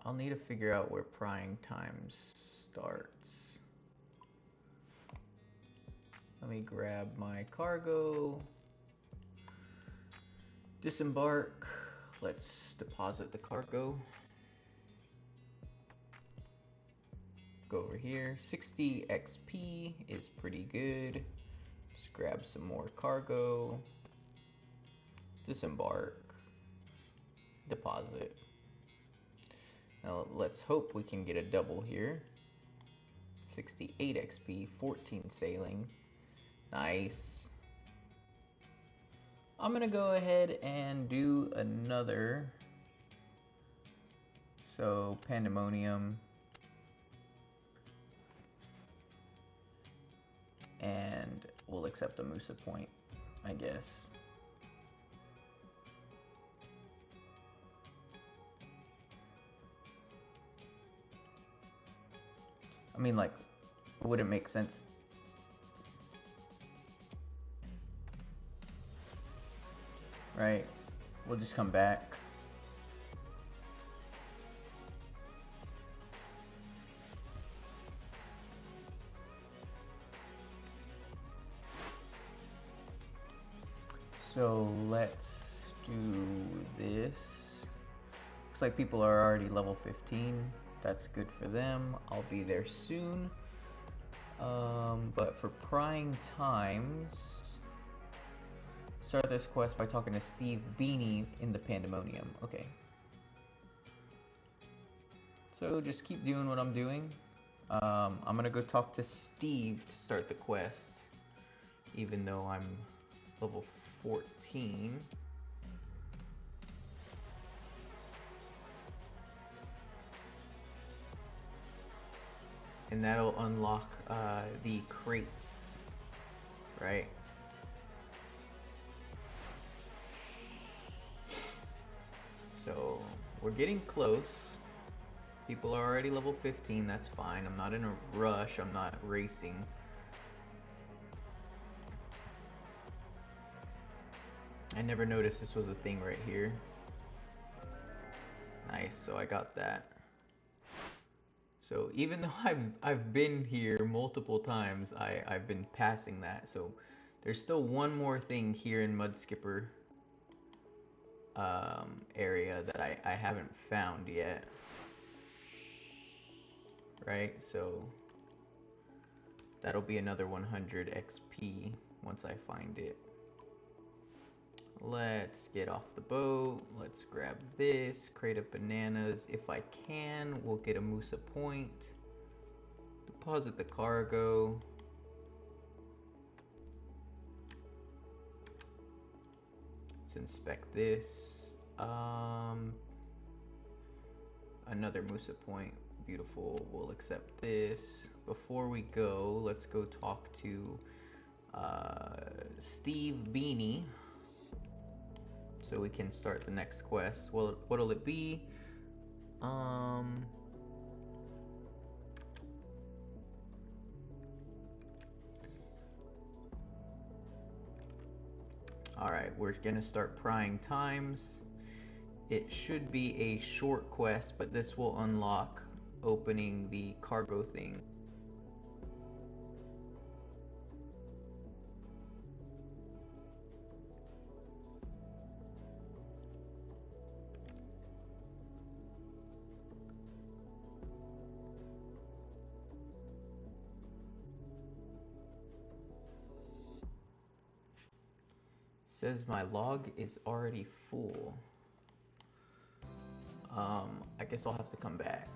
I'll need to figure out where prying times starts. Let me grab my cargo. Disembark. Let's deposit the cargo. Go over here. 60 XP is pretty good. Just grab some more cargo. Disembark. Deposit. Now let's hope we can get a double here. 68 XP, 14 sailing. Nice. I'm gonna go ahead and do another. So Pandemonium. And we'll accept a Musa Point, I guess. I mean, like, would it make sense? Right? We'll just come back. So let's do this. Looks like people are already level 15. That's good for them. I'll be there soon. But for prying times, start this quest by talking to Steve Beanie in the Pandemonium. Okay. So just keep doing what I'm doing. I'm gonna go talk to Steve to start the quest, even though I'm level 14. And that'll unlock the crates, right? So we're getting close. People are already level 15, that's fine. I'm not in a rush, I'm not racing. I never noticed this was a thing right here. Nice, so I got that. So even though I've been here multiple times, I've been passing that. So there's still one more thing here in Mudskipper area that I haven't found yet. Right, so that'll be another 100 XP once I find it. Let's get off the boat. Let's grab this, crate of bananas. If I can, we'll get a Musa point. Deposit the cargo. Let's inspect this. Another Musa point. Beautiful. We'll accept this. Before we go, let's go talk to Steve Beanie, so we can start the next quest. Well, what'll it be? Alright, we're gonna start prying times. It should be a short quest, but this will unlock opening the cargo thing. Says my log is already full. I guess I'll have to come back.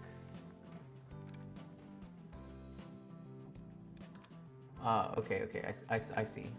Okay, I see.